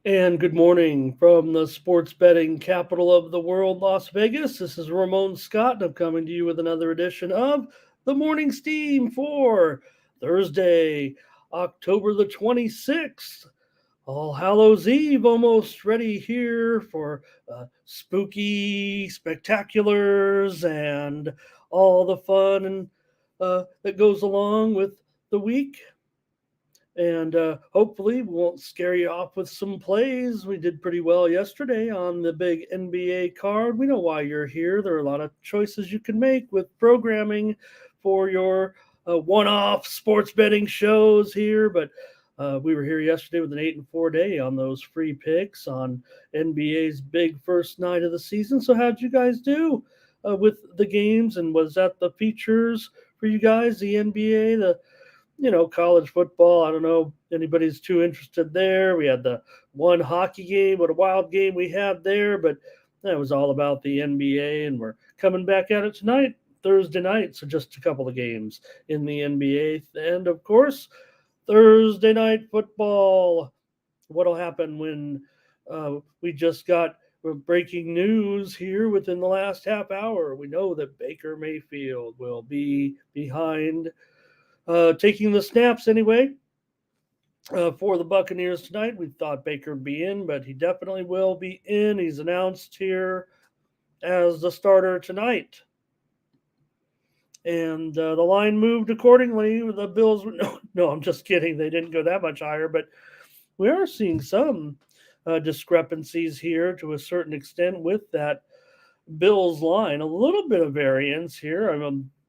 And good morning from the sports betting capital of the world, Las Vegas. This is Ramon Scott, and I'm coming to you with another edition of the Morning Steam for Thursday, October the 26th. All Hallows Eve almost ready here for spooky spectaculars and all the fun and that goes along with the week. And hopefully, we won't scare you off with some plays. We did pretty well yesterday on the big NBA card. We know why you're here. There are a lot of choices you can make with programming for your one off sports betting shows here. But we were here yesterday with an 8-4 day on those free picks on NBA's big first night of the season. So, how'd you guys do with the games? And was that the features for you guys, the NBA, college football? I don't know anybody's too interested there. We had the one hockey game, what a wild game we had there, but that was all about the NBA, and we're coming back at it tonight, Thursday night. So just a couple of games in the NBA, and of course, Thursday night football. What'll happen when we just got breaking news here within the last half hour? We know that Baker Mayfield will be behind taking the snaps anyway for the Buccaneers tonight. We thought Baker would be in, but he definitely will be in. He's announced here as the starter tonight. And the line moved accordingly. The Bills, no, I'm just kidding. They didn't go that much higher, but we are seeing some discrepancies here to a certain extent with that Bills line. A little bit of variance here.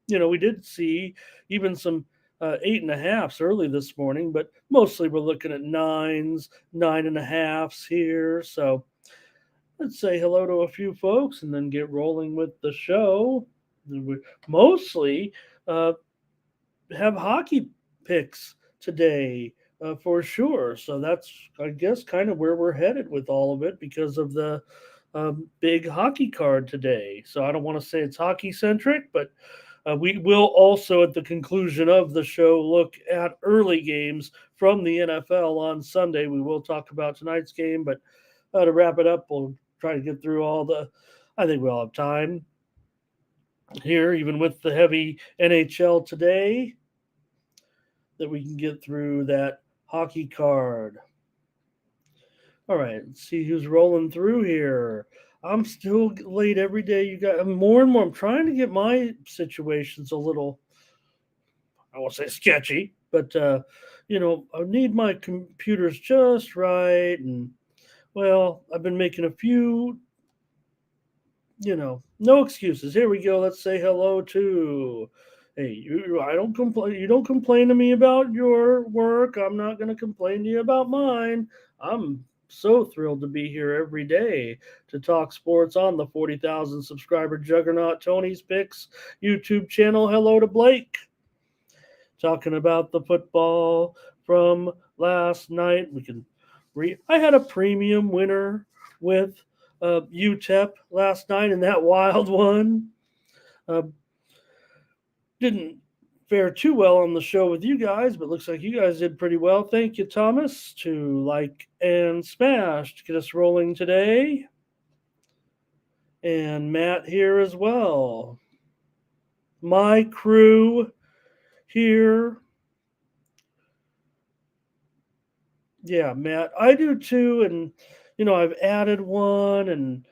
We did see even some 8.5s early this morning, but mostly we're looking at nines, 9.5s here. So let's say hello to a few folks and then get rolling with the show. We mostly uh, have hockey picks today for sure. So that's, I guess, kind of where we're headed with all of it because of the big hockey card today. So I don't want to say it's hockey centric, but we will also, at the conclusion of the show, look at early games from the NFL on Sunday. We will talk about tonight's game, but to wrap it up, we'll try to get through all the. I think we'll have time here, even with the heavy NHL today, that we can get through that hockey card. All right, let's see who's rolling through here. I'm still late every day. You got more and more. I'm trying to get my situations a little, I won't say sketchy, but I need my computers just right. And well, I've been making a few, no excuses. Here we go. Let's say hello to. Hey, I don't complain. You don't complain to me about your work. I'm not going to complain to you about mine. I'm so thrilled to be here every day to talk sports on the 40,000 subscriber juggernaut Tony's Picks YouTube channel. Hello to Blake, talking about the football from last night. We can I had a premium winner with UTEP last night in that wild one. Uh, didn't fare too well on the show with you guys, but looks like you guys did pretty well. Thank you, Thomas, to like and smash to get us rolling today. And Matt here as well. My crew here. Yeah, Matt, I do too. And, I've added one and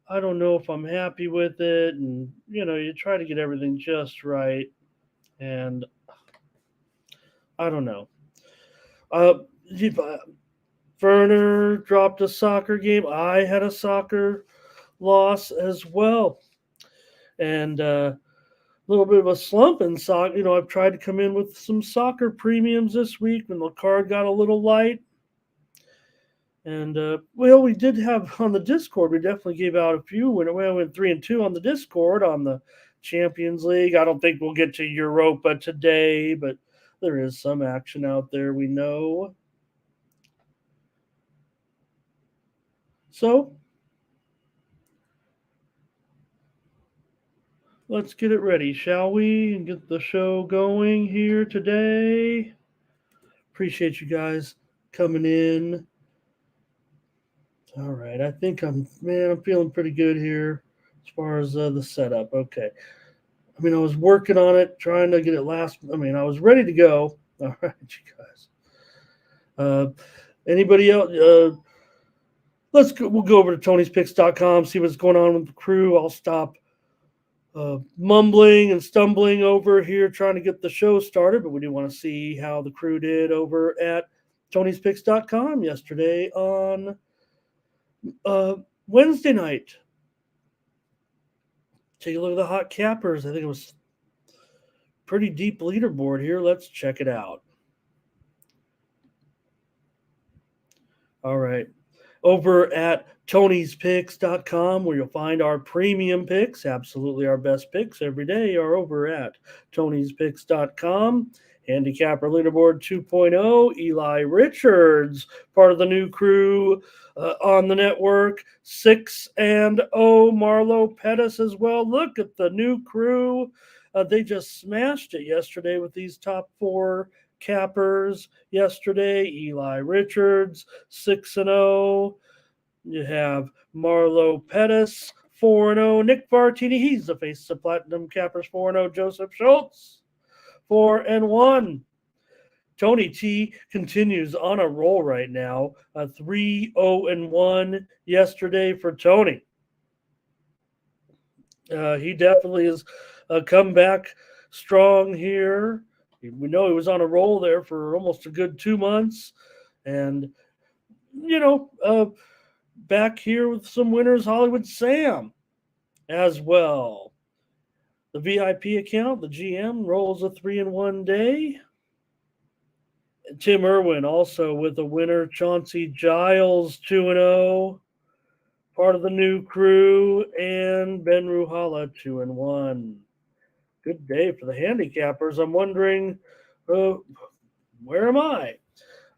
I don't know if I'm happy with it. And, you try to get everything just right. And I don't know. Uh, Werner dropped a soccer game. I had a soccer loss as well. And a little bit of a slump in soccer. I've tried to come in with some soccer premiums this week when the card got a little light. And we did have on the Discord. We definitely gave out a few when it went 3-2 on the Discord on the Champions League. I don't think we'll get to Europa today, but there is some action out there. We know. So let's get it ready, shall we? And get the show going here today. Appreciate you guys coming in. All right. I think I'm feeling pretty good here as far as the setup. Okay. I mean, I was working on it, trying to get it last. I mean, I was ready to go. All right, you guys. Uh, anybody else? We'll go over to Tony'sPicks.com, see what's going on with the crew. I'll stop mumbling and stumbling over here trying to get the show started, but we do want to see how the crew did over at Tony'sPicks.com yesterday on uh, Wednesday night. Take a look at the hot cappers. I think it was pretty deep leaderboard here. Let's check it out. All right. Over at Tony'sPicks.com, where you'll find our premium picks, absolutely our best picks every day, are over at Tony'sPicks.com. Handicapper Leaderboard 2.0, Eli Richards, part of the new crew on the network. 6-0, Marlo Pettis as well. Look at the new crew. They just smashed it yesterday with these top four cappers yesterday. Eli Richards, 6-0. You have Marlo Pettis, 4-0. Nick Bartini, he's the face of Platinum Cappers, 4-0. Joseph Schultz, 4-1. Tony T continues on a roll right now, 3-0-1 yesterday for Tony. He definitely has come back strong here. We know he was on a roll there for almost a good 2 months. And, back here with some winners, Hollywood Sam as well. The VIP account, the GM, rolls a 3-1 day. Tim Irwin also with a winner. Chauncey Giles, 2-0. Part of the new crew. And Ben Ruhala, 2-1. Good day for the handicappers. I'm wondering, where am I?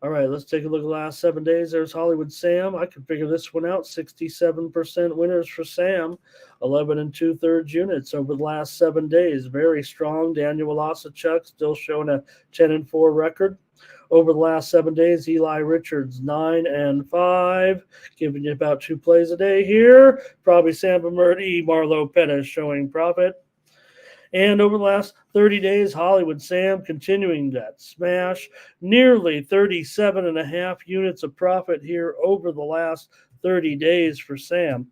All right, let's take a look at the last 7 days. There's Hollywood Sam. I can figure this one out. 67% winners for Sam. 11 2/3 units over the last 7 days. Very strong. Daniel Walasachuk still showing a 10-4 record. Over the last 7 days, Eli Richards, 9-5, giving you about 2 plays a day here. Probably Sam Bamurti, Marlo Pettis showing profit. And over the last 30 days, Hollywood Sam continuing that smash. Nearly 37.5 units of profit here over the last 30 days for Sam.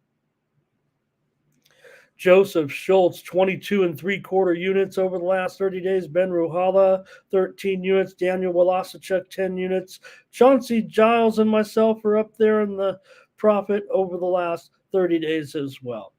Joseph Schultz, 22 3/4 units over the last 30 days. Ben Ruhala, 13 units. Daniel Walasachuk, 10 units. Chauncey Giles and myself are up there in the profit over the last 30 days as well.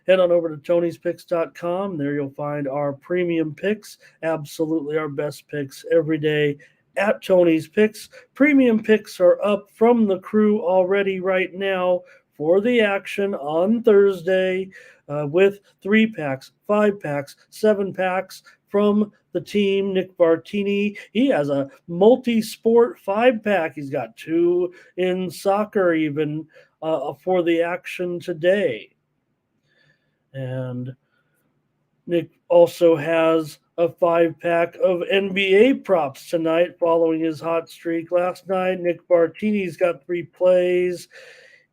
Head on over to Tony'sPicks.com. There you'll find our premium picks, absolutely our best picks every day at Tony's Picks. Premium picks are up from the crew already right now for the action on Thursday with 3-packs, 5-packs, 7-packs from the team. Nick Bartini, he has a multi-sport 5-pack. He's got 2 in soccer even for the action today. And Nick also has a 5-pack of NBA props tonight following his hot streak last night. Nick Bartini's got 3 plays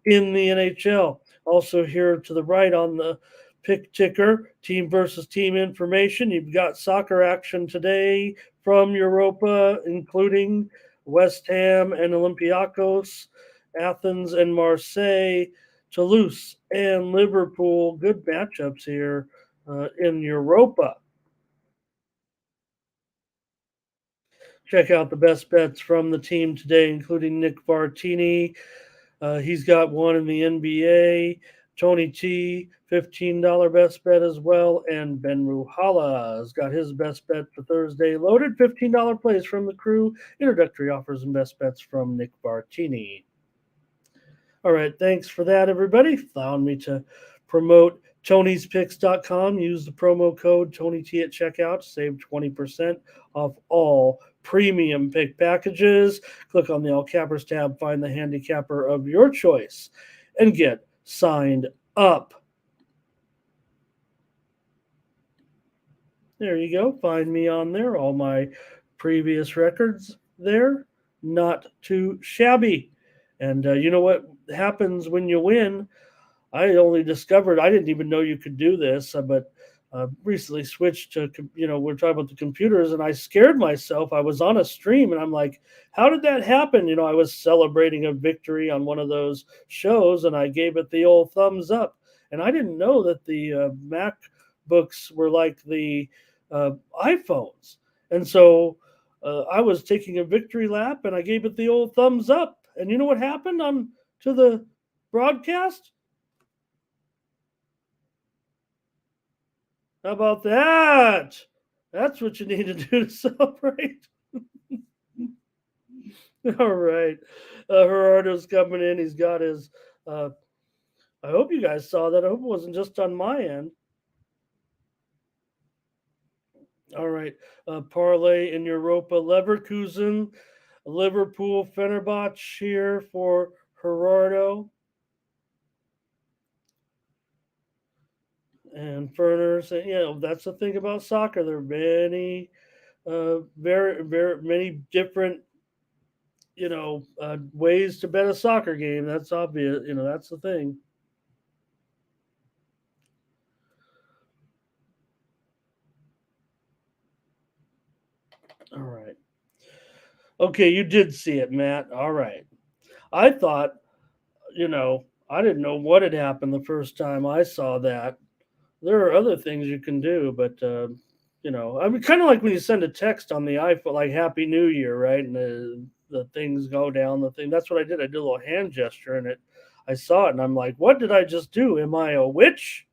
in the NHL. Also here to the right on the pick ticker, team versus team information. You've got soccer action today from Europa, including West Ham and Olympiacos, Athens and Marseille, Toulouse and Liverpool. Good matchups here in Europa. Check out the best bets from the team today, including Nick Bartini. He's got one in the NBA. Tony T, $15 best bet as well. And Ben Ruhala has got his best bet for Thursday loaded. $15 plays from the crew. Introductory offers and best bets from Nick Bartini. All right, thanks for that, everybody. Allowing me to promote Tony'sPicks.com. Use the promo code TonyT at checkout to save 20% off all premium pick packages. Click on the All Cappers tab, find the handicapper of your choice, and get signed up. There you go. Find me on there. All my previous records there. Not too shabby. And you know what? happens when you win. I only discovered I didn't even know you could do this, but recently switched to we're talking about the computers, and I scared myself. I was on a stream, and I'm like, "How did that happen?" I was celebrating a victory on one of those shows, and I gave it the old thumbs up, and I didn't know that the MacBooks were like the iPhones, and so. I was taking a victory lap and I gave it the old thumbs up. And you know what happened on to the broadcast? How about that? That's what you need to do to celebrate. All right. Gerardo's coming in. He's got his. Uh, I hope you guys saw that. I hope it wasn't just on my end. All right. Parlay in Europa. Leverkusen, Liverpool, Fenerbahce here for Gerardo. And Ferner saying, that's the thing about soccer. There are many, very many different ways to bet a soccer game. That's obvious. That's the thing. All right. Okay, you did see it, Matt. All right. I thought, I didn't know what had happened the first time I saw that. There are other things you can do, but I mean, kind of like when you send a text on the iPhone, like "Happy New Year," right? And the things go down the thing. That's what I did. I did a little hand gesture, and I saw it, and I'm like, "What did I just do? Am I a witch?"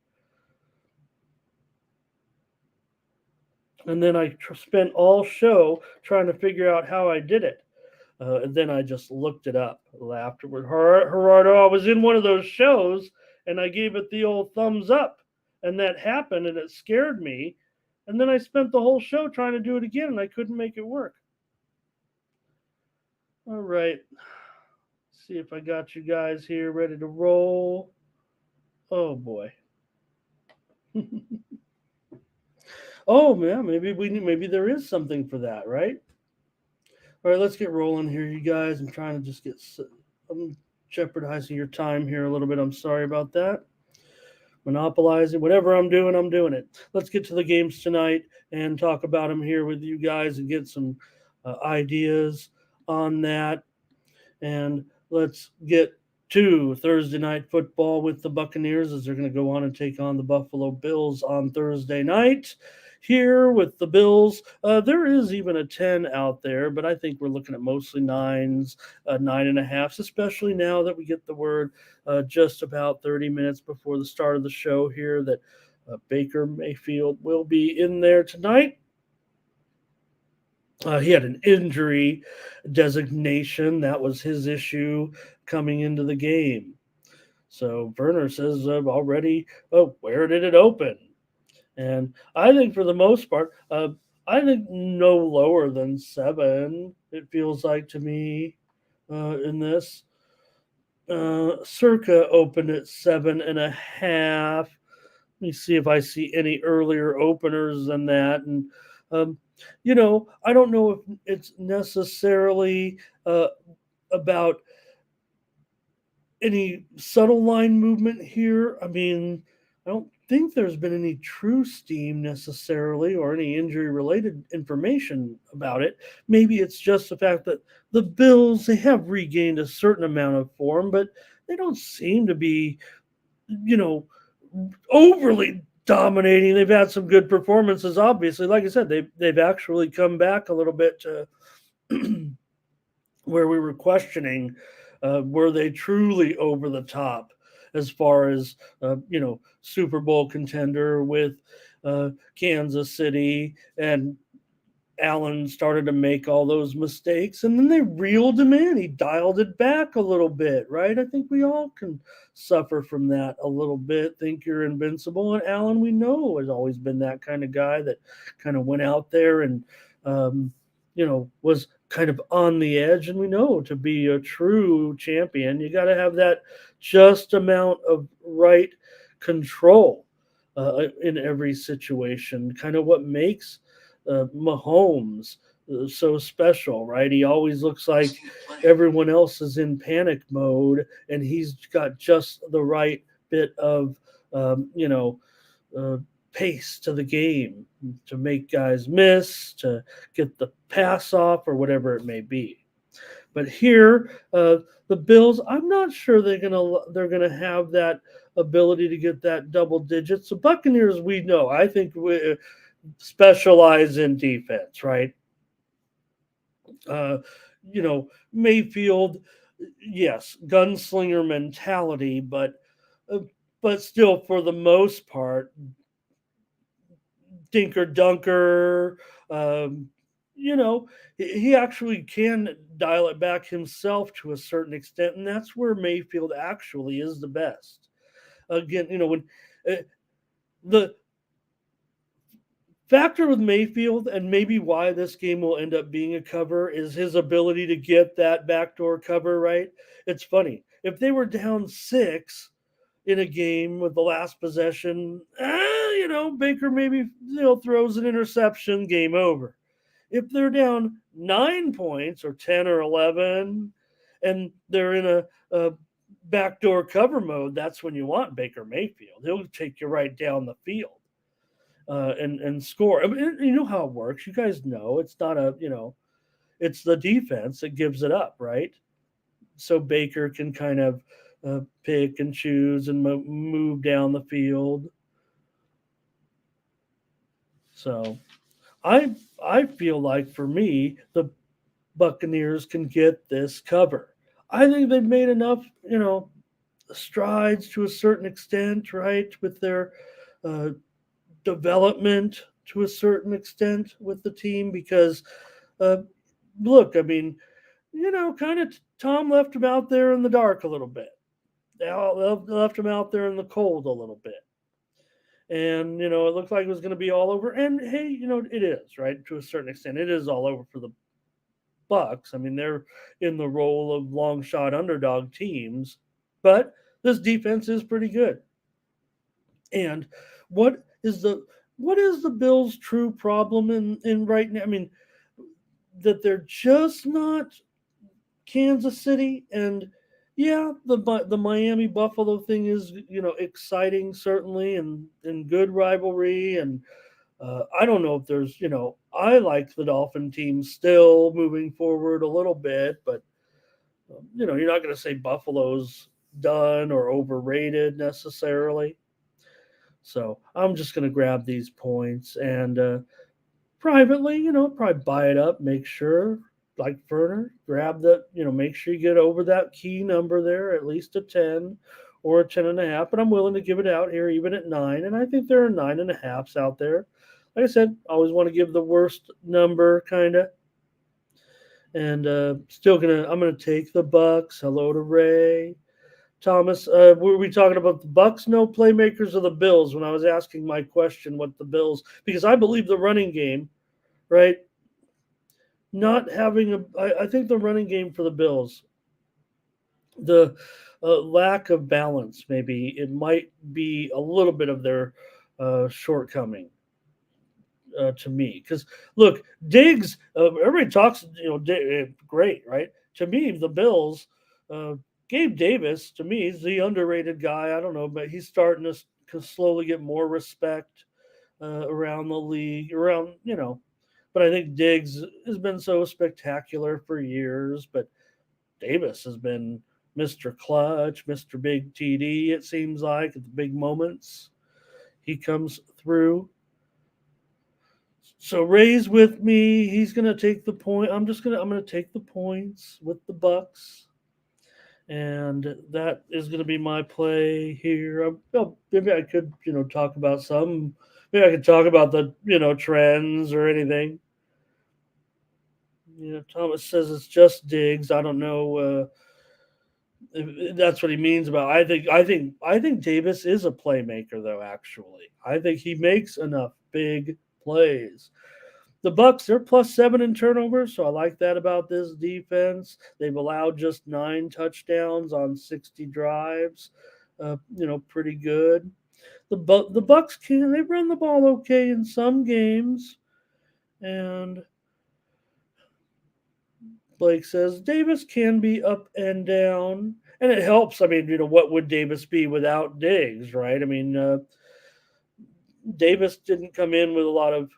And then I spent all show trying to figure out how I did it. And then I just looked it up afterward. Gerardo, I was in one of those shows and I gave it the old thumbs up. And that happened and it scared me. And then I spent the whole show trying to do it again and I couldn't make it work. All right. See if I got you guys here ready to roll. Oh boy. Oh man, maybe there is something for that, right? All right, let's get rolling here, you guys. I'm trying to just I'm jeopardizing your time here a little bit. I'm sorry about that. Monopolizing, whatever I'm doing it. Let's get to the games tonight and talk about them here with you guys and get some ideas on that. And let's get to Thursday night football with the Buccaneers as they're going to go on and take on the Buffalo Bills on Thursday night. Here with the Bills, there is even a 10 out there, but I think we're looking at mostly nines, 9.5s, especially now that we get the word just about 30 minutes before the start of the show here that Baker Mayfield will be in there tonight. He had an injury designation. That was his issue coming into the game. So Werner says already, oh, where did it open? And I think for the most part, I think no lower than 7, it feels like to me in this. Circa opened at 7.5. Let me see if I see any earlier openers than that. And I don't know if it's necessarily about any subtle line movement here. I mean, I don't think there's been any true steam necessarily or any injury related information about it. Maybe it's just the fact that the Bills, they have regained a certain amount of form, but they don't seem to be, overly dominating. They've had some good performances, obviously. Like I said, they've actually come back a little bit to where we were questioning were they truly over the top as far as Super Bowl contender with Kansas City, and Allen started to make all those mistakes and then they reeled him in. He dialed it back a little bit, right? I think we all can suffer from that a little bit, think you're invincible. And Allen, we know, has always been that kind of guy that kind of went out there and, was kind of on the edge. And we know to be a true champion, you got to have that just amount of right control in every situation, kind of what makes Mahomes so special, right? He always looks like everyone else is in panic mode, and he's got just the right bit of, you know, uh, pace to the game to make guys miss, to get the pass off, or whatever it may be. But here, the Bills, I'm not sure they're gonna have that ability to get that double digits. The Buccaneers, we know, I think we specialize in defense, right? Uh, Mayfield, yes, gunslinger mentality, uh, but still, for the most part, dinker dunker. Um, he actually can dial it back himself to a certain extent, and that's where Mayfield actually is the best. Again, when uh, the factor with Mayfield, and maybe why this game will end up being a cover, is his ability to get that backdoor cover right. It's funny. If they were down six in a game with the last possession, Baker maybe throws an interception, game over. If they're down 9 points or 10 or 11 and they're in a backdoor cover mode, that's when you want Baker Mayfield. He'll take you right down the field and score. I mean, you know how it works. You guys know it's not it's the defense that gives it up, right? So Baker can kind of pick and choose and move down the field. So I feel like for me, the Buccaneers can get this cover. I think they've made enough, strides to a certain extent, right, with their uh, development to a certain extent with the team because, uh, look, I mean, kind of Tom left him out there in the dark a little bit. They left him out there in the cold a little bit. And, it looked like it was going to be all over. And hey, it is, right? To a certain extent, it is all over for the Bucks. I mean, they're in the role of long shot underdog teams, but this defense is pretty good. And what is the Bills' true problem in right now? I mean, that they're just not Kansas City, and yeah, the Miami Buffalo thing is exciting certainly, and good rivalry, and I don't know if there's I like the Dolphin team still moving forward a little bit, but you're not going to say Buffalo's done or overrated necessarily. So I'm just going to grab these points and privately, probably buy it up, make sure, like Ferner, grab that, make sure you get over that key number there, at least a 10 or a 10 and a half. But I'm willing to give it out here even at nine. And I think there are 9.5s out there. Like I said, I always want to give the worst number kind of. And I'm gonna take the Bucks. Hello to Ray. Thomas, were we talking about the Bucks no playmakers or the Bills when I was asking my question what the Bills, because I believe the running game, right? Not having I think the running game for the Bills, the lack of balance, maybe it might be a little bit of their shortcoming to me. Because look, Diggs, everybody talks, great, right? To me, the Bills, uh, Gabe Davis, to me, is the underrated guy. I don't know, but he's starting to slowly get more respect around the league, around, But I think Diggs has been so spectacular for years, but Davis has been Mr. Clutch, Mr. Big TD, it seems like, at the big moments. He comes through. So Ray's with me. He's gonna take the point. I'm gonna take the points with the Bucks, and that is gonna be my play here. Well, maybe I could talk about some. Maybe I could talk about the trends or anything. Thomas says it's just Diggs. I don't know if that's what he means about. I think Davis is a playmaker, though. Actually, I think he makes enough big plays. The Bucks, they're +7 in turnovers, so I like that about this defense. They've allowed just 9 touchdowns on 60 drives. Pretty good. The Bucks can they run the ball okay in some games, and Blake says Davis can be up and down, and it helps. I mean, what would Davis be without Diggs, right? I mean, Davis didn't come in with a lot of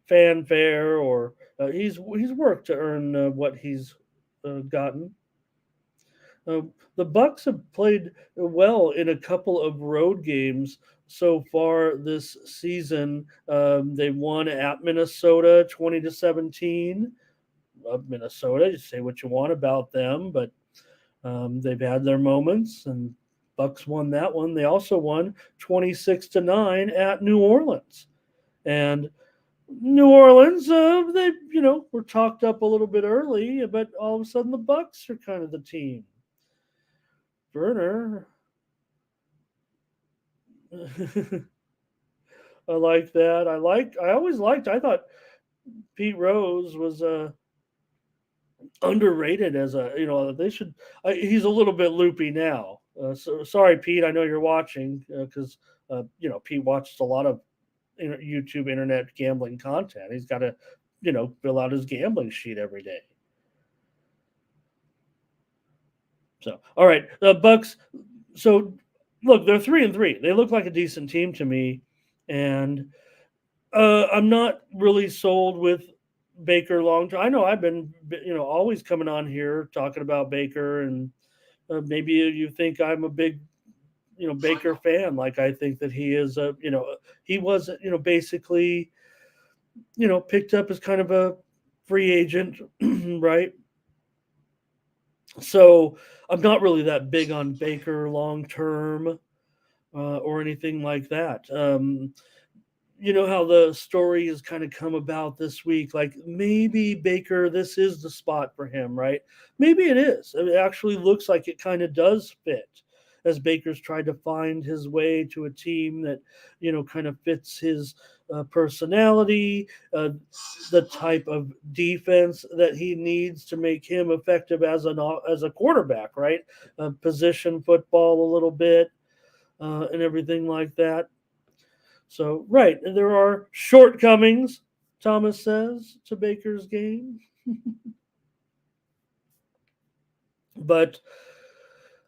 fanfare, or he's worked to earn what he's gotten. The Bucks have played well in a couple of road games so far this season. They won at Minnesota 20-17. Love Minnesota. You say what you want about them, but they've had their moments, and Bucks won that one. They also won 26-9 at New Orleans, and New Orleans, they were talked up a little bit early, but all of a sudden the Bucks are kind of the team. Werner, I like that. I always liked. I thought Pete Rose was underrated as a. They should. He's a little bit loopy now. So sorry, Pete. I know you're watching because Pete watches a lot of YouTube internet gambling content. He's got to fill out his gambling sheet every day. So, all right, the Bucks. So, look, they're 3-3. They look like a decent team to me, and I'm not really sold with Baker long term. I know I've been, always coming on here talking about Baker, and maybe you think I'm a big, Baker fan. Like I think that he is a, he was, basically, picked up as kind of a free agent, right? So I'm not really that big on Baker long term or anything like that. You know how the story has kind of come about this week. Like maybe Baker, this is the spot for him, right? Maybe it is. It actually looks like it kind of does fit as Baker's tried to find his way to a team that, kind of fits his personality, the type of defense that he needs to make him effective as a quarterback, right? Position football a little bit and everything like that. So, right, there are shortcomings, Thomas says, to Baker's game. But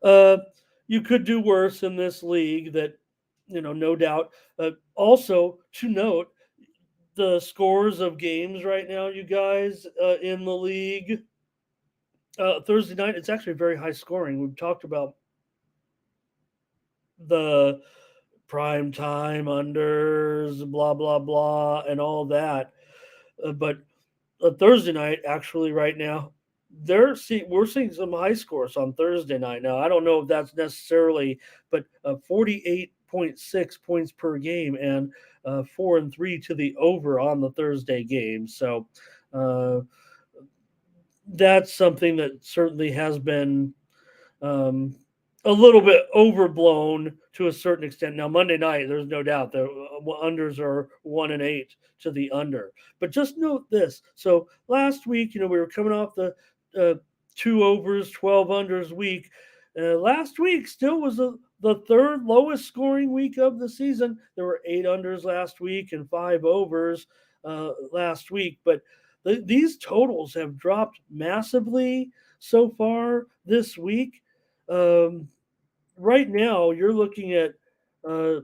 uh, you could do worse in this league that, no doubt. Also, to note, the scores of games right now, you guys, in the league, Thursday night, it's actually very high scoring. We've talked about the prime time unders, blah, blah, blah, and all that. But Thursday night, actually, right now, we're seeing some high scores on Thursday night. Now, I don't know if that's necessarily, but 48.6 points per game and 4-3 to the over on the Thursday game. So uh, that's something that certainly has been um, a little bit overblown to a certain extent. Now, Monday night, there's no doubt the unders are 1-8 to the under. But just note this. So last week, we were coming off the 2 overs, 12 unders week. Last week still was the third lowest scoring week of the season. There were 8 unders last week and 5 overs last week. But these totals have dropped massively so far this week. Right now, you're looking at. Uh,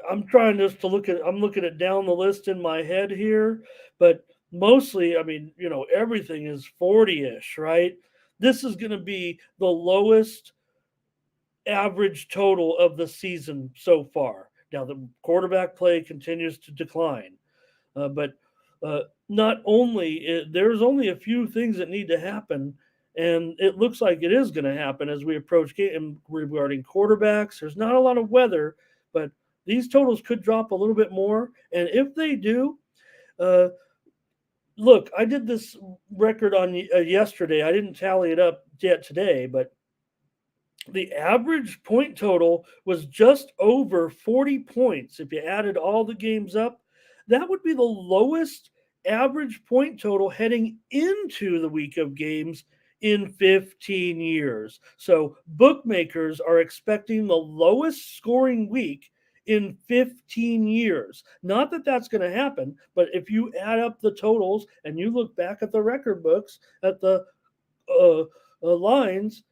I'm trying just to look at. I'm looking at down the list in my head here, but mostly, I mean, everything is 40-ish, right? This is going to be the lowest average total of the season so far. Now, the quarterback play continues to decline, but not only there's only a few things that need to happen, and it looks like it is going to happen as we approach game regarding quarterbacks. There's not a lot of weather, but these totals could drop a little bit more, and if they do, uh, look, I did this record on yesterday. I didn't tally it up yet today, but the average point total was just over 40 points. If you added all the games up, that would be the lowest average point total heading into the week of games in 15 years. So bookmakers are expecting the lowest scoring week in 15 years. Not that that's going to happen, but if you add up the totals and you look back at the record books, at the lines,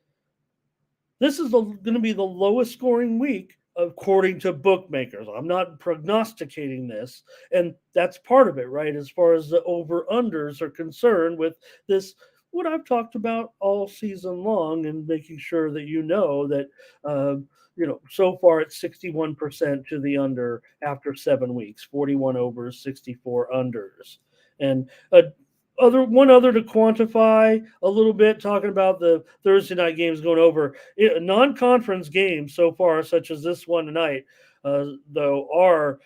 this is going to be the lowest scoring week according to bookmakers. I'm not prognosticating this, and that's part of it, right? As far as the over unders are concerned, with this, what I've talked about all season long, and making sure that you know that. So far it's 61% to the under after 7 weeks, 41 overs, 64 unders. And one other to quantify a little bit, talking about the Thursday night games going over. Non-conference games so far, such as this one tonight, though, are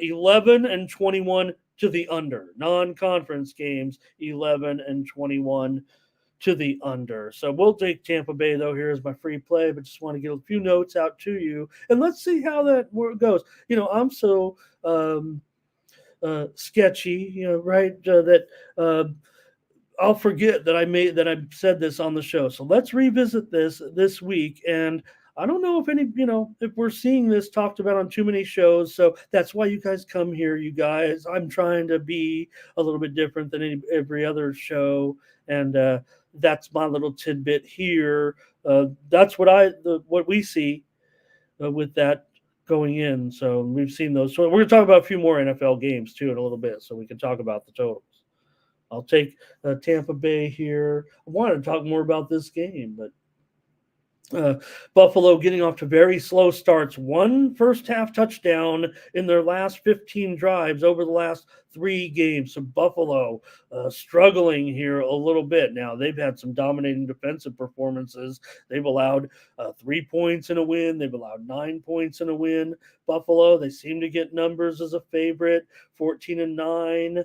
11 and 21 to the under. Non-conference games, 11 and 21 to the under. So we'll take Tampa Bay, though, here as my free play, but just want to get a few notes out to you. And let's see how that goes. I'm so sketchy, right? That I'll forget that I said this on the show. So let's revisit this week. And I don't know if we're seeing this talked about on too many shows. So that's why you guys come here, you guys. I'm trying to be a little bit different than every other show. And that's my little tidbit here. That's what we see with that going in. So we've seen those. So we're going to talk about a few more NFL games too in a little bit, so we can talk about the totals. I'll take Tampa Bay here. I wanted to talk more about this game, but Buffalo getting off to very slow starts. One first half touchdown in their last 15 drives over the last 3 games. So Buffalo struggling here a little bit. Now, they've had some dominating defensive performances. They've allowed 3 points in a win. They've allowed 9 points in a win. Buffalo, they seem to get numbers as a favorite, 14-9.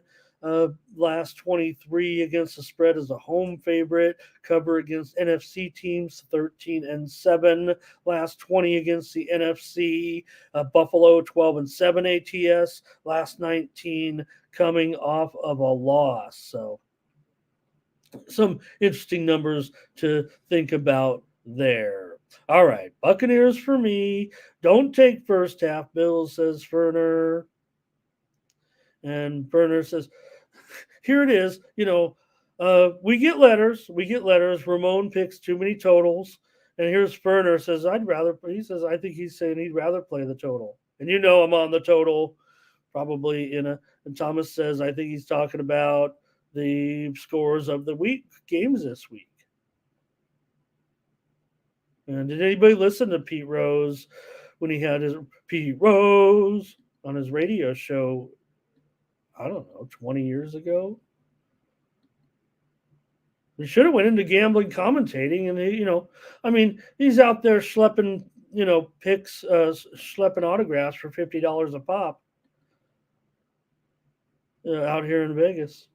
Last 23 against the spread as a home favorite. Cover against NFC teams, 13-7. Last 20 against the NFC. Buffalo 12-7 ATS. Last 19 coming off of a loss. So some interesting numbers to think about there. All right, Buccaneers for me. Don't take first half, Bill, says Ferner. And Ferner says, here it is. We get letters. Ramon picks too many totals. And here's Ferner says, I think he's saying he'd rather play the total. And I'm on the total probably and Thomas says, I think he's talking about the scores of the games this week. And did anybody listen to Pete Rose when he had his Pete Rose on his radio show? I don't know, 20 years ago. He should have went into gambling commentating, and he's out there schlepping, picks, schlepping autographs for $50 a pop out here in Vegas.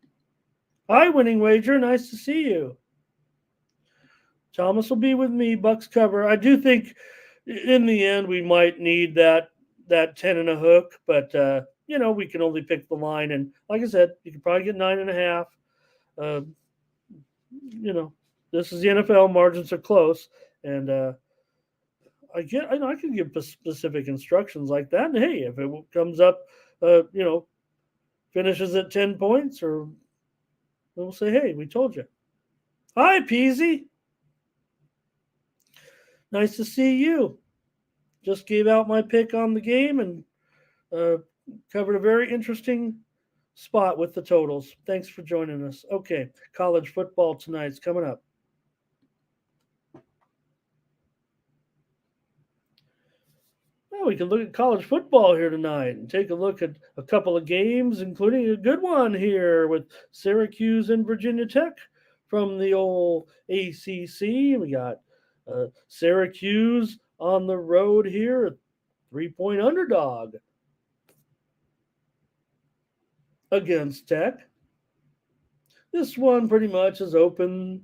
Hi, Winning Wager, nice to see you. Thomas will be with me. Bucks cover. I do think in the end we might need that 10 and a hook, but we can only pick the line, and like I said, you could probably get 9.5. This is the NFL. Margins are close, and I can give specific instructions like that. And hey, if it comes up, finishes at 10 points, or we'll say, hey, we told you. Hi, Peasy. Nice to see you. Just gave out my pick on the game and covered a very interesting spot with the totals. Thanks for joining us. Okay, college football tonight's coming up. Well, we can look at college football here tonight and take a look at a couple of games, including a good one here with Syracuse and Virginia Tech from the old ACC. We got Syracuse on the road here, 3-point underdog against Tech. This one pretty much is open.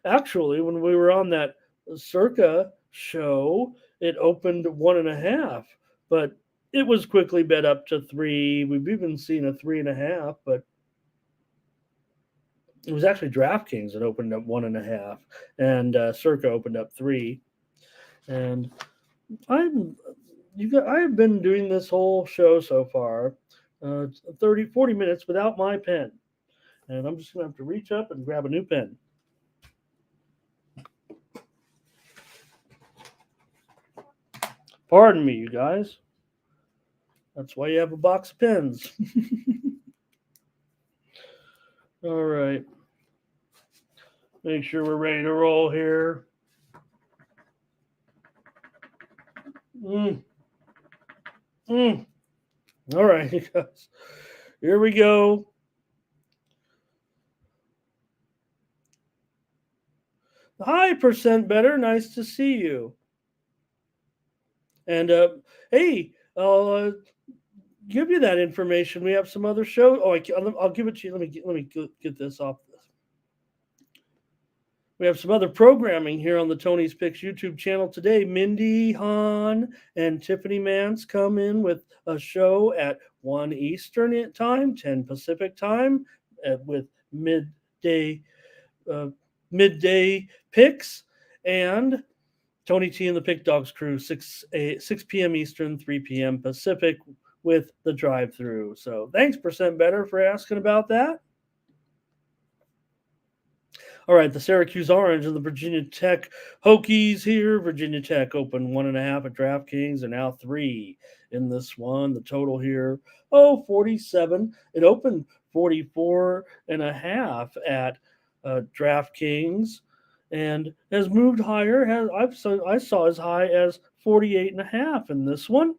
Actually, when we were on that Circa show, it opened 1.5, but it was quickly bet up to 3. We've even seen a 3.5, but it was actually DraftKings that opened up 1.5, and Circa opened up 3. And I have been doing this whole show so far, 30, 40 minutes without my pen. And I'm just going to have to reach up and grab a new pen. Pardon me, you guys. That's why you have a box of pens. All right. Make sure we're ready to roll here. Mm. Mm. All right, you guys. Here we go. Hi, percent better. Nice to see you. And hey, I'll give you that information. We have some other shows. Oh, I'll give it to you. Let me get this off. We have some other programming here on the Tony's Picks YouTube channel today. Mindy Hahn and Tiffany Mance come in with a show at 1 Eastern time, 10 Pacific time, with midday midday picks, and Tony T and the Pick Dogs crew 6 p.m. Eastern, 3 p.m. Pacific with the drive-through. So thanks, Percent Better, for asking about that. All right, the Syracuse Orange and the Virginia Tech Hokies here. Virginia Tech opened 1.5 at DraftKings and now 3 in this one. The total here, 47. It opened 44.5 at DraftKings and has moved higher. I saw as high as 48.5 in this one.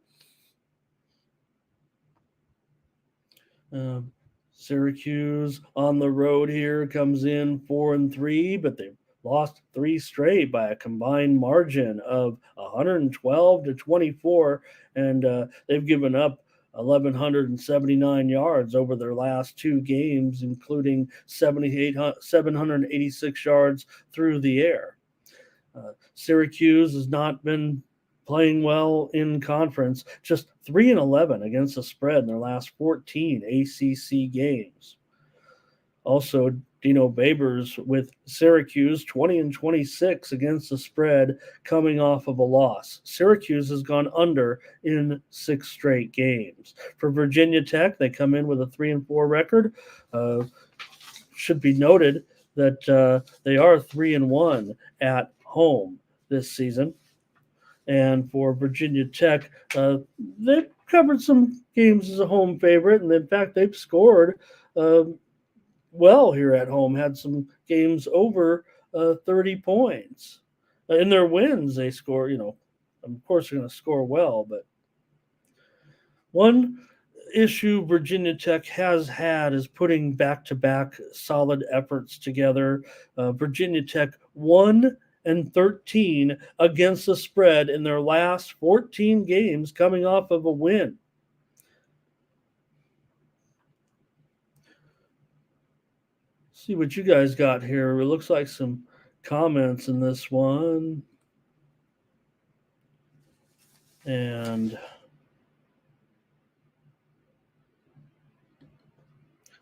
Syracuse on the road here comes in 4-3, but they've lost 3 straight by a combined margin of 112-24, and they've given up 1,179 yards over their last 2 games, including 786 yards through the air. Syracuse has not been playing well in conference, just 3-11 against the spread in their last 14 ACC games. Also, Dino Babers with Syracuse 20-26 against the spread, coming off of a loss. Syracuse has gone under in 6 straight games. For Virginia Tech, they come in with a 3-4 record. Should be noted that they are 3-1 at home this season. And for Virginia Tech, they've covered some games as a home favorite, and in fact, they've scored well here at home. Had some games over 30 points. In their wins, they score. Of course, they're going to score well, but one issue Virginia Tech has had is putting back-to-back solid efforts together. Virginia Tech won and 13 against the spread in their last 14 games, coming off of a win. See what you guys got here. It looks like some comments in this one. And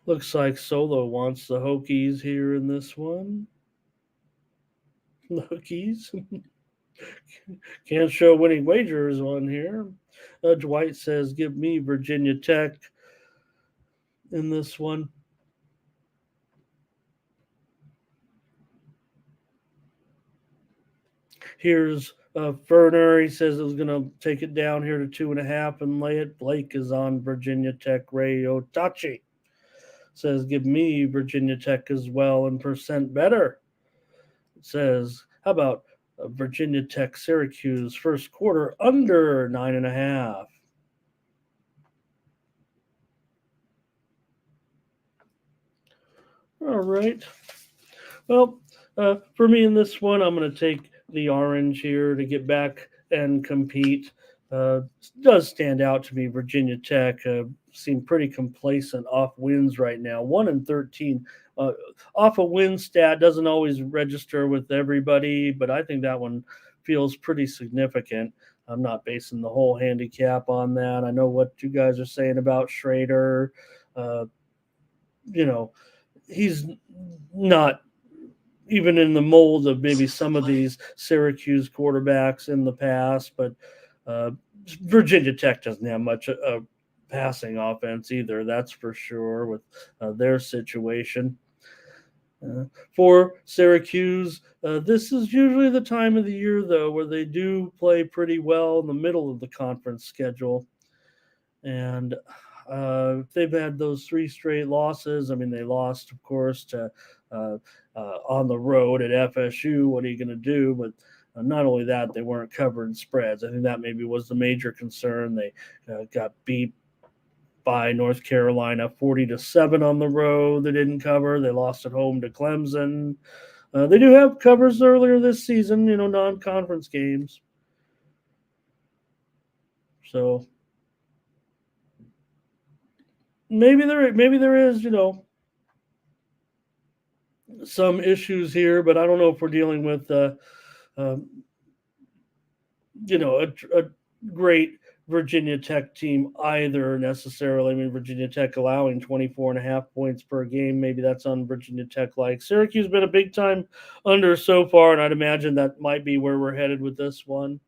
looks like Solo wants the Hokies here in this one. The Hokies. Can't show winning wagers on here. Dwight says, give me Virginia Tech in this one. Here's Ferner. He says it was going to take it down here to 2.5 and lay it. Blake is on Virginia Tech. Ray Otachi says, give me Virginia Tech as well and percent better. It says, how about Virginia Tech Syracuse first quarter under 9.5? All right. Well, for me in this one, I'm going to take the orange here to get back and compete. Does stand out to me. Virginia Tech seem pretty complacent off wins right now. 1-13 off a win stat doesn't always register with everybody, but I think that one feels pretty significant. I'm not basing the whole handicap on that. I know what you guys are saying about Schrader. He's not even in the mold of maybe some of these Syracuse quarterbacks in the past. But uh, Virginia Tech doesn't have much passing offense either. That's for sure with their situation. Uh, for Syracuse, this is usually the time of the year, though, where they do play pretty well in the middle of the conference schedule. And they've had those three straight losses. I mean, they lost, of course, to uh, on the road at FSU. What are you going to do? But not only that, they weren't covering spreads. I think that maybe was the major concern. They got beat by North Carolina 40-7 on the road. They didn't cover. They lost at home to Clemson. They do have covers earlier this season, non-conference games. So maybe there is, some issues here, but I don't know if we're dealing with um, a great Virginia Tech team either necessarily. I mean, Virginia Tech allowing 24 and a half points per game. Maybe that's on Virginia Tech like. Syracuse been a big time under so far, and I'd imagine that might be where we're headed with this one.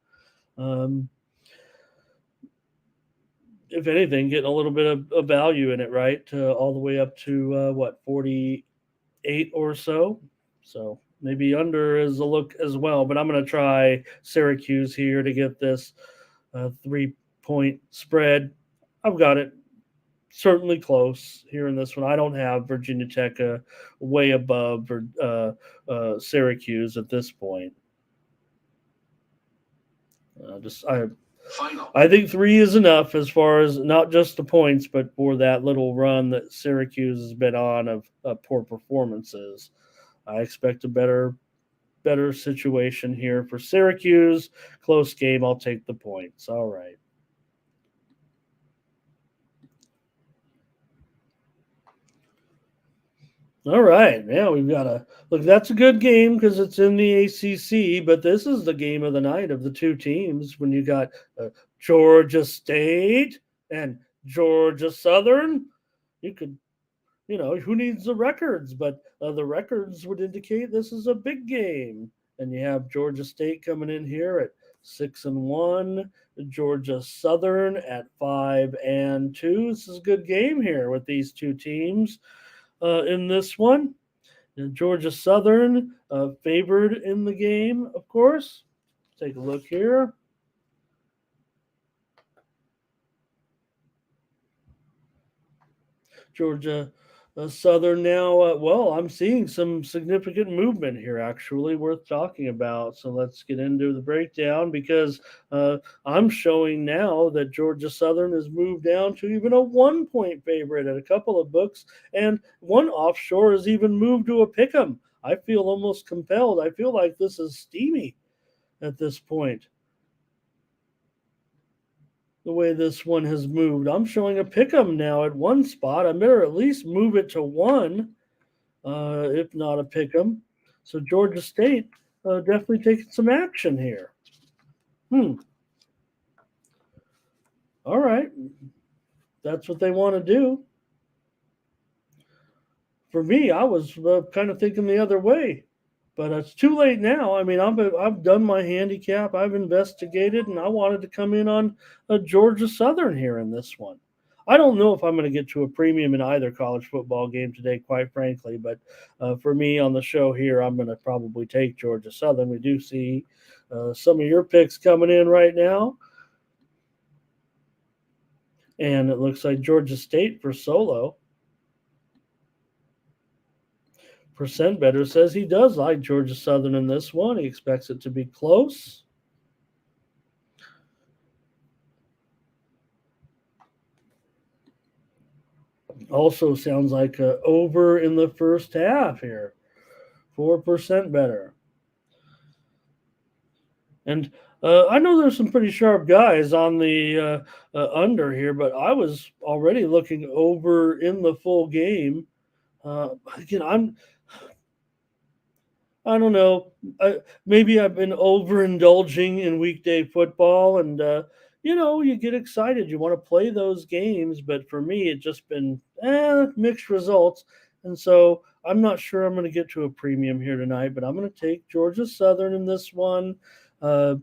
Um, if anything, getting a little bit of value in it, right? All the way up to 48 or so. So maybe under is a look as well. But I'm going to try Syracuse here to get this 3-point spread. I've got it certainly close here in this one. I don't have Virginia Tech way above Syracuse at this point. I think 3 is enough as far as not just the points, but for that little run that Syracuse has been on of poor performances. I expect a better situation here for Syracuse. Close game. I'll take the points. All right. All right. Yeah, we've got a look. That's a good game because it's in the ACC, but this is the game of the night of the two teams when you got Georgia State and Georgia Southern. You could, who needs the records? But the records would indicate this is a big game. And you have Georgia State coming in here at 6-1, Georgia Southern at 5-2. This is a good game here with these two teams in this one. And Georgia Southern favored in the game, of course. Take a look here. Georgia Southern now, I'm seeing some significant movement here, actually, worth talking about. So let's get into the breakdown because I'm showing now that Georgia Southern has moved down to even a 1-point favorite at a couple of books, and one offshore has even moved to a pick 'em. I feel almost compelled. I feel like this is steamy at this point. The way this one has moved. I'm showing a pick 'em now at one spot. I better at least move it to one, if not a pick 'em. So Georgia State definitely taking some action here. All right. That's what they want to do. For me, I was kind of thinking the other way. But it's too late now. I mean, I've done my handicap. I've investigated, and I wanted to come in on a Georgia Southern here in this one. I don't know if I'm going to get to a premium in either college football game today, quite frankly. But for me on the show here, I'm going to probably take Georgia Southern. We do see some of your picks coming in right now. And it looks like Georgia State for Solo. Percent Better says he does like Georgia Southern in this one. He expects it to be close. Also sounds like over in the first half here. 4% better. And I know there's some pretty sharp guys on the under here, but I was already looking over in the full game. Again, I don't know. Maybe I've been overindulging in weekday football, and you get excited. You want to play those games, but for me, it's just been mixed results. And so I'm not sure I'm going to get to a premium here tonight, but I'm going to take Georgia Southern in this one. Uh,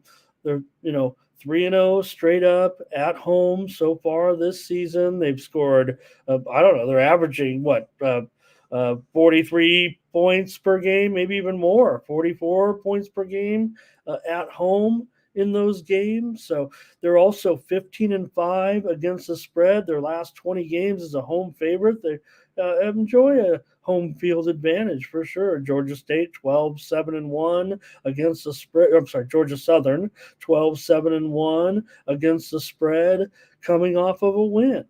they're 3-0 straight up at home so far this season. They've scored, I don't know, they're averaging what, 43 points per game, maybe even more, 44 points per game at home in those games. So they're also 15-5 against the spread. Their last 20 games as a home favorite. They enjoy a home field advantage for sure. Georgia State 12-7-1 against the spread. I'm sorry, Georgia Southern 12-7-1 against the spread, coming off of a win.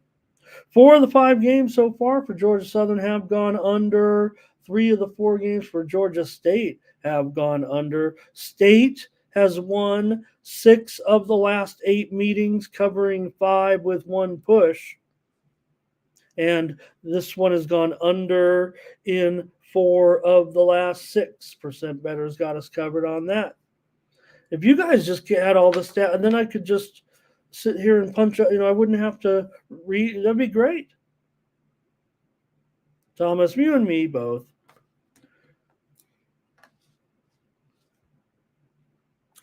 4 of the 5 games so far for Georgia Southern have gone under. 3 of the 4 games for Georgia State have gone under. State has won 6 of the last 8 meetings, covering 5 with 1 push. And this one has gone under in 4 of the last 6%. Better's got us covered on that. If you guys just had all the stat, and then I could just sit here and punch up, I wouldn't have to read. That'd be great. Thomas, you and me both.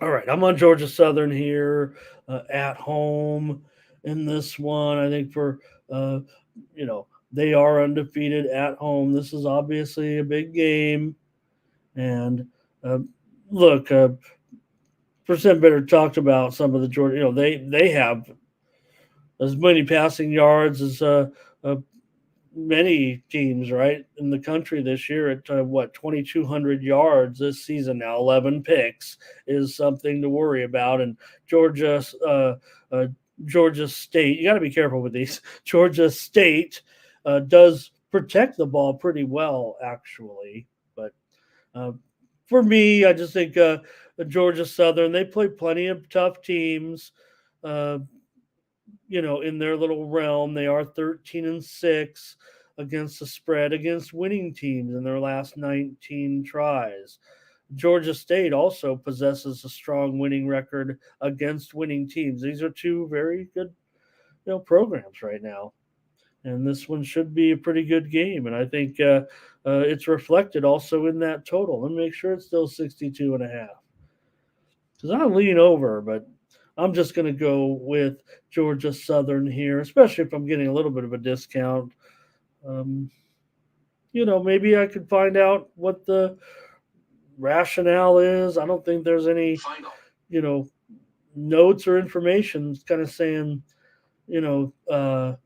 All right, I'm on Georgia Southern here at home in this one. I think for, they are undefeated at home. This is obviously a big game. And look, Percent Better talked about some of the Georgia, they have as many passing yards as many teams, right, in the country this year at 2,200 yards this season now. 11 picks is something to worry about. And Georgia State, you got to be careful with these. Georgia State does protect the ball pretty well, actually. But for me, I just think Georgia Southern, they play plenty of tough teams. In their little realm. They are 13-6 against the spread against winning teams in their last 19 tries. Georgia State also possesses a strong winning record against winning teams. These are 2 very good, programs right now. And this one should be a pretty good game. And I think it's reflected also in that total. Let me make sure it's still 62.5. Because I lean over, but I'm just going to go with Georgia Southern here, especially if I'm getting a little bit of a discount. Maybe I could find out what the rationale is. I don't think there's any, notes or information kind of saying, the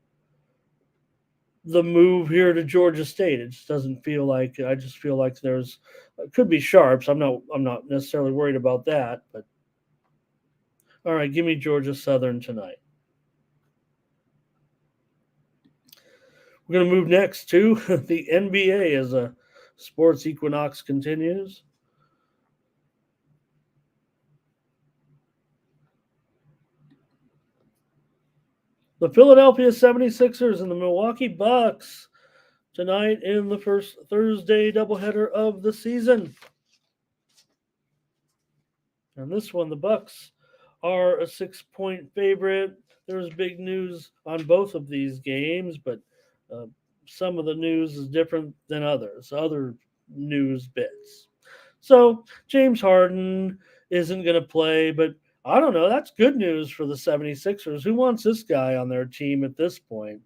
move here to Georgia State. It just doesn't feel like. I just feel like there's could be sharps. I'm not necessarily worried about that, but. All right, give me Georgia Southern tonight. We're going to move next to the NBA as a sports equinox continues. The Philadelphia 76ers and the Milwaukee Bucks tonight in the first Thursday doubleheader of the season. And this one, the Bucks are a 6-point favorite. There's big news on both of these games, but some of the news is different than other news bits. So James Harden isn't going to play, but I don't know. That's good news for the 76ers. Who wants this guy on their team at this point?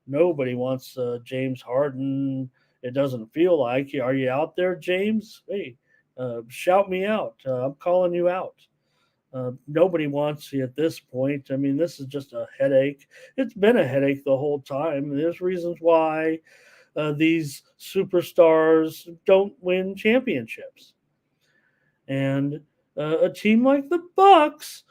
Nobody wants James Harden. It doesn't feel like. Are you out there, James? Hey, shout me out. I'm calling you out. Nobody wants you at this point. I mean, this is just a headache. It's been a headache the whole time. There's reasons why these superstars don't win championships. And a team like the Bucks,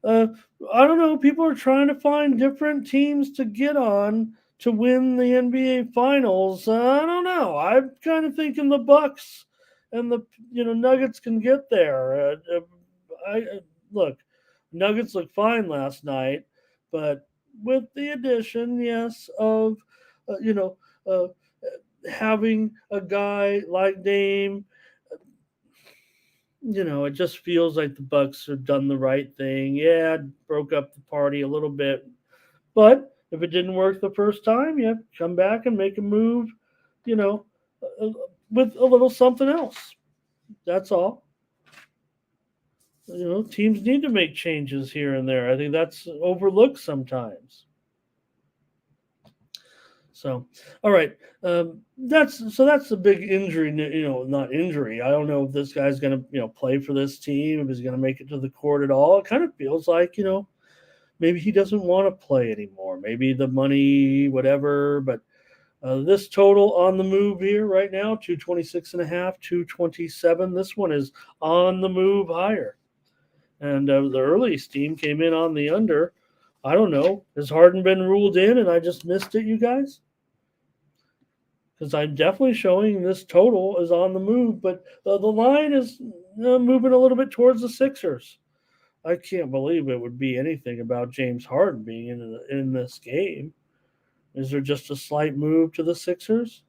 I don't know. People are trying to find different teams to get on to win the NBA Finals. I don't know. I'm kind of thinking the Bucks and the Nuggets can get there. Look, Nuggets looked fine last night, but with the addition, yes, of having a guy like Dame, it just feels like the Bucks have done the right thing. Yeah, broke up the party a little bit, but if it didn't work the first time, you have to come back and make a move, with a little something else. That's all. Teams need to make changes here and there. I think that's overlooked sometimes. So, all right, that's a big injury. Not injury. I don't know if this guy's going to play for this team. If he's going to make it to the court at all. It kind of feels like maybe he doesn't want to play anymore. Maybe the money, whatever. But this total on the move here right now, 226 and a half, 227. This one is on the move higher. And the early steam came in on the under. I don't know. Has Harden been ruled in and I just missed it, you guys? Because I'm definitely showing this total is on the move, but the line is moving a little bit towards the Sixers. I can't believe it would be anything about James Harden being in this game. Is there just a slight move to the Sixers?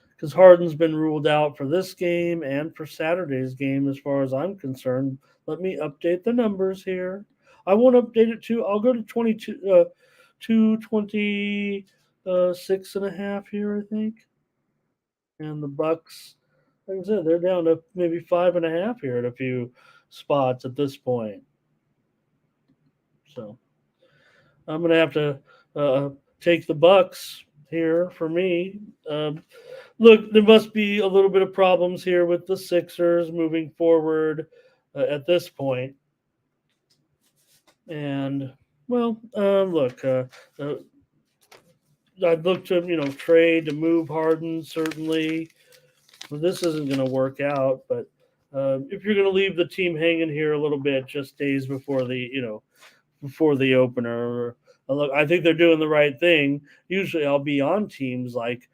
Because Harden's been ruled out for this game and for Saturday's game, as far as I'm concerned. Let me update the numbers here. I won't update it to. I'll go to 226 and a half here, I think. And the Bucks, like I said, they're down to maybe 5.5 here at a few spots at this point. So I'm gonna have to take the Bucks here for me. Look, there must be a little bit of problems here with the Sixers moving forward at this point. And look, I'd look to trade to move Harden certainly. Well, this isn't going to work out, but if you're going to leave the team hanging here a little bit, just days before the opener, look, I think they're doing the right thing. Usually, I'll be on teams like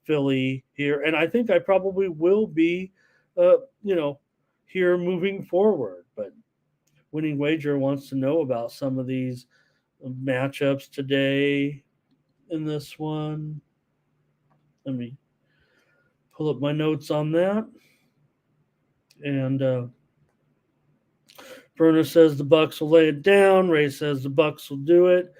Philly here, and I think I probably will be, here moving forward. But Winning Wager wants to know about some of these matchups today in this one. Let me pull up my notes on that. And Berner says the Bucks will lay it down. Ray says the Bucks will do it.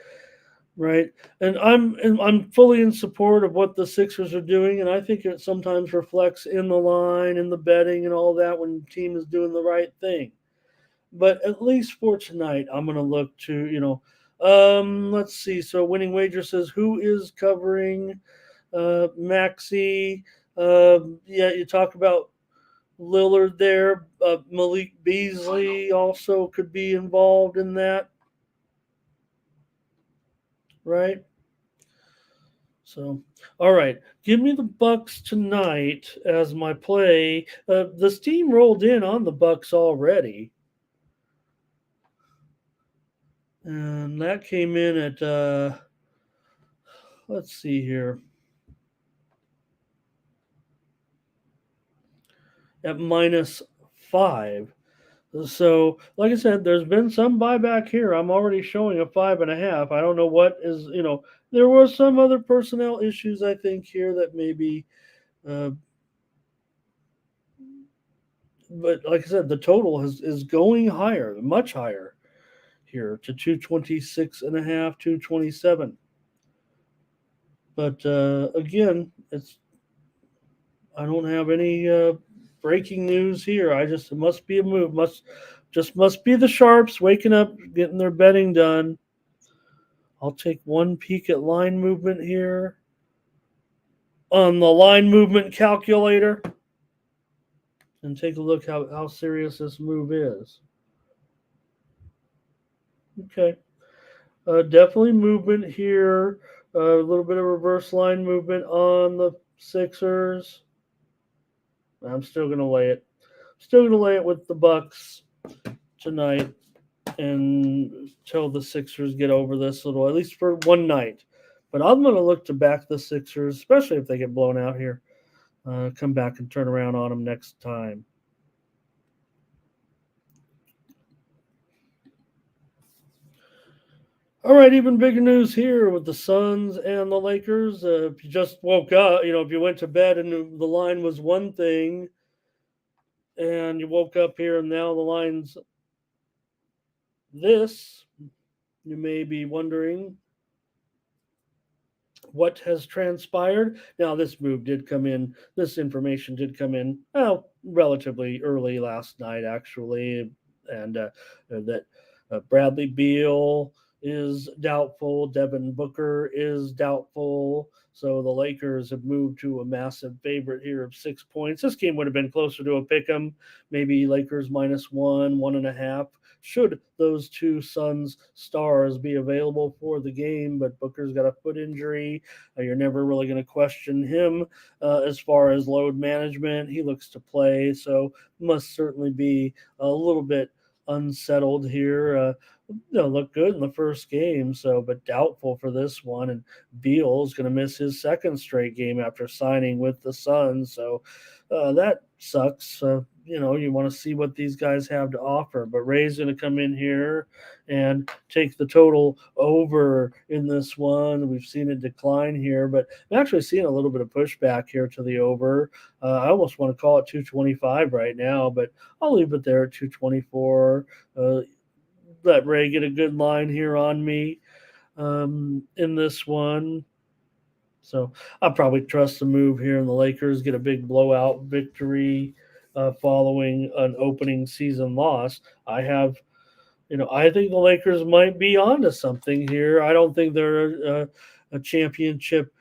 Right, and I'm fully in support of what the Sixers are doing, and I think it sometimes reflects in the line and the betting and all that when the team is doing the right thing. But at least for tonight, I'm going to look to let's see. So Winning Wager says who is covering Maxey. Yeah, you talk about Lillard there. Malik Beasley also could be involved in that, right? So, all right, give me the Bucks tonight as my play. The steam rolled in on the Bucks already, and that came in at let's see here, at -5. So, like I said, there's been some buyback here. I'm already showing a 5.5. I don't know what is. There was some other personnel issues I think here that maybe. But like I said, the total is going higher, much higher here to 226 and a half, 227. But again, I don't have any breaking news here. It must be a move. Must be the sharps waking up, getting their betting done. I'll take one peek at line movement here on the line movement calculator and take a look how serious this move is. Okay. Definitely movement here. A little bit of reverse line movement on the Sixers. I'm still going to lay it. Still going to lay it with the Bucks tonight until the Sixers get over this little, at least for one night. But I'm going to look to back the Sixers, especially if they get blown out here. Come back and turn around on them next time. All right, even bigger news here with the Suns and the Lakers. If you just woke up, if you went to bed and the line was one thing, and you woke up here and now the line's this, you may be wondering what has transpired. Now, this move did come in, this information did come in, well, relatively early last night, actually, and that Bradley Beal is doubtful, Devin Booker is doubtful. So the Lakers have moved to a massive favorite here of 6 points. This game would have been closer to a pick 'em, maybe Lakers -1, 1.5 should those two Suns stars be available for the game. But Booker's got a foot injury. You're never really going to question him as far as load management. He looks to play, so must certainly be a little bit unsettled here. Looked good in the first game, so but doubtful for this one. And Beal's going to miss his second straight game after signing with the Suns, so that sucks. You want to see what these guys have to offer. But Ray's going to come in here and take the total over in this one. We've seen a decline here, but I'm actually seeing a little bit of pushback here to the over. I almost want to call it 225 right now, but I'll leave it there at 224. Let Ray get a good line here on me in this one. So I'll probably trust the move here, and the Lakers get a big blowout victory following an opening season loss. I think the Lakers might be onto something here. I don't think they're a championship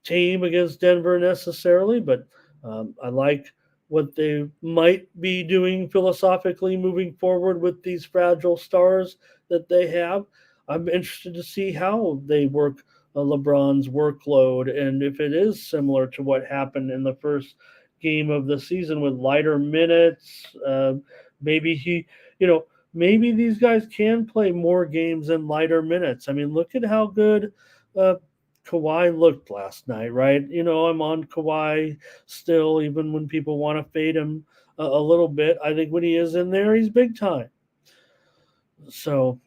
team against Denver necessarily, but I like what they might be doing philosophically moving forward with these fragile stars that they have. I'm interested to see how they work LeBron's workload, and if it is similar to what happened in the first game of the season with lighter minutes. Maybe maybe these guys can play more games in lighter minutes. I mean, look at how good Kawhi looked last night, right? I'm on Kawhi still, even when people want to fade him a little bit. I think when he is in there, he's big time. So,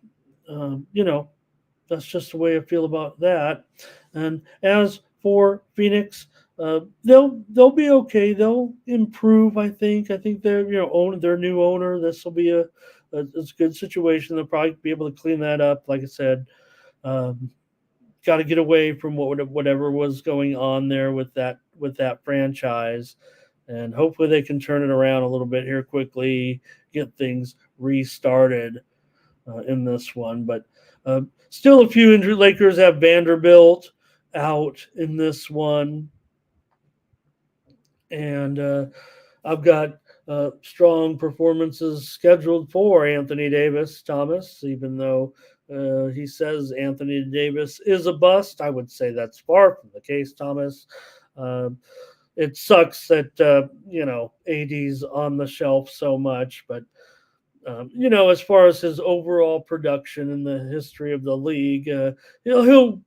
that's just the way I feel about that. And as for Phoenix, they'll be okay. They'll improve. I think. I think they're their new owner. This will be a good situation. They'll probably be able to clean that up. Like I said, got to get away from whatever was going on there with that franchise, and hopefully they can turn it around a little bit here quickly, get things restarted in this one. But still a few injured. Lakers have Vanderbilt out in this one, and I've got strong performances scheduled for Anthony Davis, Thomas, even though he says Anthony Davis is a bust. I would say that's far from the case, Thomas. It sucks that, AD's on the shelf so much, but as far as his overall production in the history of the league, he'll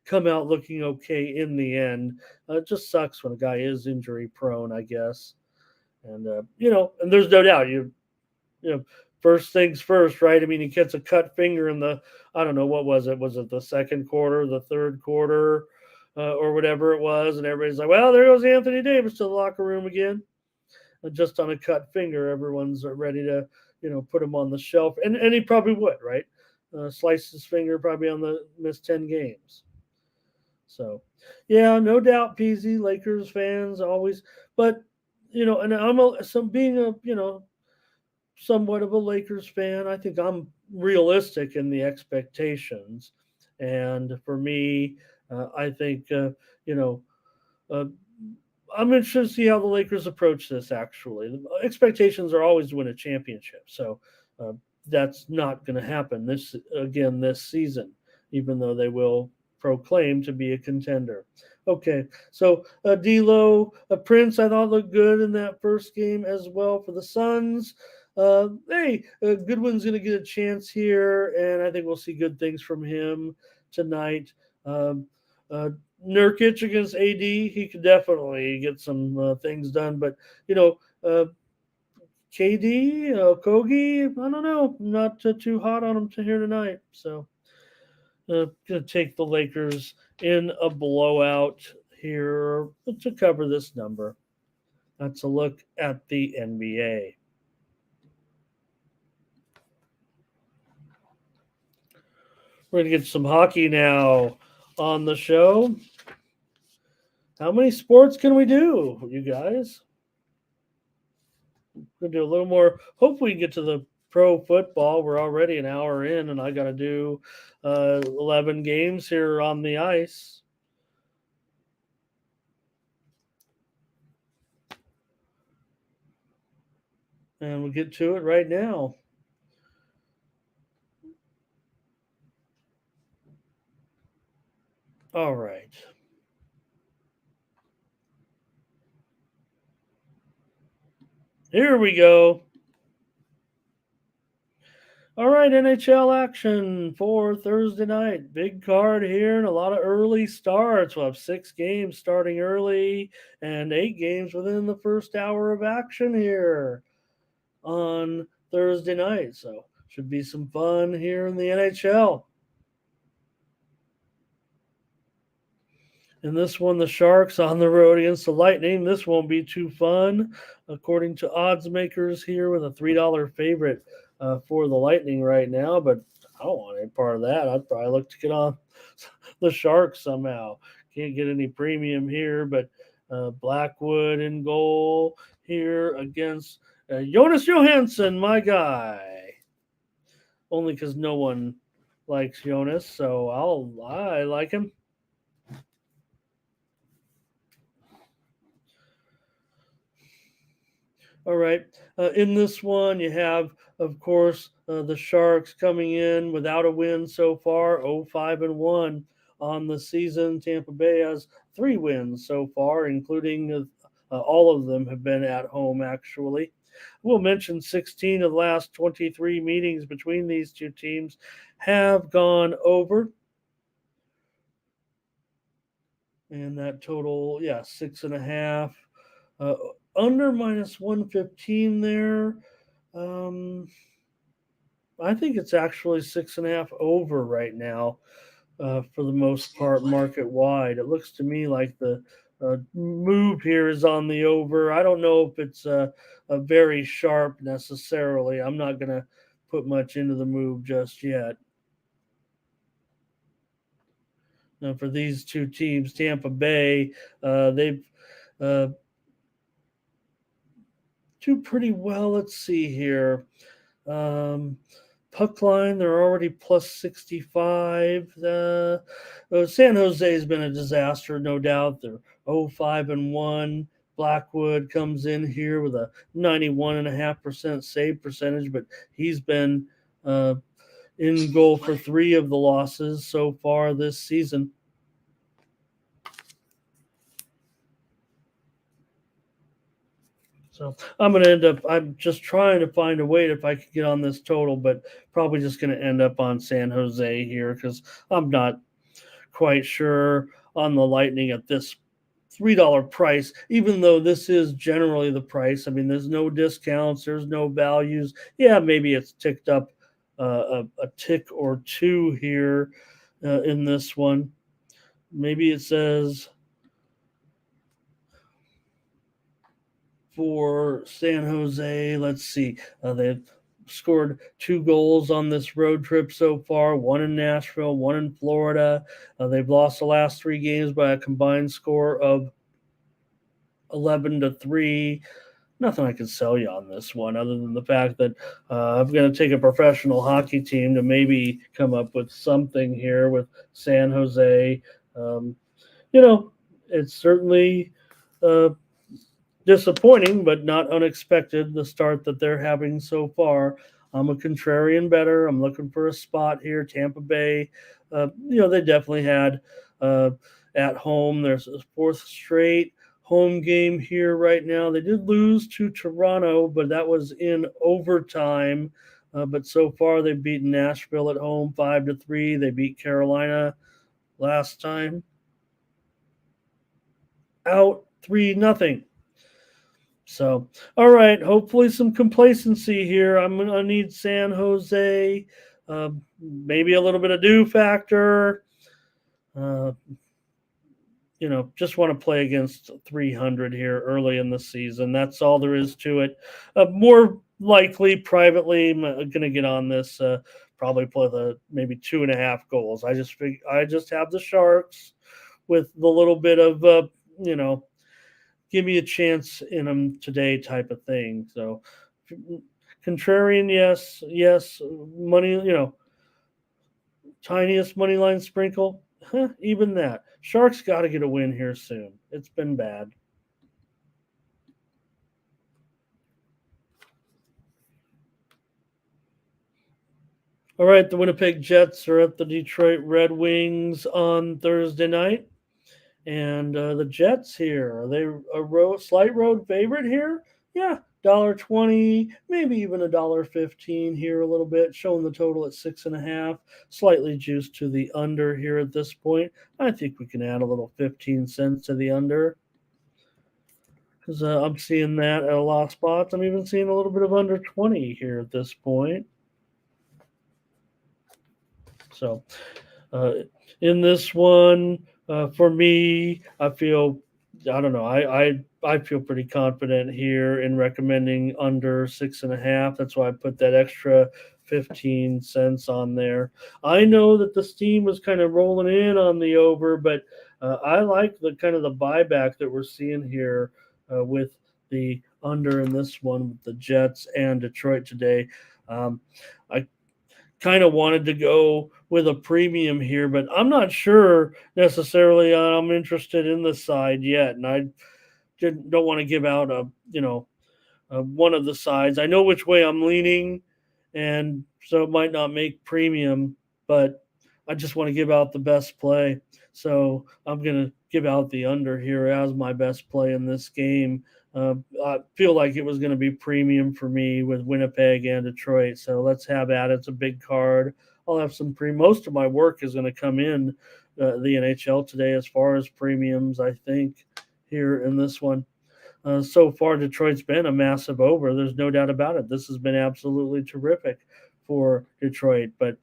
come out looking okay in the end. It just sucks when a guy is injury prone, I guess. And and there's no doubt first things first, right? I mean, he gets a cut finger in I don't know, what was it? Was it the second quarter, the third quarter, or whatever it was? And everybody's like, well, there goes Anthony Davis to the locker room again. Just on a cut finger, everyone's ready to, put him on the shelf. And he probably would, right? Slice his finger probably on the missed 10 games. So, yeah, no doubt, PZ, Lakers fans always. But, and being a, somewhat of a Lakers fan, I think I'm realistic in the expectations. And for me, I think, I'm interested to see how the Lakers approach this, actually. The expectations are always to win a championship. So that's not going to happen this season, even though they will proclaim to be a contender. Okay, so D'Lo, Prince, I thought looked good in that first game as well for the Suns. Goodwin's going to get a chance here, and I think we'll see good things from him tonight. Nurkic against AD, he could definitely get some things done, but KD, Kogi, I don't know, not too hot on him to here tonight. So, gonna take the Lakers in a blowout here to cover this number. That's a look at the NBA. We're going to get some hockey now on the show. How many sports can we do, you guys? We'll do a little more. Hope we can get to the pro football. We're already an hour in, and I got to do 11 games here on the ice. And we'll get to it right now. All right. Here we go. All right, NHL action for Thursday night. Big card here and a lot of early starts. We'll have 6 games starting early and 8 games within the first hour of action here on Thursday night. So, should be some fun here in the NHL. In this one, the Sharks on the road against the Lightning. This won't be too fun, according to odds makers here, with a $3 favorite for the Lightning right now. But I don't want any part of that. I'd probably look to get on the Sharks somehow. Can't get any premium here, but Blackwood in goal here against Jonas Johansson, my guy. Only because no one likes Jonas, so I like him. All right. In this one, you have, of course, the Sharks coming in without a win so far, 0-5-1 on the season. Tampa Bay has 3 wins so far, including all of them have been at home, actually. We'll mention 16 of the last 23 meetings between these two teams have gone over. And that total, 6.5. Under minus 115 there. I think it's actually 6.5 over right now for the most part, market wide. It looks to me like the move here is on the over. I don't know if it's a very sharp necessarily. I'm not going to put much into the move just yet. Now, for these two teams, Tampa Bay, they've do pretty well. Let's see here. Puck line, they're already plus 65. San Jose has been a disaster, no doubt. They're 0-5-1. Blackwood comes in here with a 91.5% save percentage, but he's been in goal for 3 of the losses so far this season. So I'm going to end up, I'm just trying to find a way if I could get on this total, but probably just going to end up on San Jose here because I'm not quite sure on the Lightning at this $3 price, even though this is generally the price. I mean, there's no discounts, there's no values. Yeah, maybe it's ticked up a tick or two here in this one. Maybe it says for San Jose. Let's see. They've scored 2 goals on this road trip so far, one in Nashville, one in Florida. They've lost the last 3 games by a combined score of 11-3. Nothing I can sell you on this one other than the fact that I'm going to take a professional hockey team to maybe come up with something here with San Jose. It's certainly disappointing, but not unexpected, the start that they're having so far. I'm a contrarian bettor. I'm looking for a spot here. Tampa Bay, they definitely had at home. There's a 4th straight home game here right now. They did lose to Toronto, but that was in overtime. But so far, they've beaten Nashville at home 5-3. They beat Carolina last time out 3-0. So, all right. Hopefully, some complacency here. I'm going to need San Jose, maybe a little bit of do factor. Just want to play against 300 here early in the season. That's all there is to it. More likely, privately, I'm going to get on this probably play the maybe 2.5 goals. I just have the Sharks with the little bit of you know, give me a chance in them today type of thing. So contrarian, yes, yes, money, tiniest money line sprinkle, even that. Sharks got to get a win here soon. It's been bad. All right, the Winnipeg Jets are at the Detroit Red Wings on Thursday night. And the Jets here, are they a slight road favorite here? Yeah, $1.20, maybe even $1.15 here a little bit, showing the total at 6.5. Slightly juiced to the under here at this point. I think we can add a little 15 cents to the under because I'm seeing that at a lot of spots. I'm even seeing a little bit of under 20 here at this point. So uh, in this one, for me, I don't know, I feel pretty confident here in recommending under 6.5. That's why I put that extra 15 cents on there. I know that the steam was kind of rolling in on the over, but I like the kind of the buyback that we're seeing here with the under in this one with the Jets and Detroit today. I kind of wanted to go with a premium here, but I'm not sure necessarily I'm interested in the side yet, and I don't want to give out one of the sides. I know which way I'm leaning, and so it might not make premium, but I just want to give out the best play. So I'm going to give out the under here as my best play in this game. I feel like it was going to be premium for me with Winnipeg and Detroit. So let's have at it. It's a big card. I'll have some most of my work is going to come in the NHL today as far as premiums, I think, here in this one. So far, Detroit's been a massive over. There's no doubt about it. This has been absolutely terrific for Detroit. But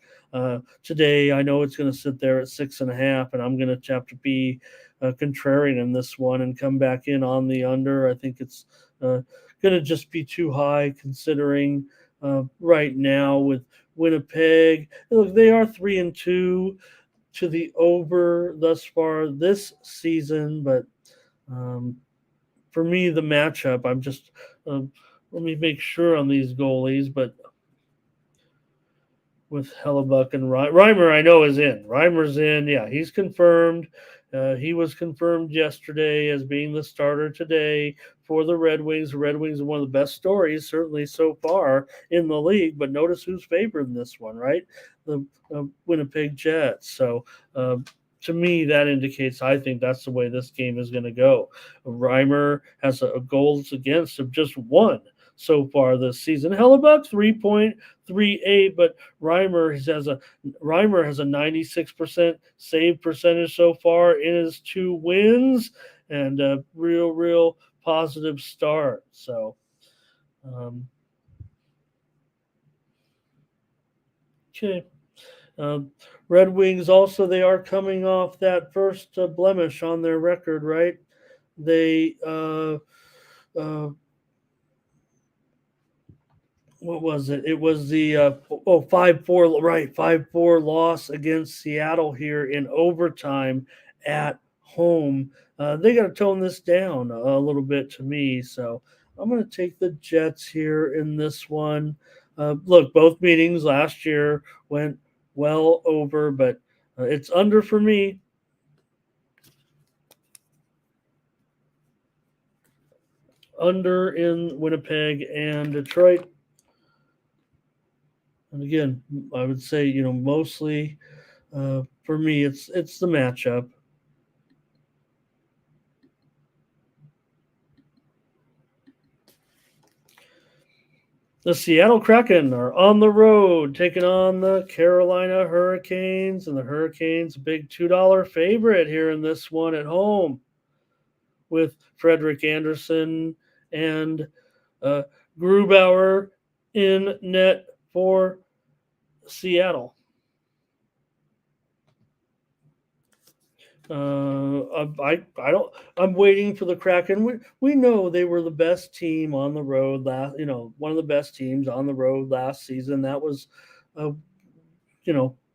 today, I know it's going to sit there at 6.5, and I'm going to have to be contrarian in this one and come back in on the under. I think it's going to just be too high considering right now with Winnipeg. Look, they are 3-2 to the over thus far this season, but for me, the matchup, I'm just let me make sure on these goalies, but with Hellebuck and Reimer, I know is in. Reimer's in. Yeah, he's confirmed. He was confirmed yesterday as being the starter today for the Red Wings. The Red Wings are one of the best stories, certainly so far in the league. But notice who's favored in this one, right? The Winnipeg Jets. So to me, that indicates I think that's the way this game is going to go. Reimer has a goals against of just one so far this season. Hellebuck 3.38, but Reimer has a 96% save percentage so far in his 2 wins and a real positive start. So okay. Red Wings also, they are coming off that first blemish on their record, right? They what was it? It was the 5-4, right? 5-4 loss against Seattle here in overtime at home. They got to tone this down a little bit to me. So I'm going to take the Jets here in this one. Look, both meetings last year went well over, but it's under for me. Under in Winnipeg and Detroit. And again, I would say, mostly for me, it's the matchup. The Seattle Kraken are on the road taking on the Carolina Hurricanes, and the Hurricanes a big $2 favorite here in this one at home with Frederik Andersen and Grubauer in net for Seattle. I'm waiting for the Kraken. We know they were the best team on the road one of the best teams on the road last season. That was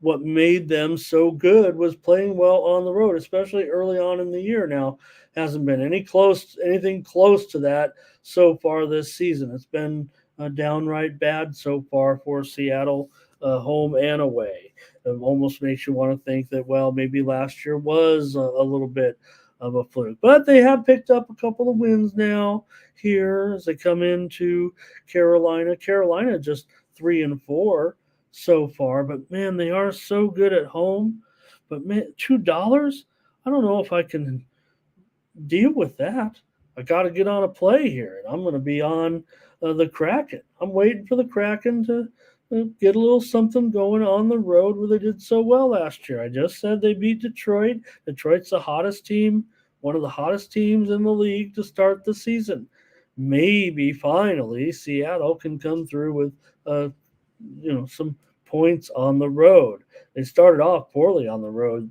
what made them so good was playing well on the road, especially early on in the year. Now, hasn't been anything close to that so far this season. It's been downright bad so far for Seattle, home and away. It almost makes you want to think that, well, maybe last year was a little bit of a fluke. But they have picked up a couple of wins now here as they come into Carolina. Carolina just 3-4 so far, but man, they are so good at home. But man, $2? I don't know if I can deal with that. I got to get on a play here, and I'm going to be on the Kraken. I'm waiting for the Kraken to get a little something going on the road where they did so well last year. I just said they beat Detroit. Detroit's the hottest team, one of the hottest teams in the league to start the season. Maybe finally Seattle can come through with some points on the road. They started off poorly on the road,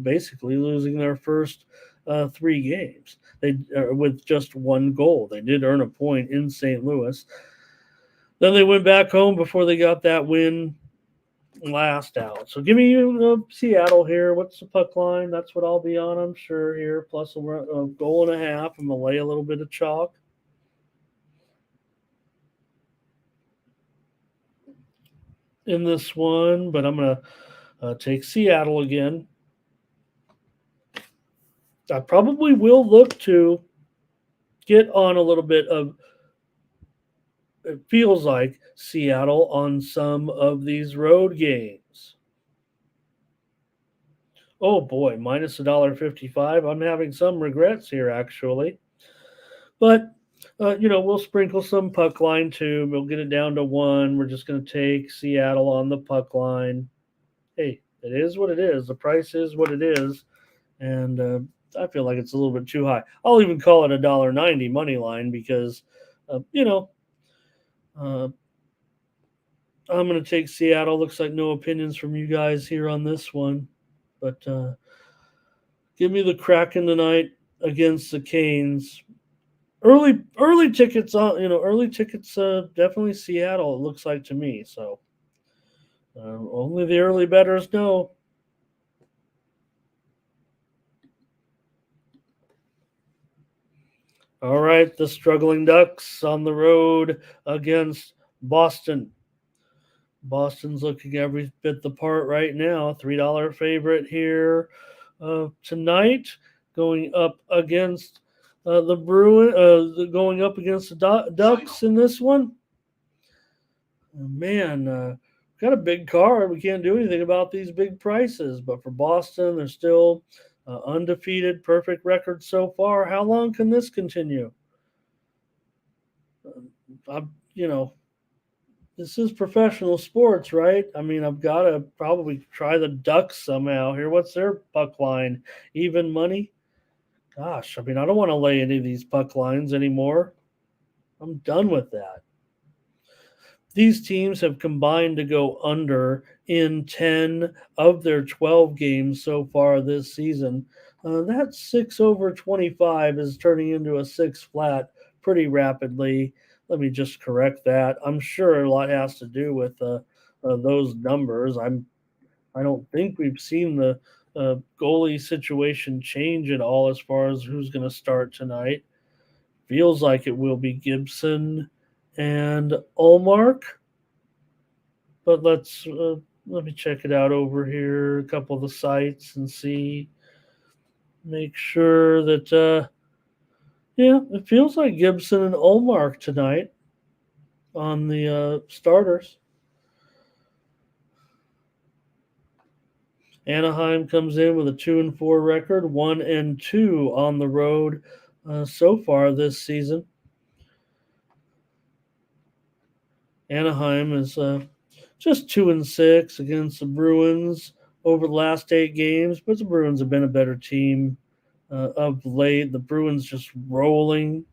basically losing their first 3 games. They with just 1 goal. They did earn a point in St. Louis. Then they went back home before they got that win last out. So give me Seattle here. What's the puck line? That's what I'll be on, I'm sure, here. Plus a goal and a half. I'm going to lay a little bit of chalk. In this one, but I'm going to take Seattle again. I probably will look to get on a little bit of, it feels like, Seattle on some of these road games. Oh boy, minus $1.55. I'm having some regrets here, actually. But we'll sprinkle some puck line too. We'll get it down to 1. We're just going to take Seattle on the puck line. Hey, it is what it is. The price is what it is, and I feel like it's a little bit too high. I'll even call it $1.90 money line because, I'm going to take Seattle. Looks like no opinions from you guys here on this one, but give me the Kraken tonight against the Canes. Early tickets on early tickets definitely Seattle, it looks like to me. So only the early bettors know. All right, the struggling Ducks on the road against Boston. Boston's looking every bit the part right now. $3 favorite here tonight, going up against the going up against the Ducks in this one. Man, got a big card. We can't do anything about these big prices. But for Boston, they're still undefeated, perfect record so far. How long can this continue? This is professional sports, right? I mean, I've got to probably try the Ducks somehow here. What's their puck line? Even money? Gosh, I mean, I don't want to lay any of these puck lines anymore. I'm done with that. These teams have combined to go under in 10 of their 12 games so far this season. That 6/25 is turning into a 6 flat pretty rapidly. Let me just correct that. I'm sure a lot has to do with those numbers. I don't think we've seen the goalie situation change at all as far as who's going to start tonight. Feels like it will be Gibson and Ullmark. But let me check it out over here, a couple of the sites, and see. Make sure that it feels like Gibson and Ullmark tonight on the starters. Anaheim comes in with a 2-4 record, 1-2 on the road so far this season. Anaheim is just 2-6 against the Bruins over the last 8 games, but the Bruins have been a better team of late. The Bruins just rolling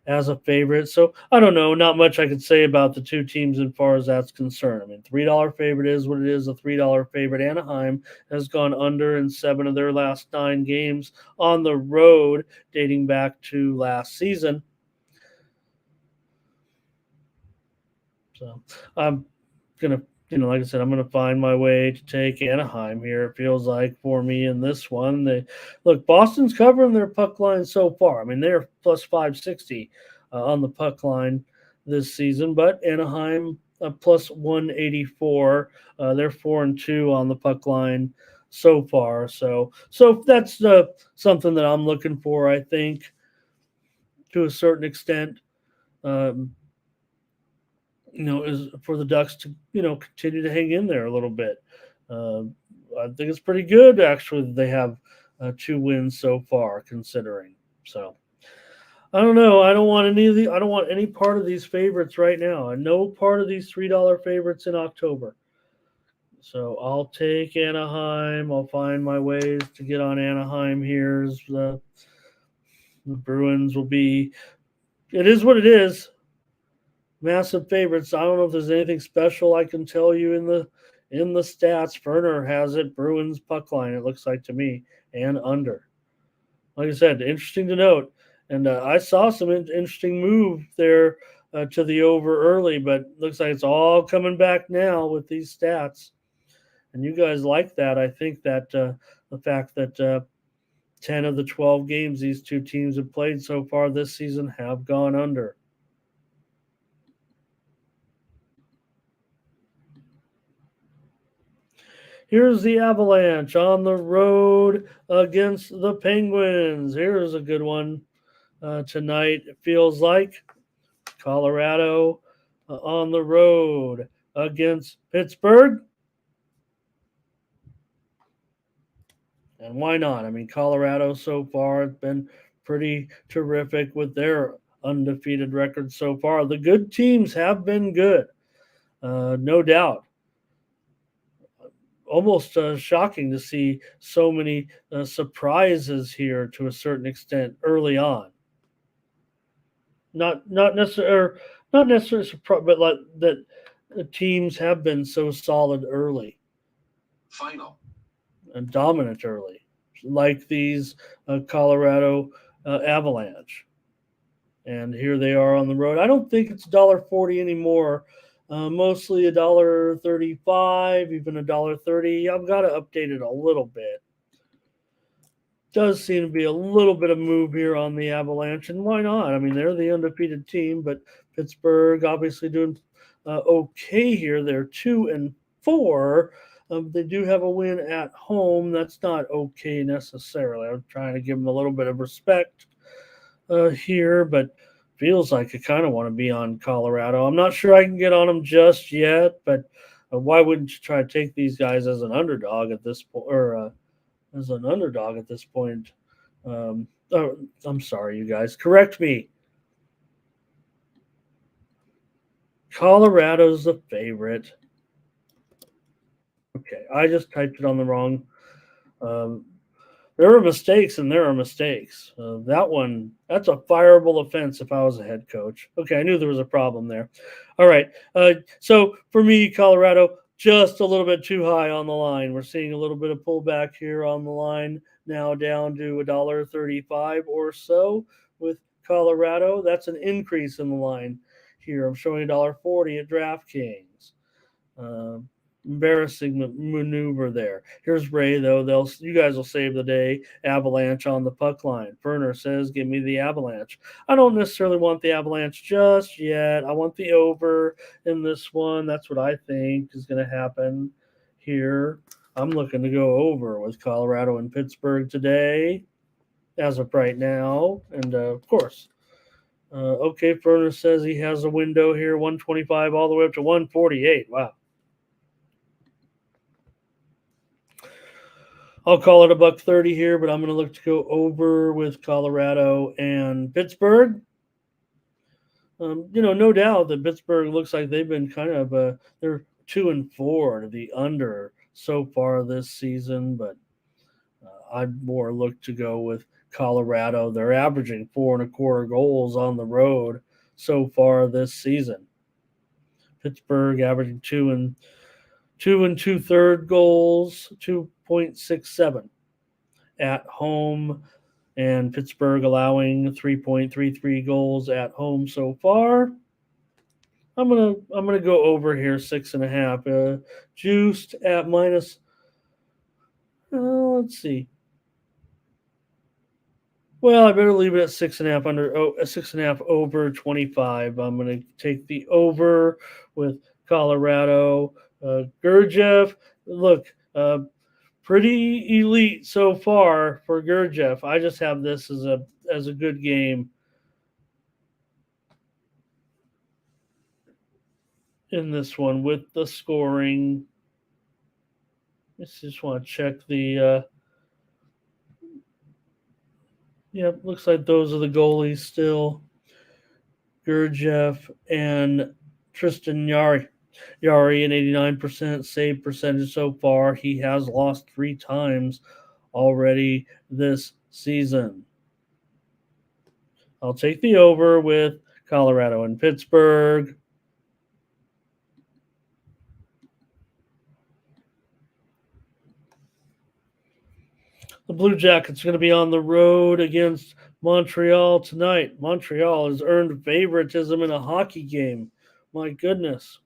as a favorite. So I don't know, not much I could say about the two teams as far as that's concerned. I mean, $3 favorite is what it is, a $3 favorite. Anaheim has gone under in 7 of their last 9 games on the road, dating back to last season. So I'm going to like I said, I'm going to find my way to take Anaheim here. It feels like for me in this one. Boston's covering their puck line so far. I mean, they're plus 560 on the puck line this season, but Anaheim plus 184. They're 4-2 on the puck line so far. So that's something that I'm looking for. I think to a certain extent. Um, is for the Ducks to, continue to hang in there a little bit. Uh, I think it's pretty good actually that they have 2 wins so far, considering. So I don't know. I don't want any part of these favorites right now. And no part of these $3 favorites in October. So I'll take Anaheim. I'll find my ways to get on Anaheim here. The Bruins will be. It is what it is. Massive favorites. I don't know if there's anything special I can tell you in the stats. Ferner has it. Bruins puck line. It looks like to me, and under. Like I said, interesting to note. And I saw some interesting move there to the over early, but looks like it's all coming back now with these stats. And you guys like that. I think that the fact that 10 of the 12 games these two teams have played so far this season have gone under. Here's the Avalanche on the road against the Penguins. Here's a good one tonight. It feels like Colorado on the road against Pittsburgh. And why not? I mean, Colorado so far has been pretty terrific with their undefeated record so far. The good teams have been good, no doubt. Almost shocking to see so many surprises here to a certain extent early on. Not necessarily surprise, but like that the teams have been so solid early. Final and dominant early, like these Colorado Avalanche. And here they are on the road. I don't think it's $1.40 anymore. Mostly $1.35, even $1.30. I've got to update it a little bit. Does seem to be a little bit of move here on the Avalanche, and why not? I mean, they're the undefeated team, but Pittsburgh obviously doing okay here. They're 2-4. They do have a win at home. That's not okay necessarily. I'm trying to give them a little bit of respect here, but feels like I kind of want to be on Colorado. I'm not sure I can get on them just yet, but why wouldn't you try to take these guys as an underdog at this point, or as an underdog at this point? Oh, I'm sorry, you guys. Correct me. Colorado's the favorite. Okay, I just typed it on the wrong. Um, There are mistakes and there are mistakes. That's a fireable offense if I was a head coach. Okay, I knew there was a problem there. All right. So for me, Colorado, just a little bit too high on the line. We're seeing a little bit of pullback here on the line, now down to $1.35 or so with Colorado. That's an increase in the line here. I'm showing $1.40 at DraftKings. Um, Embarrassing maneuver there. Here's Ray though. You guys will save the day. Avalanche on the puck line. Ferner says, "Give me the Avalanche." I don't necessarily want the Avalanche just yet. I want the over in this one. That's what I think is going to happen here. I'm looking to go over with Colorado and Pittsburgh today, as of right now, and of course. Okay, Ferner says he has a window here, 125 all the way up to 148. Wow. I'll call it $1.30 here, but I'm going to look to go over with Colorado and Pittsburgh. No doubt that Pittsburgh looks like they've been kind of they're 2-4 to the under so far this season, but I'd more look to go with Colorado. They're averaging 4.25 goals on the road so far this season. Pittsburgh averaging 2 2.3 goals, 2.67 at home, and Pittsburgh allowing 3.33 goals at home so far. I'm gonna go over here 6.5. Juiced at minus. Let's see. Well, I better leave it at 6.5 under. Oh, 6.5 over 25. I'm gonna take the over with Colorado. Gurdjieff. Look, pretty elite so far for Gurdjieff. I just have this as a good game in this one with the scoring. Just want to check the. Yep, looks like those are the goalies still. Gurdjieff and Tristan Yari. Yari, an 89% save percentage so far. He has lost 3 times already this season. I'll take the over with Colorado and Pittsburgh. The Blue Jackets are going to be on the road against Montreal tonight. Montreal has earned favoritism in a hockey game. My goodness.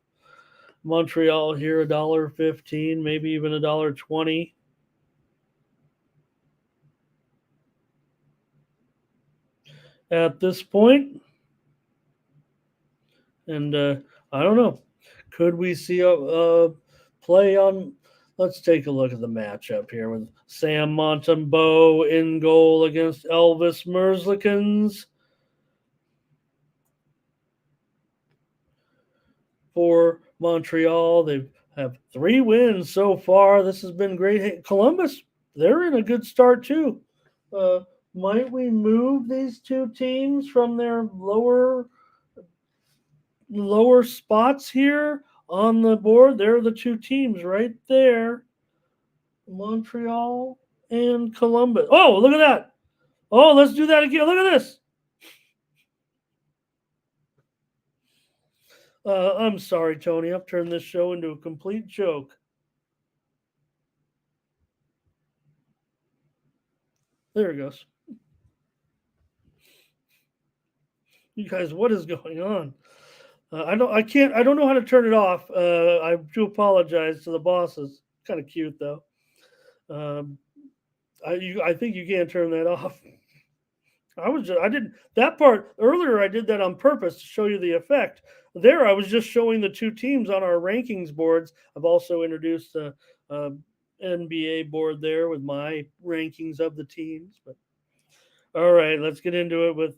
Montreal here $1.15, maybe even $1.20. At this point. And I don't know. Could we see a play on? Let's take a look at the matchup here with Sam Montembeault in goal against Elvis Merzlikins. For Montreal, they have 3 wins so far. This has been great. Hey, Columbus, they're in a good start too. Uh, might we move these 2 teams from their lower spots here on the board? There are the 2 teams right there. Montreal and Columbus. Oh, look at that. Oh, let's do that again. Look at this. I'm sorry, Tony. I've turned this show into a complete joke. There it goes. You guys, what is going on? I don't know how to turn it off. I do apologize to the bosses. Kind of cute though. Um, I think you can't turn that off. I didn't that part earlier. I did that on purpose to show you the effect. There, I was just showing the 2 teams on our rankings boards. I've also introduced a NBA board there with my rankings of the teams. But all right, let's get into it with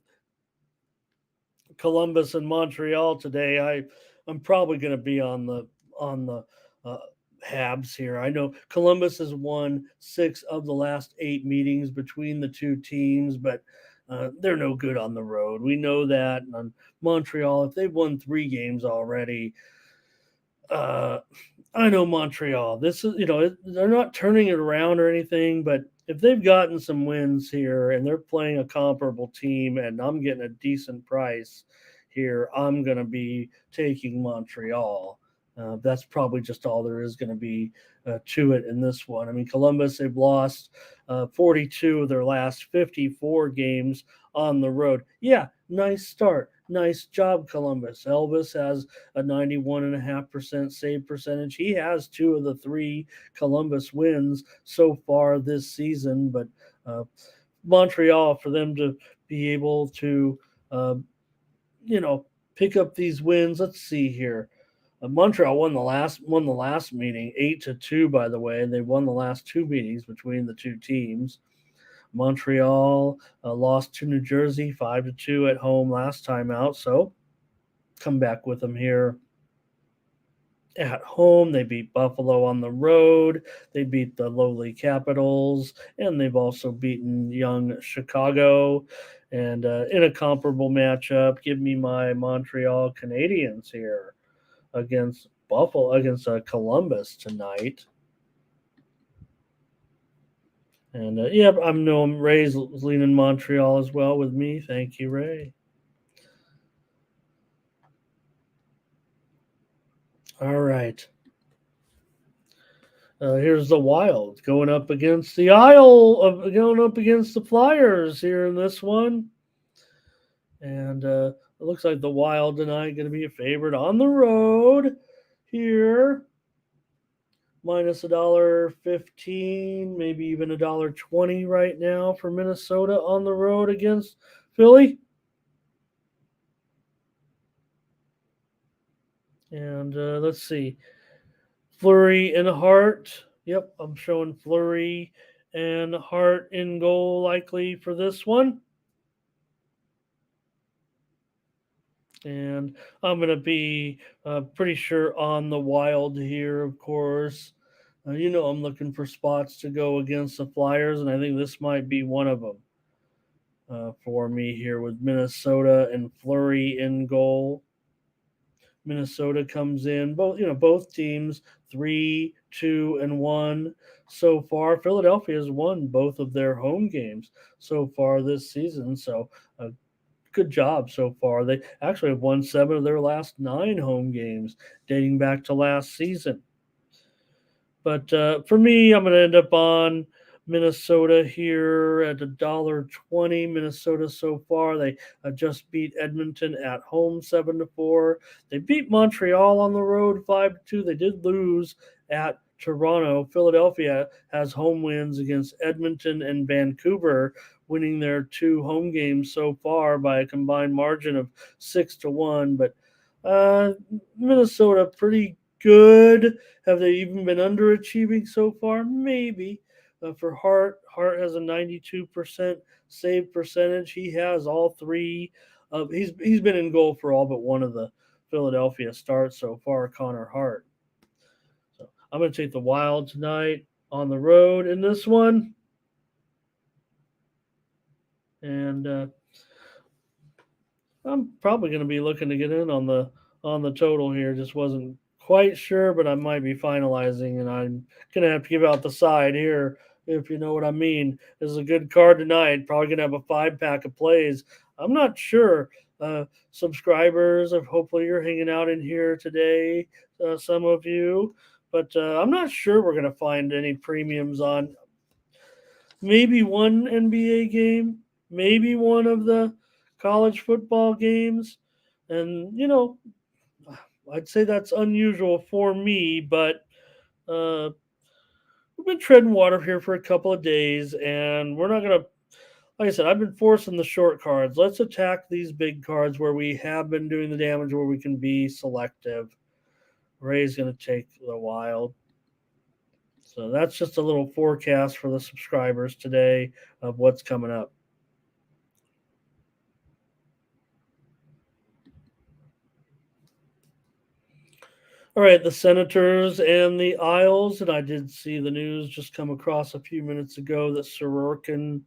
Columbus and Montreal today. I'm probably going to be on the uh, Habs here. I know Columbus has won 6 of the last 8 meetings between the 2 teams, but they're no good on the road. We know that. And on Montreal, if they've won 3 games already, uh, I know Montreal. This is, they're not turning it around or anything, but if they've gotten some wins here and they're playing a comparable team and I'm getting a decent price here, I'm going to be taking Montreal. That's probably just all there is going to be to it in this one. I mean, Columbus, they've lost 42 of their last 54 games on the road. Yeah, nice start. Nice job, Columbus. Elvis has a 91.5% save percentage. He has 2 of the 3 Columbus wins so far this season, but Montreal, for them to be able to, uh, pick up these wins. Let's see here. Montreal won the last meeting 8-2. By the way, they won the last 2 meetings between the 2 teams. Montreal lost to New Jersey 5-2 at home last time out, so come back with them here at home. They beat Buffalo on the road. They beat the lowly Capitals, and they've also beaten young Chicago. And in a comparable matchup, give me my Montreal Canadiens here against Columbus tonight. And I'm knowing Ray's leaning Montreal as well with me. Thank you, Ray. All right. Here's the Wild going up against the Flyers here in this one. And It looks like the Wild tonight going to be a favorite on the road here. Minus $1.15, maybe even $1.20 right now for Minnesota on the road against Philly. And let's see. Fleury and Hart. Yep, I'm showing Fleury and Hart in goal likely for this one. And I'm going to be pretty sure on the Wild here, of course. I'm looking for spots to go against the Flyers, and I think this might be one of them for me here with Minnesota and Fleury in goal. Minnesota comes in, both teams 3-2-1 so far. Philadelphia has won both of their home games so far this season, so good job so far. They actually have won 7 of their last 9 home games dating back to last season. But for me, I'm going to end up on Minnesota here at $1.20. Minnesota so far, they just beat Edmonton at home 7-4. They beat Montreal on the road 5-2. They did lose at Toronto. Philadelphia has home wins against Edmonton and Vancouver, winning their 2 home games so far by a combined margin of 6-1. But Minnesota pretty good. Have they even been underachieving so far? Maybe. For Hart has a 92% save percentage. He has all 3. He's been in goal for all but one of the Philadelphia starts so far, Connor Hart. So I'm going to take the Wild tonight on the road in this one. And I'm probably going to be looking to get in on the total here. Just wasn't quite sure, but I might be finalizing, and I'm going to have to give out the side here, if you know what I mean. This is a good card tonight. Probably going to have a 5-pack of plays. I'm not sure. Subscribers, hopefully you're hanging out in here today, some of you. But I'm not sure we're going to find any premiums on maybe one NBA game, maybe one of the college football games. And, I'd say that's unusual for me, but we've been treading water here for a couple of days, and we're not going to, like I said, I've been forcing the short cards. Let's attack these big cards where we have been doing the damage, where we can be selective. Ray's going to take the Wild. So that's just a little forecast for the subscribers today of what's coming up. All right, the Senators and the Isles, and I did see the news just come across a few minutes ago that Sorokin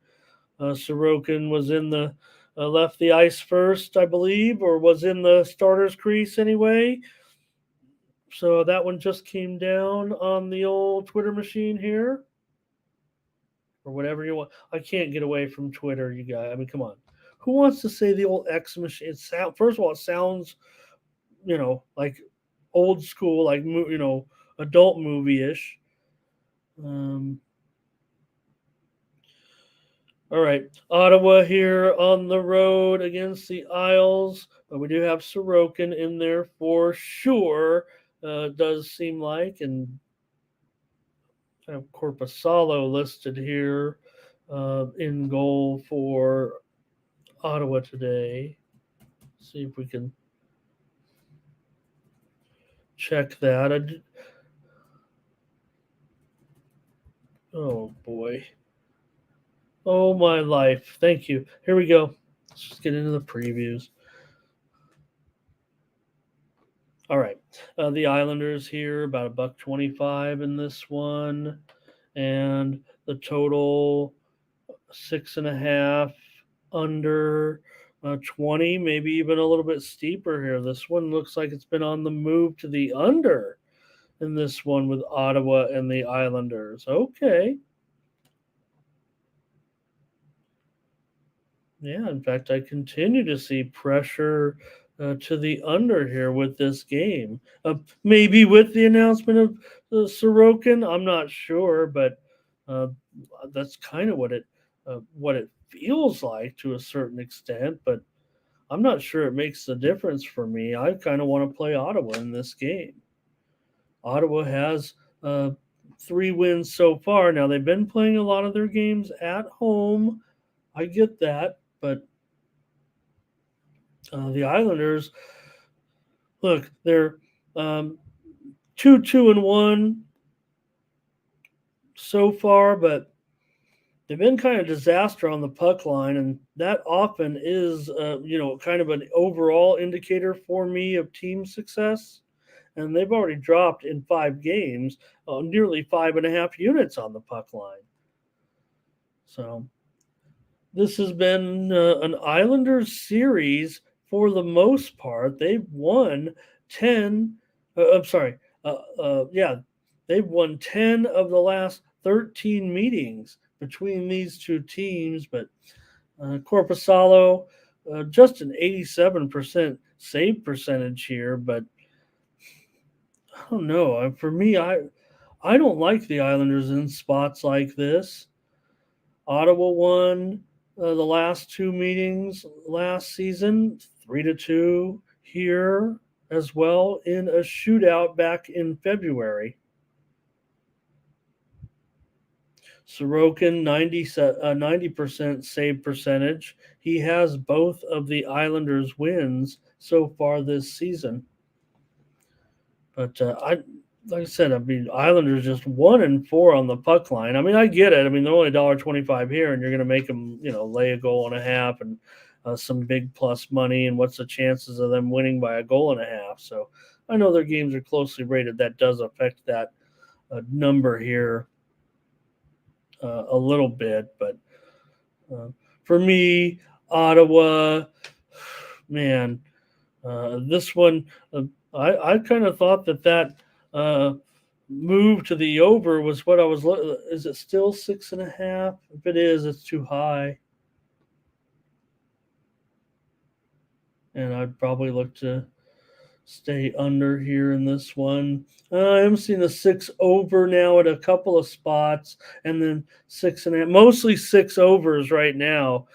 was in the left the ice first, I believe, or was in the starter's crease anyway. So that one just came down on the old Twitter machine here, or whatever you want. I can't get away from Twitter, you guys. I mean, come on. Who wants to say the old X machine? First of all, it sounds, like old school, like adult movie-ish. All right, Ottawa here on the road against the Isles, but we do have Sorokin in there for sure. Does seem like, and I have Corpusalo listed here in goal for Ottawa today. See if we can check that. Oh boy. Oh my life. Thank you. Here we go. Let's just get into the previews. All right. The Islanders here, about $1.25 in this one. And the total 6.5 under 20, maybe even a little bit steeper here. This one looks like it's been on the move to the under in this one with Ottawa and the Islanders. Okay. Yeah, in fact, I continue to see pressure to the under here with this game. Maybe with the announcement of Sorokin, I'm not sure, but uh, that's kind of what it feels like to a certain extent. But I'm not sure it makes a difference for me. I kind of want to play Ottawa in this game. Ottawa has 3 wins so far. Now, they've been playing a lot of their games at home. I get that. But the Islanders, look, they're 2-2-1 so far, but they've been kind of disaster on the puck line, and that often is, kind of an overall indicator for me of team success. And they've already dropped in 5 games, nearly 5.5 units on the puck line. So this has been an Islanders series for the most part. They've won 10. I'm sorry. Yeah, they've won 10 of the last 13 meetings between these two teams. But Corpusalo, just an 87% save percentage here. But I don't know. For me, I don't like the Islanders in spots like this. Ottawa won the last 2 meetings last season, 3-2 here as well in a shootout back in February. Sorokin, 90% save percentage. He has both of the Islanders' wins so far this season. But like I said, I mean, Islanders just 1-4 on the puck line. I mean, I get it. I mean, they're only $1.25 here, and you're going to make them, lay a goal and a half and some big plus money. And what's the chances of them winning by a goal and a half? So I know their games are closely rated. That does affect that number here a little bit. But for me, Ottawa, man, this one, I kind of thought that move to the over was what I was. Is it still 6.5? If it is, it's too high, and I'd probably look to stay under here in this one. I'm seeing the 6 over now at a couple of spots, and then 6.5. Mostly 6 overs right now.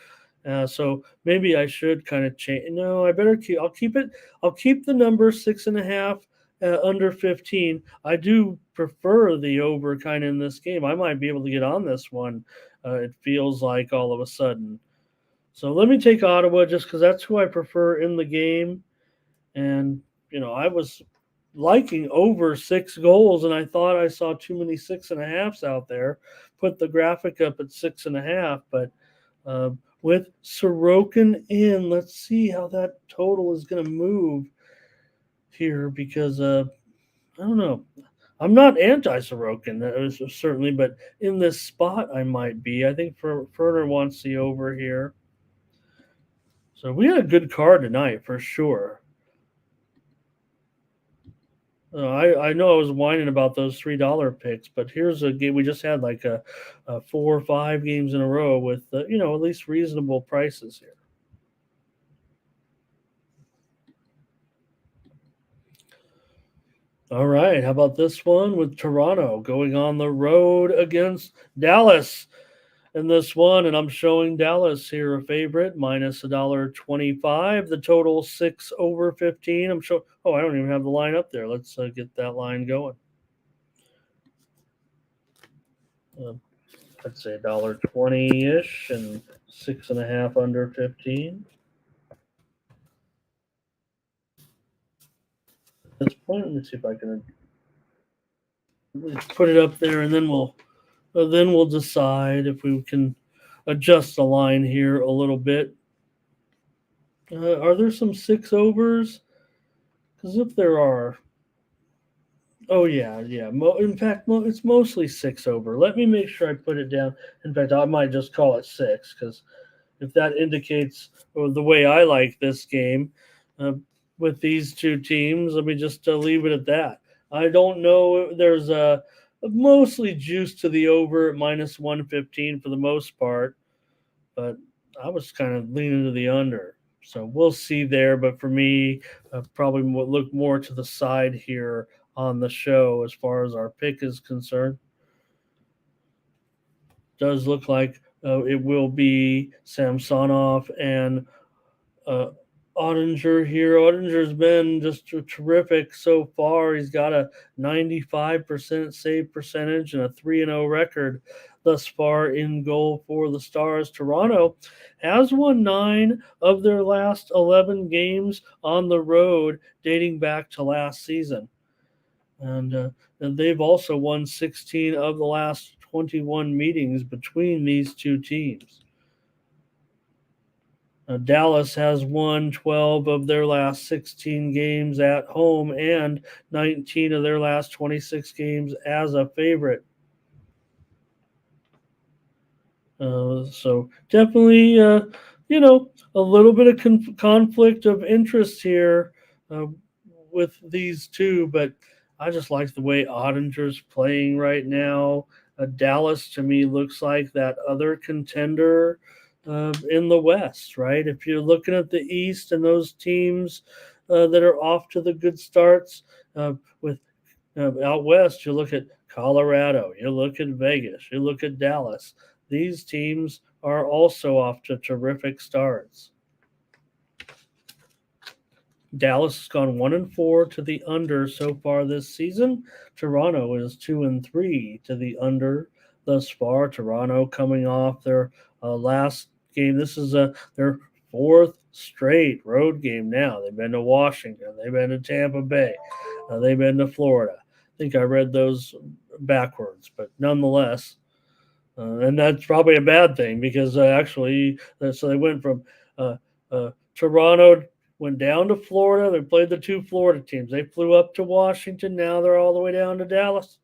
So maybe I should kind of change. No, I better keep. I'll keep it. I'll keep the number 6.5 under 15. I do prefer the over kind of in this game. I might be able to get on this one. It feels like all of a sudden. So let me take Ottawa just because that's who I prefer in the game. And I was liking over 6 goals, and I thought I saw too many 6.5s out there. Put the graphic up at 6.5, but with Sorokin in, let's see how that total is going to move here because I don't know. I'm not anti-Sorokin, certainly, but in this spot I might be. I think Ferner wants the over here. So we had a good card tonight for sure. I know I was whining about those $3 picks, but here's a game we just had like a 4 or 5 games in a row with at least reasonable prices here. All right, how about this one with Toronto going on the road against Dallas in this one, and I'm showing Dallas here a favorite minus $1.25. The total 6 over 15. I'm sure. Oh, I don't even have the line up there. Let's get that line going. I'd say $1.20 ish and 6.5 under 15. At this point, let me see if I can put it up there, and then we'll decide if we can adjust the line here a little bit. Are there some 6 overs? Because if there are, oh yeah. In fact, it's mostly 6 over. Let me make sure I put it down. In fact, I might just call it 6 because if that indicates the way I like this game with these two teams, let me just leave it at that. I don't know. There's mostly juice to the over at minus 115 for the most part, but I was kind of leaning to the under. So we'll see there. But for me, probably will look more to the side here on the show as far as our pick is concerned. Does look like it will be Samsonov and Ottinger here. Ottinger's been just terrific so far. He's got a 95% save percentage and a 3-0 record thus far in goal for the Stars. Toronto has won 9 of their last 11 games on the road dating back to last season. And they've also won 16 of the last 21 meetings between these two teams. Dallas has won 12 of their last 16 games at home and 19 of their last 26 games as a favorite. So definitely, a little bit of conflict of interest here uh, with these two, but I just like the way Ottinger's playing right now. Dallas to me looks like that other contender in the West, right? If you're looking at the East and those teams that are off to the good starts with out West, you look at Colorado, you look at Vegas, you look at Dallas. These teams are also off to terrific starts. Dallas has gone 1-4 to the under so far this season. Toronto is 2-3 to the under thus far. Toronto coming off their last game. This is their fourth straight road game now. They've been to Washington. They've been to Tampa Bay. They've been to Florida. I think I read those backwards, but nonetheless, and that's probably a bad thing because so they went from Toronto, went down to Florida. They played the two Florida teams. They flew up to Washington. Now they're all the way down to Dallas.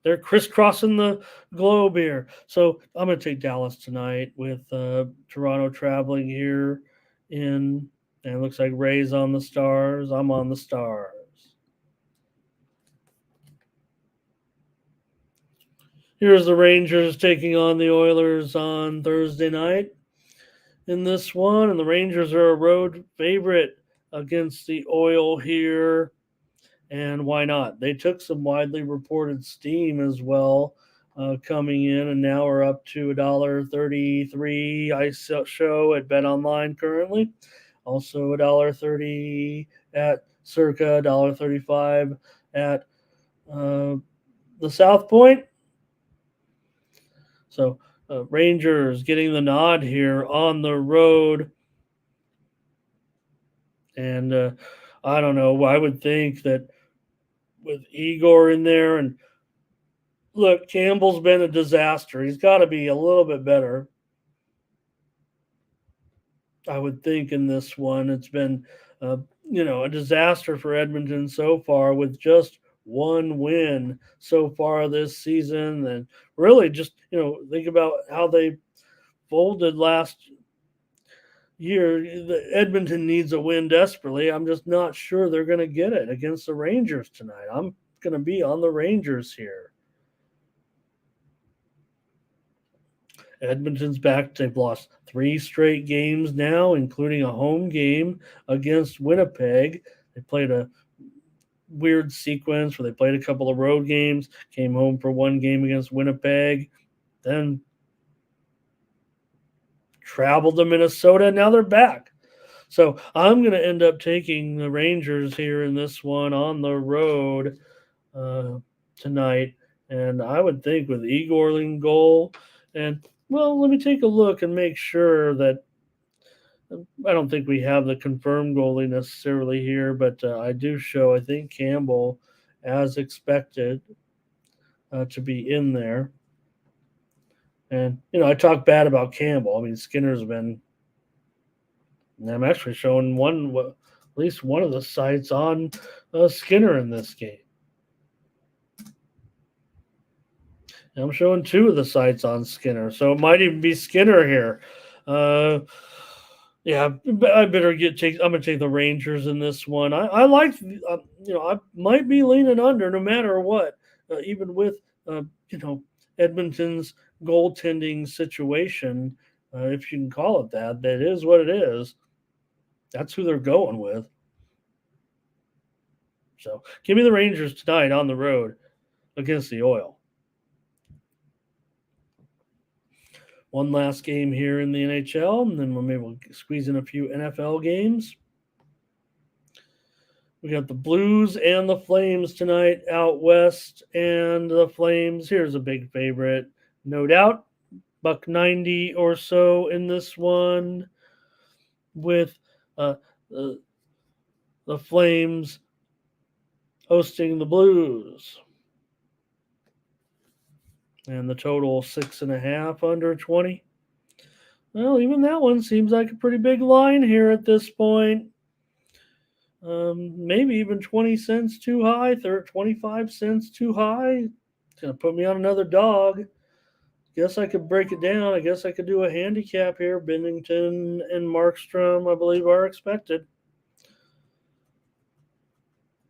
They're crisscrossing the globe here. So I'm going to take Dallas tonight with Toronto traveling here in, and it looks like Ray's on the Stars. I'm on the Stars. Here's the Rangers taking on the Oilers on Thursday night in this one, and the Rangers are a road favorite against the Oil here. And why not? They took some widely reported steam as well coming in, and now we're up to $1.33 ice show at Bet Online currently. Also $1.30 at circa $1.35 at the South Point. So Rangers getting the nod here on the road. And I don't know. I would think that with Igor in there, and look, Campbell's been a disaster. He's got to be a little bit better. I would think in this one, it's been, a disaster for Edmonton so far with just one win so far this season. And really just, think about how they folded last year. Edmonton needs a win desperately. I'm just not sure they're going to get it against the Rangers tonight. I'm going to be on the Rangers here. Edmonton's back. They've lost 3 straight games now, including a home game against Winnipeg. They played a weird sequence where they played a couple of road games, came home for one game against Winnipeg, then traveled to Minnesota, and now they're back. So I'm going to end up taking the Rangers here in this one on the road tonight. And I would think with Igor in goal, and well, let me take a look and make sure that I don't think we have the confirmed goalie necessarily here, but I do show, I think, Campbell as expected to be in there. And, I talk bad about Campbell. I mean, Skinner's been, and I'm actually showing at least one of the sites on Skinner in this game. And I'm showing 2 of the sites on Skinner, so it might even be Skinner here. Yeah, I better I'm going to take the Rangers in this one. I like, I might be leaning under no matter what, even with, Edmonton's goaltending situation, if you can call it that. That is what it is. That's who they're going with. So give me the Rangers tonight on the road against the Oil. One last game here in the NHL, and then we'll squeeze in a few NFL games. We got the Blues and the Flames tonight out west, and the Flames. Here's a big favorite, no doubt. $1.90 or so in this one, with uh, the, the Flames hosting the Blues. And the total 6.5 under 20. Well, even that one seems like a pretty big line here at this point. Maybe even 20 cents too high, 25 cents too high. It's going to put me on another dog. Guess I could break it down. I guess I could do a handicap here. Binnington and Markstrom, I believe, are expected.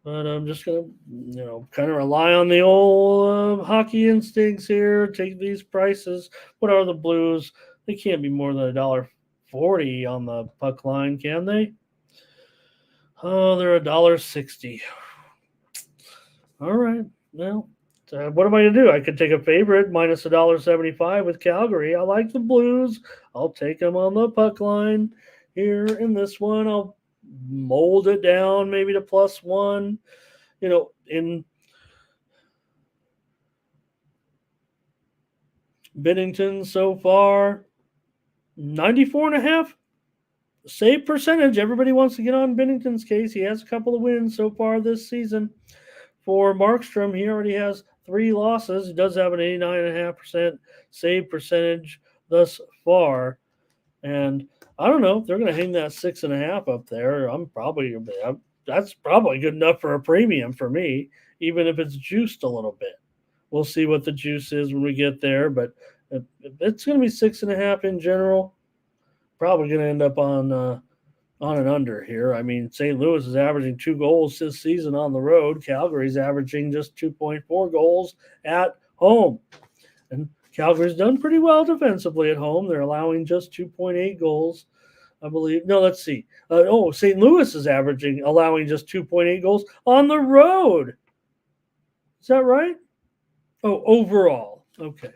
But I'm just going to, kind of rely on the old hockey instincts here. Take these prices. What are the Blues? They can't be more than $1.40 on the puck line, can they? Oh, they're $1.60. All right. Well, what am I going to do? I could take a favorite minus $1.75 with Calgary. I like the Blues. I'll take them on the puck line here in this one. I'll mold it down maybe to +1. In Binnington so far, 94.5 save percentage. Everybody wants to get on Binnington's case. He has a couple of wins so far this season. For Markstrom, he already has 3 losses. He does have an 89.5% save percentage thus far. And I don't know. They're going to hang that 6.5 up there. That's probably good enough for a premium for me, even if it's juiced a little bit. We'll see what the juice is when we get there, but if it's going to be 6.5 in general, probably going to end up on and under here. I mean, St. Louis is averaging 2 goals this season on the road. Calgary's averaging just 2.4 goals at home. And Calgary's done pretty well defensively at home. They're allowing just 2.8 goals, I believe. No, let's see. St. Louis is allowing just 2.8 goals on the road. Is that right? Oh, overall. Okay.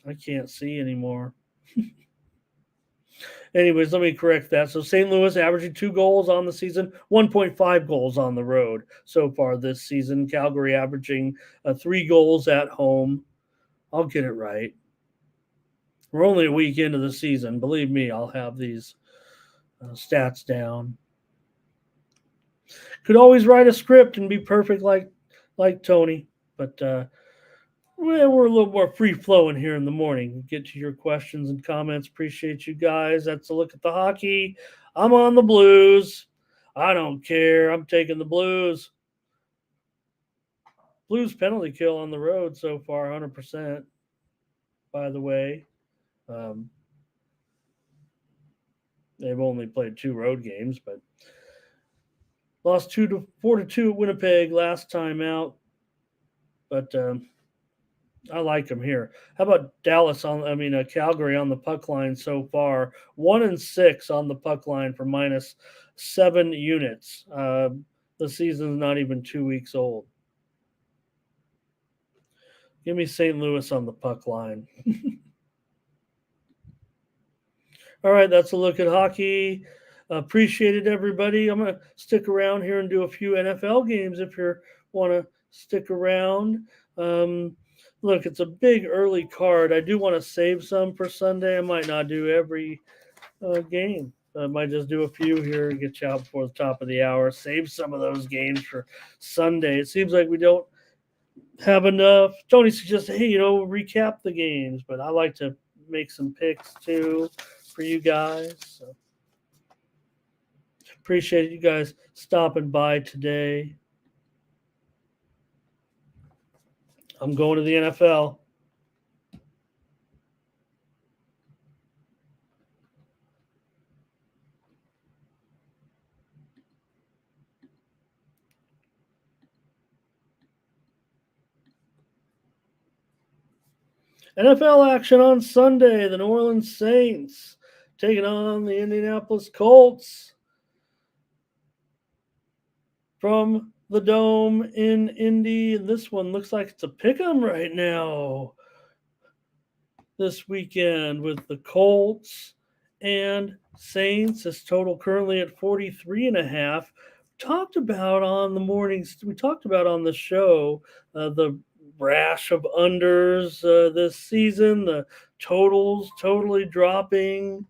I can't see anymore. Anyways, let me correct that. So St. Louis averaging 2 goals on the season, 1.5 goals on the road so far this season. Calgary averaging 3 goals at home. I'll get it right. We're only a week into the season. Believe me, I'll have these stats down. Could always write a script and be perfect like Tony, but we're a little more free flowing here in the morning. Get to your questions and comments. Appreciate you guys. That's a look at the hockey. I'm on the Blues. I don't care. I'm taking the Blues. Blues penalty kill on the road so far, 100%. By the way, they've only played 2 road games, but lost 4-2 at Winnipeg last time out. But I like them here. How about Calgary on the puck line so far? 1-6 on the puck line for -7 units. The season's not even 2 weeks old. Give me St. Louis on the puck line. All right, that's a look at hockey. Appreciate it, everybody. I'm going to stick around here and do a few NFL games if you want to stick around. Look, it's a big early card. I do want to save some for Sunday. I might not do every game. I might just do a few here and get you out before the top of the hour. Save some of those games for Sunday. It seems like we don't have enough. Tony suggests, hey, recap the games, but I like to make some picks too for you guys. So appreciate you guys stopping by today. I'm going to the NFL. NFL action on Sunday. The New Orleans Saints taking on the Indianapolis Colts from the Dome in Indy. And this one looks like it's a pick 'em right now. this weekend with the Colts and Saints. This total currently at 43.5. We talked about on the show the rash of unders this season, the totals totally dropping,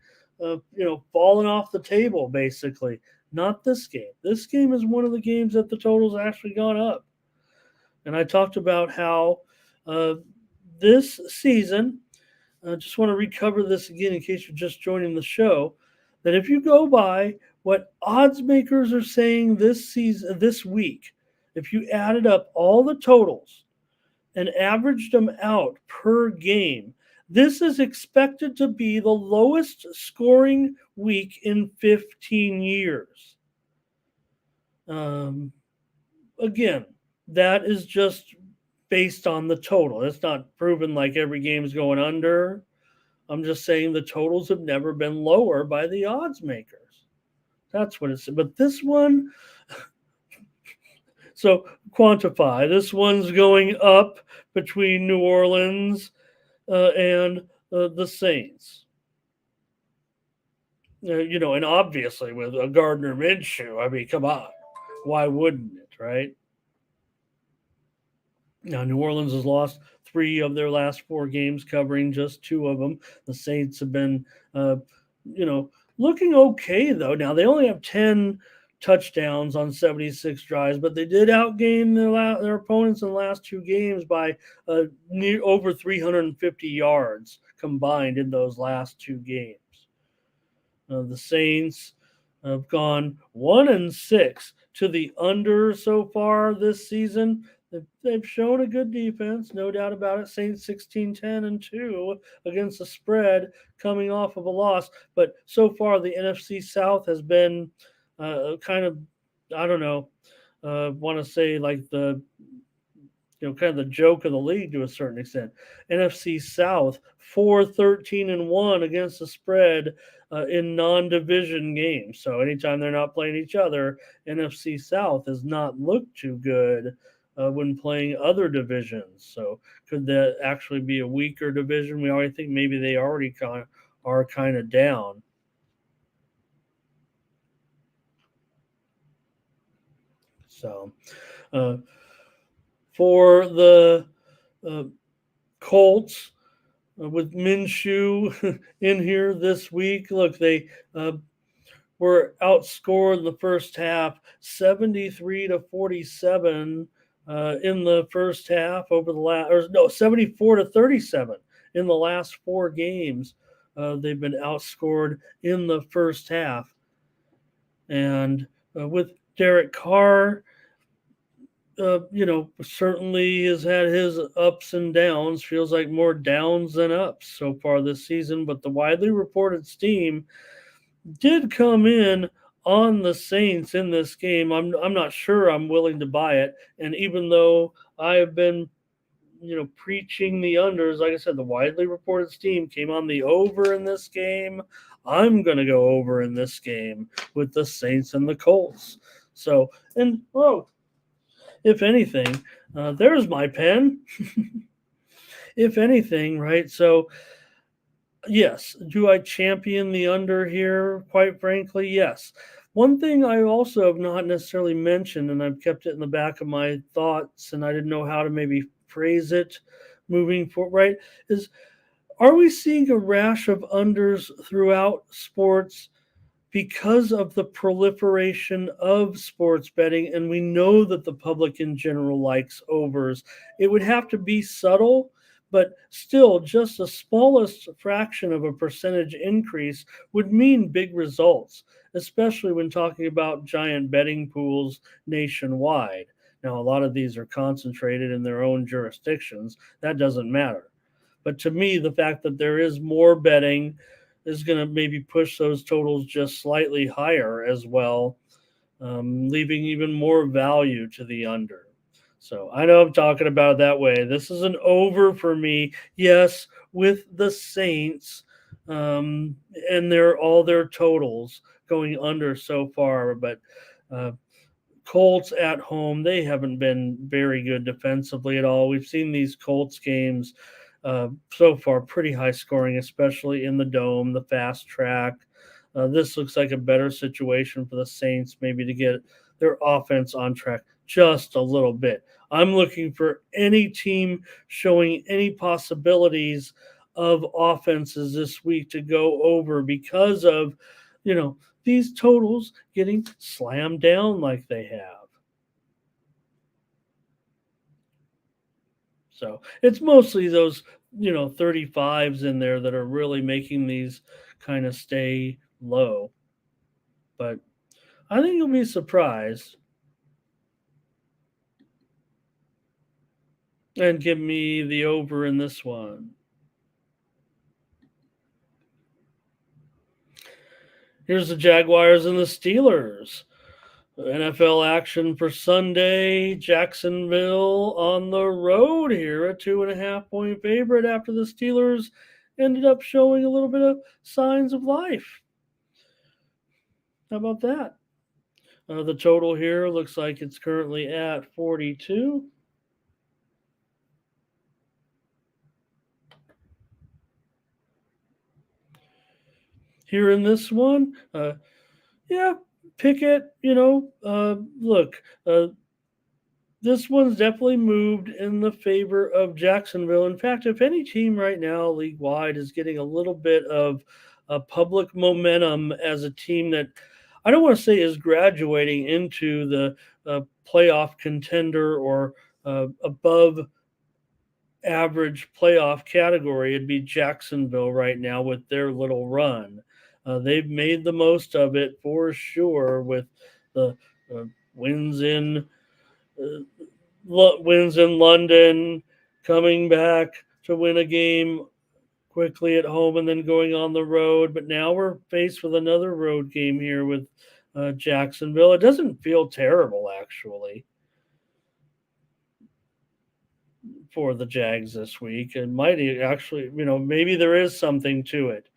falling off the table basically. Not this game. This game is one of the games that the totals actually gone up. And I talked about how uh, this season, I just want to recover this again in case you're just joining the show, that if you go by what odds makers are saying this week, if you added up all the totals and averaged them out per game, this is expected to be the lowest scoring week in 15 years. Um, Again, that is just based on the total. It's not proven like every game's going under. I'm just saying the totals have never been lower by the odds makers. That's what it's. But this one, so quantify. This one's going up between New Orleans and the Saints. And obviously with a Gardner Minshew, I mean, come on, why wouldn't it, right? Now, New Orleans has lost 3 of their last 4 games, covering just 2 of them. The Saints have been, uh, you know, looking okay, though. Now, they only have 10 touchdowns on 76 drives, but they did outgain their opponents in the last 2 games by over 350 yards combined in those last 2 games. The Saints have gone 1-6 to the under so far this season. They've shown a good defense, no doubt about it. Saints 16-10-2 against the spread, coming off of a loss. But so far, the NFC South has been kind of, I don't know, want to say like the kind of the joke of the league to a certain extent. NFC South 4-13-1 against the spread in non-division games. So anytime they're not playing each other, NFC South has not looked too good when playing other divisions. So could that actually be a weaker division? We already think maybe they already are kind of down. So for the Colts, with Minshew in here this week. Look, they were outscored in the first half 73-47 in the first half over the last, or no, 74-37 in the last 4 games. They've been outscored in the first half. And with Derek Carr, certainly has had his ups and downs. Feels like more downs than ups so far this season. But the widely reported steam did come in on the Saints in this game. I'm not sure I'm willing to buy it. And even though I have been, preaching the unders, like I said, the widely reported steam came on the over in this game. I'm going to go over in this game with the Saints and the Colts. So, and if anything, there's my pen. If anything, right? So, yes, do I champion the under here? Quite frankly, yes. One thing I also have not necessarily mentioned, and I've kept it in the back of my thoughts, and I didn't know how to maybe phrase it moving forward, right? Is are we seeing a rash of unders throughout sports because of the proliferation of sports betting, and we know that the public in general likes overs? It would have to be subtle, but still just the smallest fraction of a percentage increase would mean big results, especially when talking about giant betting pools nationwide. Now, a lot of these are concentrated in their own jurisdictions. That doesn't matter. But to me, the fact that there is more betting is going to maybe push those totals just slightly higher as well, leaving even more value to the under. So I know I'm talking about it that way. This is an over for me. Yes, with the Saints, and all their totals going under so far, but Colts at home, they haven't been very good defensively at all. We've seen these Colts games So far pretty high scoring, especially in the dome, the fast track. This looks like a better situation for the Saints, maybe to get their offense on track just a little bit. I'm looking for any team showing any possibilities of offenses this week to go over because of, you know, these totals getting slammed down like they have. So it's mostly those, 35s in there that are really making these kind of stay low. But I think you'll be surprised. And give me the over in this one. Here's the Jaguars and the Steelers. NFL action for Sunday. Jacksonville on the road here, a 2.5 point favorite after the Steelers ended up showing a little bit of signs of life. How about that? The total here looks like it's currently at 42. Here in this one, yeah, Pickett, look, this one's definitely moved in the favor of Jacksonville. In fact, if any team right now, league wide, is getting a little bit of public momentum as a team that I don't want to say is graduating into the playoff contender or above average playoff category, it'd be Jacksonville right now with their little run. They've made the most of it for sure with the uh, wins in uh, wins in London, coming back to win a game quickly at home and then going on the road. But now we're faced with another road game here with Jacksonville. It doesn't feel terrible actually for the Jags this week. It might actually, maybe there is something to it.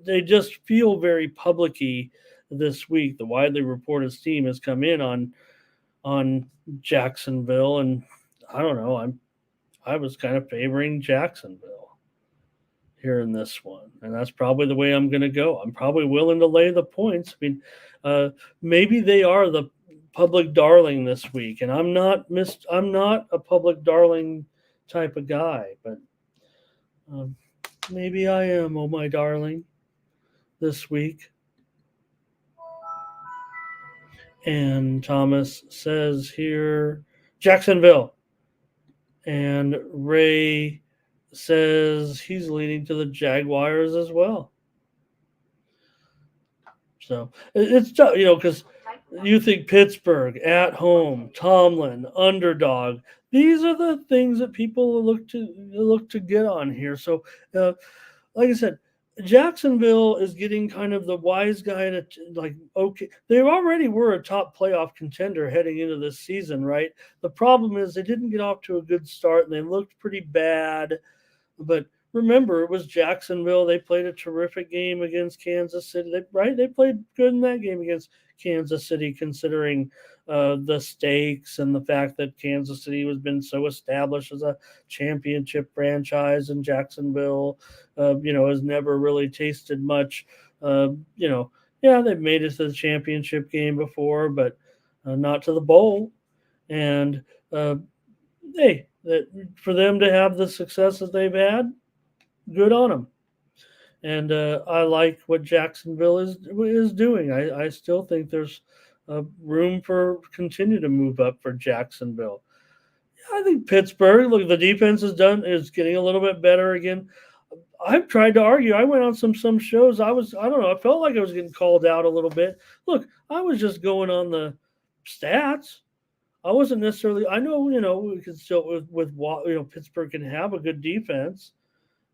They just feel very publicy this week. The widely reported steam has come in on Jacksonville, and I don't know. I was kind of favoring Jacksonville here in this one, and that's probably the way I'm going to go. I'm probably willing to lay the points. I mean, maybe they are the public darling this week, and I'm not a public darling type of guy, but um, maybe I am. Oh my darling, this week. And Thomas says here Jacksonville. And Ray says he's leaning to the Jaguars as well. So it's tough, because you think Pittsburgh at home, Tomlin, underdog. These are the things that people look to get on here. So, like I said, Jacksonville is getting kind of the wise guy to like, okay, they already were a top playoff contender heading into this season, right? The problem is they didn't get off to a good start and they looked pretty bad. But remember, it was Jacksonville. They played a terrific game against Kansas City, right? They played good in that game against Kansas City, considering the stakes and the fact that Kansas City has been so established as a championship franchise, and Jacksonville, has never really tasted much. Yeah, they've made it to the championship game before, but not to the bowl. And hey, that for them to have the success that they've had, good on them. And I like what Jacksonville is doing. I still think there's room for continue to move up for Jacksonville. I think Pittsburgh. Look, the defense is getting a little bit better again. I've tried to argue. I went on some shows. I don't know. I felt like I was getting called out a little bit. Look, I was just going on the stats. I wasn't necessarily. I know, we can still with Pittsburgh can have a good defense,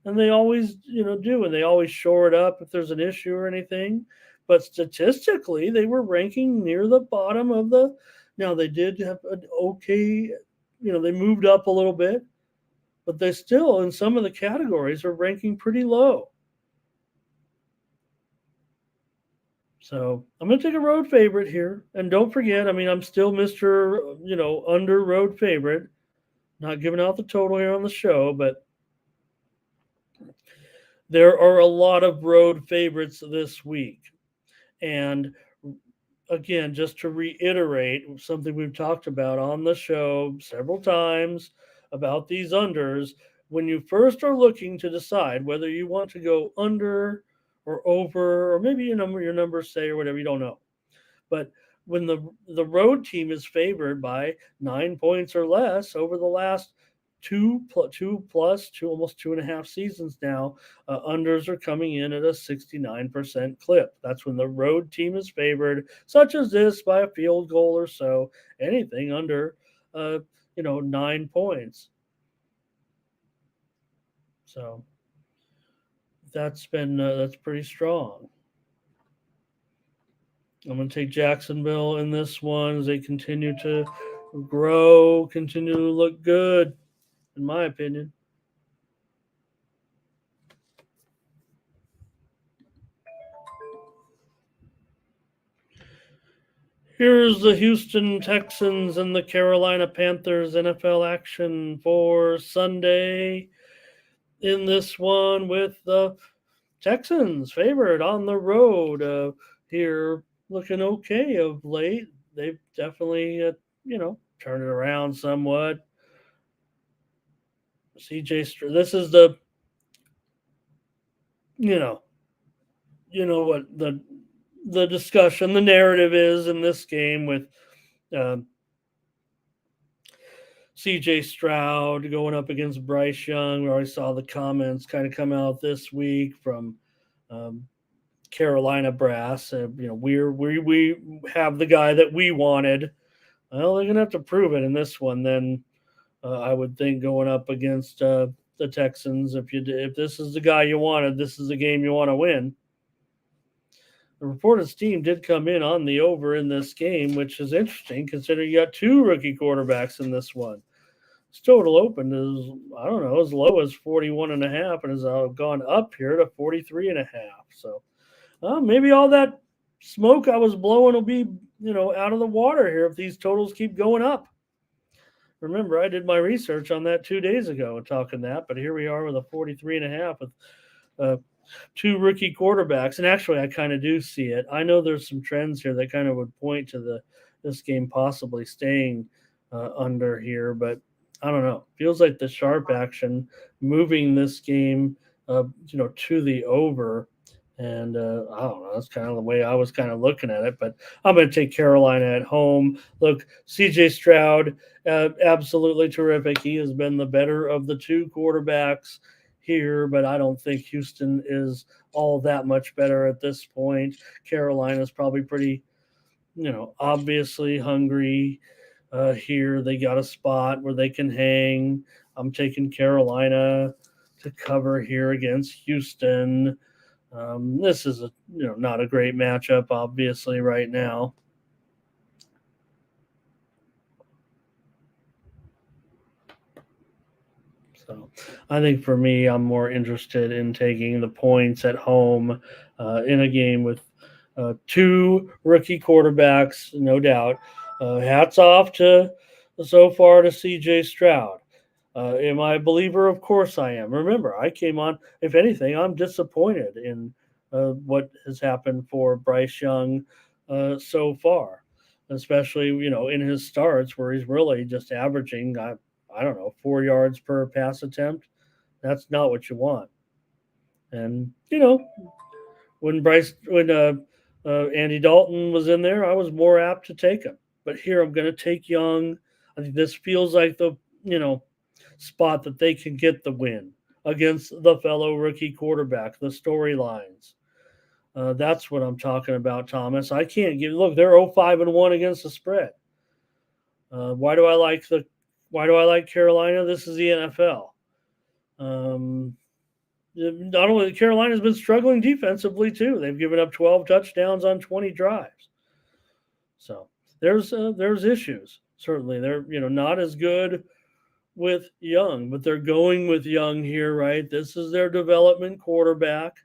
and they always do, and they always shore it up if there's an issue or anything. But statistically, they were ranking near the bottom of the. Now they did have an okay, they moved up a little bit, but they still in some of the categories are ranking pretty low. So I'm going to take a road favorite here. And don't forget, I mean, I'm still Mr., under road favorite. Not giving out the total here on the show, but There are a lot of road favorites this week. And again, just to reiterate something we've talked about on the show several times about these unders, when you first are looking to decide whether you want to go under or over, or maybe your numbers say or whatever, you don't know. But when the road team is favored by 9 points or less over the last two almost 2.5 seasons now, unders are coming in at a 69% clip. That's when the road team is favored, such as this by a field goal or so. Anything under, uh, 9 points. So that's pretty strong. I'm going to take Jacksonville in this one as they continue to grow, continue to look good, in my opinion. Here's the Houston Texans and the Carolina Panthers NFL action for Sunday in this one, with the Texans favored on the road here, looking okay of late. They've definitely, turned it around somewhat. This is the, you know, what the discussion, the narrative is in this game with um, CJ Stroud going up against Bryce Young. We already saw the comments kind of come out this week from um, Carolina brass. We have the guy that we wanted. Well, they're gonna have to prove it in this one. Then I would think going up against the Texans, if this is the guy you wanted, this is the game you want to win. The reported team did come in on the over in this game, which is interesting considering you got two rookie quarterbacks in this one. Its total opened is, I don't know, as low as 41.5 and has gone up here to 43.5. So maybe all that smoke I was blowing will be, out of the water here if these totals keep going up. Remember, I did my research on that 2 days ago talking that, but here we are with a 43.5 with uh, two rookie quarterbacks. And actually, I kind of do see it. I know there's some trends here that kind of would point to this game possibly staying under here, but I don't know. Feels like the sharp action moving this game, to the over. And I don't know. That's kind of the way I was kind of looking at it. But I'm going to take Carolina at home. Look, CJ Stroud, absolutely terrific. He has been the better of the two quarterbacks here, but I don't think Houston is all that much better at this point. Carolina's probably pretty, obviously hungry here. They got a spot where they can hang. I'm taking Carolina to cover here against Houston. This is not a great matchup, obviously, right now. So I think for me, I'm more interested in taking the points at home in a game with two rookie quarterbacks, no doubt. Hats off to so far to CJ Stroud. Am I a believer? Of course I am. Remember, I came on, if anything, I'm disappointed in what has happened for Bryce Young so far, especially, in his starts where he's really just averaging, I don't know, 4 yards per pass attempt. That's not what you want. And, when Andy Dalton was in there, I was more apt to take him. But here I'm going to take Young. I think this feels like the, spot that they can get the win against the fellow rookie quarterback, the storylines. That's what I'm talking about, Thomas. I can't give. Look, they're 0-5-1 against the spread. Why do I like Carolina? This is the NFL. Not only Carolina's been struggling defensively too. They've given up 12 touchdowns on 20 drives. So there's issues. Certainly, they're not as good with Young, but they're going with Young here, right? This is their development quarterback.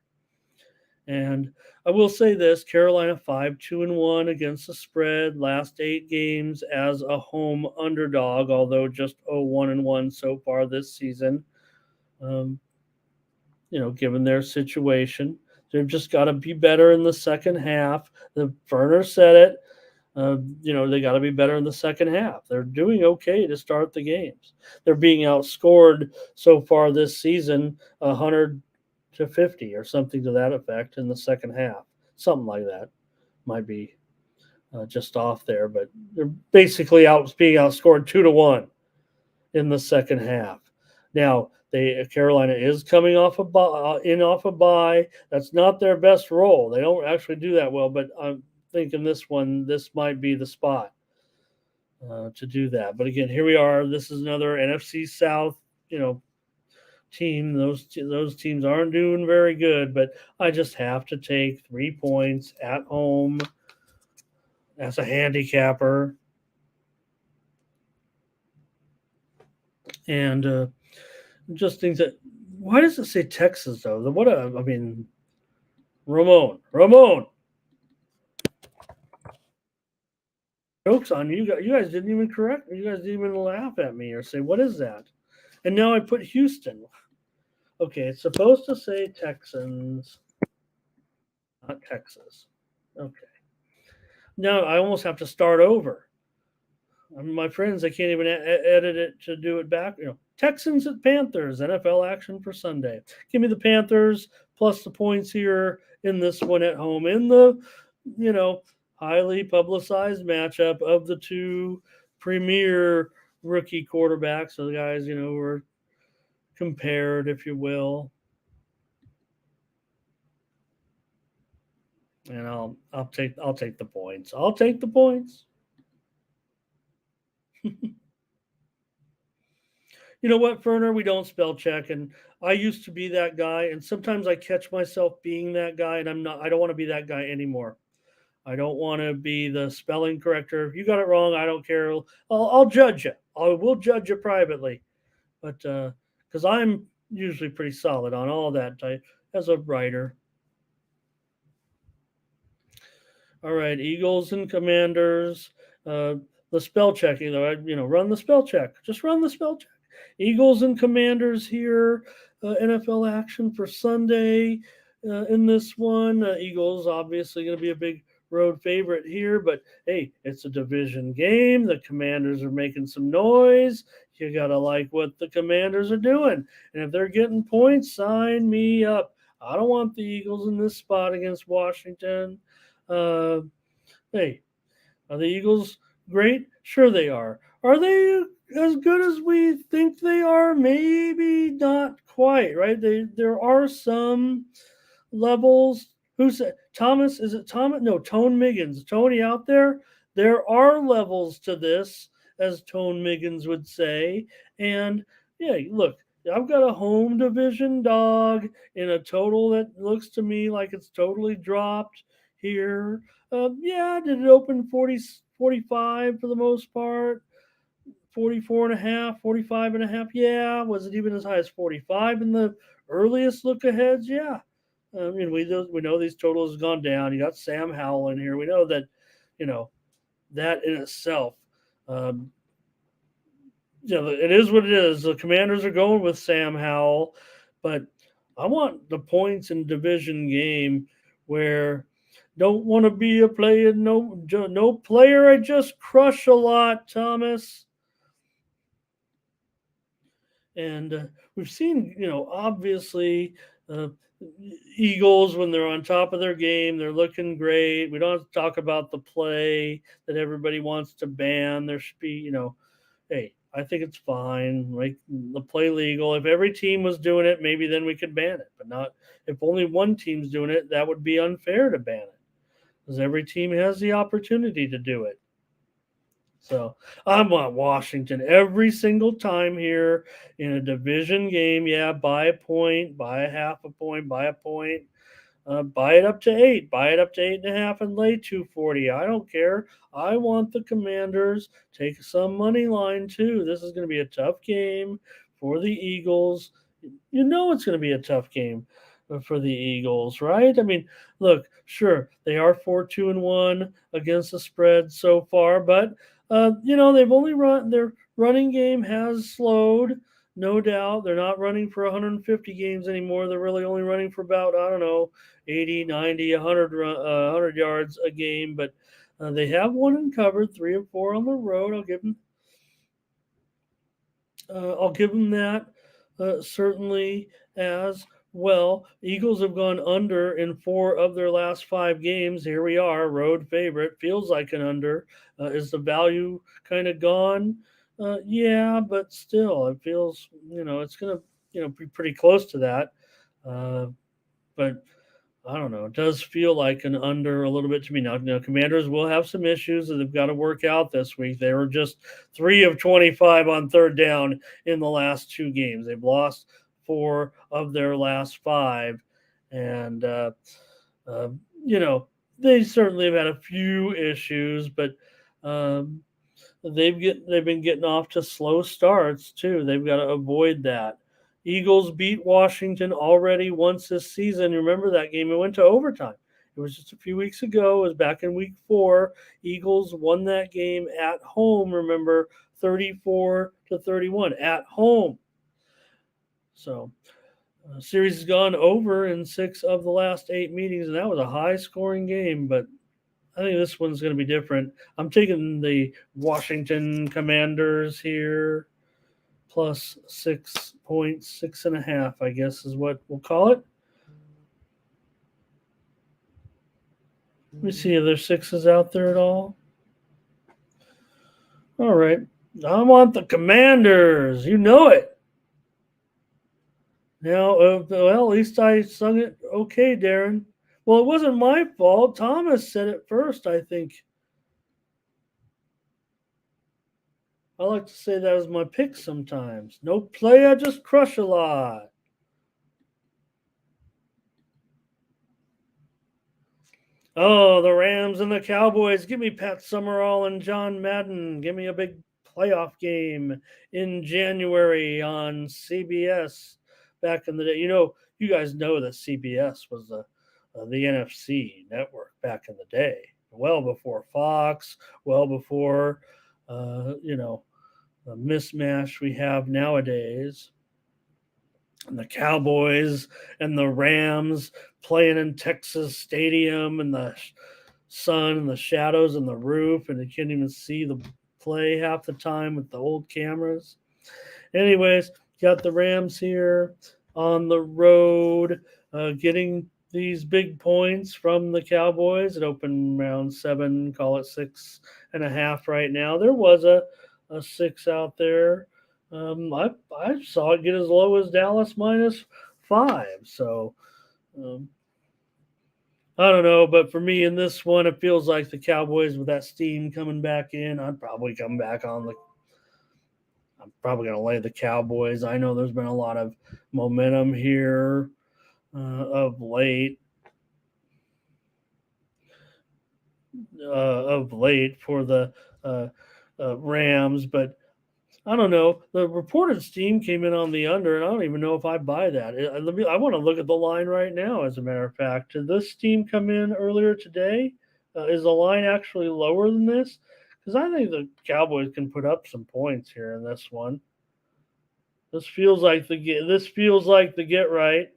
And I will say this: Carolina 5-2-1 against the spread, last 8 games as a home underdog, although just 0-1-1 so far this season. Um, given their situation. They've just got to be better in the second half. The Werner said it. They got to be better in the second half. They're doing okay to start the games. They're being outscored so far this season, 100-50 or something to that effect in the second half. Something like that might be just off there, but they're basically being outscored 2-1 in the second half. Now, Carolina is coming off a bye. That's not their best role. They don't actually do that well, but I'm thinking this might be the spot to do that. But again, here we are. This is another NFC South, team. Those teams aren't doing very good, but I just have to take 3 points at home as a handicapper. And just think that, why does it say Texas though? Ramon, jokes on you. You guys didn't even correct me. You guys didn't even laugh at me or say what is that? And now I put Houston. Okay, it's supposed to say Texans, not Texas. Okay. Now I almost have to start over. My friends, I can't even edit it to do it back. Texans at Panthers, NFL action for Sunday. Give me the Panthers plus the points here in this one at home in the, highly publicized matchup of the two premier rookie quarterbacks. So the guys, were compared, if you will. And I'll take the points. I'll take the points. You know what, Ferner? We don't spell check, and I used to be that guy, and sometimes I catch myself being that guy, and I'm not. I don't want to be that guy anymore. I don't want to be the spelling corrector. If you got it wrong, I don't care. I'll judge you. I will judge you privately, but because I'm usually pretty solid on all that type as a writer. All right, Eagles and Commanders. The spell checking though, run the spell check. Just run the spell check. Eagles and Commanders here. NFL action for Sunday in this one. Eagles obviously going to be a big road favorite here, but hey, it's a division game. The Commanders are making some noise. You got to like what the Commanders are doing. And if they're getting points, sign me up. I don't want the Eagles in this spot against Washington. Hey, are the Eagles great? Sure they are. Are they as good as we think they are? Maybe not quite, right? There are some levels. Who's that? Thomas? Is it Thomas? No, Tone Miggins. Tony out there? There are levels to this, as Tone Miggins would say. And yeah, look, I've got a home division dog in a total that looks to me like it's totally dropped here. Yeah, did it open 40, 45 for the most part? 44 and a half, 45 and a half. Yeah. Was it even as high as 45 in the earliest look aheads? Yeah. I mean, we know these totals have gone down. You got Sam Howell in here. We know that, that in itself, it is what it is. The Commanders are going with Sam Howell, but I want the points in division game where don't want to be a player, no player I just crush a lot, Thomas. And we've seen, obviously, Eagles when they're on top of their game, they're looking great. We don't have to talk about the play that everybody wants to ban. There should be, hey, I think it's fine. Make the play legal. If every team was doing it, maybe then we could ban it. But not if only one team's doing it. That would be unfair to ban it because every team has the opportunity to do it. So I want Washington every single time here in a division game. Yeah, buy a point, buy a half a point, buy a point, buy it up to 8, buy it up to 8.5, and lay 240. I don't care. I want the Commanders. Take some money line too. This is going to be a tough game for the Eagles. You know it's going to be a tough game for the Eagles, right? I mean, look, sure, they are 4-2-1 against the spread so far, but they've only their running game has slowed. no doubt. They're not running for 150 games anymore. They're really only running for about, I don't know, 80, 90, 100 yards a game. But they have won and covered 3 of 4 on the road. I'll give them that, certainly as well. Eagles have gone under in 4 of their last 5 games. Here we are, road favorite. Feels like an under. Is the value kind of gone? Yeah, but still, it feels, it's going to, be pretty close to that. Uh, but I don't know. It does feel like an under a little bit to me now. Commanders will have some issues that they've got to work out this week. They were just 3 of 25 on third down in the last 2 games. They've lost 4 of their last 5, and uh, you know they certainly have had a few issues, but um, they've been getting off to slow starts too. They've got to avoid that. Eagles beat Washington already once this season. Remember that game? It went to overtime. It was just a few weeks ago. It was back in week 4. Eagles won that game at home. Remember, 34-31 at home. So, series has gone over in 6 of the last 8 meetings, and that was a high-scoring game. But I think this one's going to be different. I'm taking the Washington Commanders here, plus 6 points, 6.5, I guess is what we'll call it. Let me see if there's 6s out there at all. All right. I want the Commanders. You know it. Now, well, at least I sung it okay, Darren. Well, it wasn't my fault. Thomas said it first, I think. I like to say that as my pick sometimes. No play, I just crush a lot. Oh, the Rams and the Cowboys. Give me Pat Summerall and John Madden. Give me a big playoff game in January on CBS back in the day. You guys know that CBS was the NFC network back in the day, well before Fox, well before, the mismatch we have nowadays. And the Cowboys and the Rams playing in Texas Stadium, and the sun and the shadows and the roof, and you can't even see the play half the time with the old cameras. Anyways, got the Rams here on the road, getting these big points from the Cowboys. It opened around 7, call it 6.5 right now. There was a 6 out there. I saw it get as low as Dallas -5. So I don't know, but for me in this one, it feels like the Cowboys with that steam coming back in. I'm probably going to lay the Cowboys. I know there's been a lot of momentum here of late. For the Rams, but I don't know. The reported steam came in on the under, and I don't even know if I buy that. I want to look at the line right now. As a matter of fact, did this steam come in earlier today? Is the line actually lower than this? Because I think the Cowboys can put up some points here in this one. This feels like the get right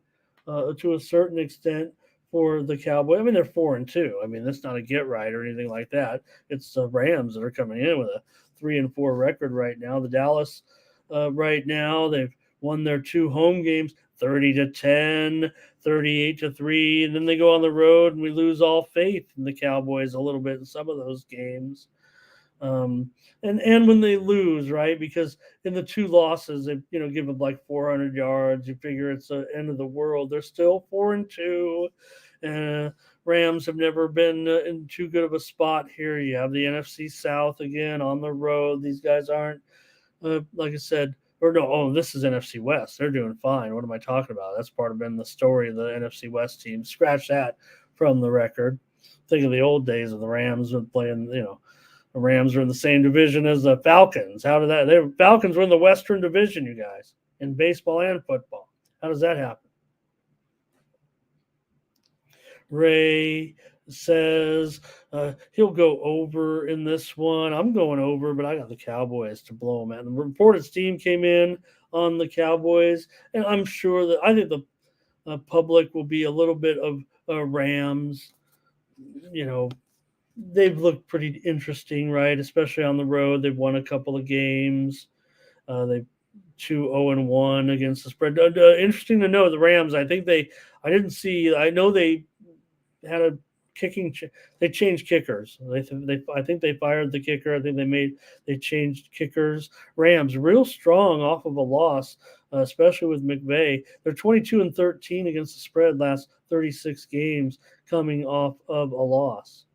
to a certain extent for the Cowboys. I mean, they're 4-2. I mean, that's not a get right or anything like that. It's the Rams that are coming in with a 3-4 record right now. The Dallas right now, they've won their 2 home games, 30-10, 38-3, and then they go on the road and we lose all faith in the Cowboys a little bit in some of those games. And when they lose, right? Because in the 2 losses, they give them like 400 yards. You figure it's the end of the world. They're still 4-2. Rams have never been in too good of a spot here. You have the NFC South again on the road. These guys aren't, like I said, or no. Oh, this is NFC West. They're doing fine. What am I talking about? That's part of been the story of the NFC West team. Scratch that from the record. Think of the old days of the Rams playing. The Rams are in the same division as the Falcons. How did that? The Falcons were in the Western Division, you guys, in baseball and football. How does that happen? Ray says he'll go over in this one. I'm going over, but I got the Cowboys to blow them out. The reported steam came in on the Cowboys, and I'm sure that I think the public will be a little bit of Rams. You know, they've looked pretty interesting, right? Especially on the road, they've won a couple of games. They 2-0-1 against the spread. Interesting to know the Rams. I didn't see. I know they had a kicking. They changed kickers. I think they fired the kicker. I think they changed kickers. Rams real strong off of a loss, especially with McVay. They're 22-13 against the spread last 36 games, coming off of a loss.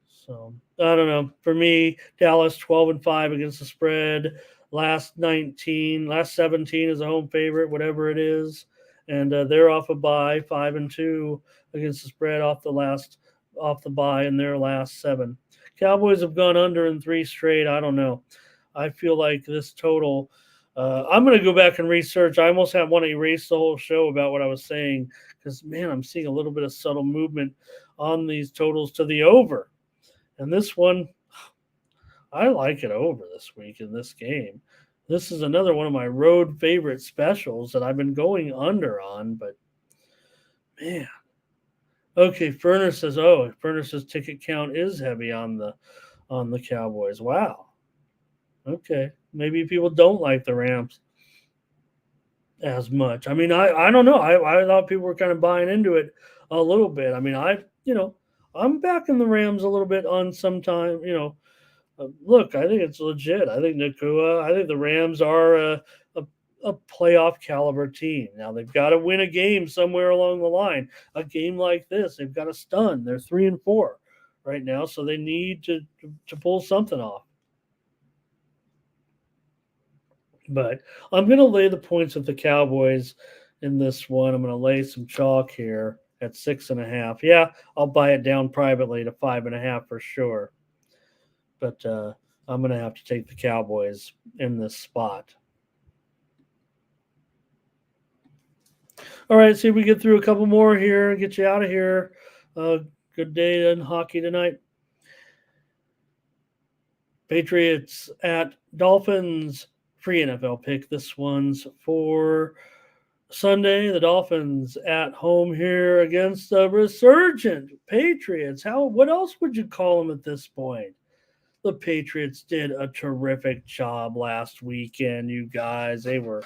So I don't know. For me, Dallas 12-5 against the spread. Last 17 is a home favorite, whatever it is, and they're off a bye, 5-2 against the spread off the bye in their last 7. Cowboys have gone under in 3 straight. I don't know. I feel like this total. I'm going to go back and research. I almost want to erase the whole show about what I was saying because man, I'm seeing a little bit of subtle movement on these totals to the over. And this one, I like it over this week in this game. This is another one of my road favorite specials that I've been going under on, but man. Okay, Furnace's ticket count is heavy on the Cowboys. Wow. Okay. Maybe people don't like the Rams as much. I mean, I don't know. I thought people were kind of buying into it a little bit. I mean, I'm backing the Rams a little bit on sometime. Look, I think it's legit. I think Nakua. I think the Rams are a playoff caliber team. Now they've got to win a game somewhere along the line. A game like this, they've got to stun. They're 3-4 right now, so they need to pull something off. But I'm going to lay the points with the Cowboys in this one. I'm going to lay some chalk here at 6.5. Yeah, I'll buy it down privately to 5.5 for sure. But I'm going to have to take the Cowboys in this spot. All right, see if we get through a couple more here and get you out of here. Good day in hockey tonight. Patriots at Dolphins. Free NFL pick. This one's for Sunday. The Dolphins at home here against the resurgent Patriots. What else would you call them at this point? The Patriots did a terrific job last weekend, you guys. They were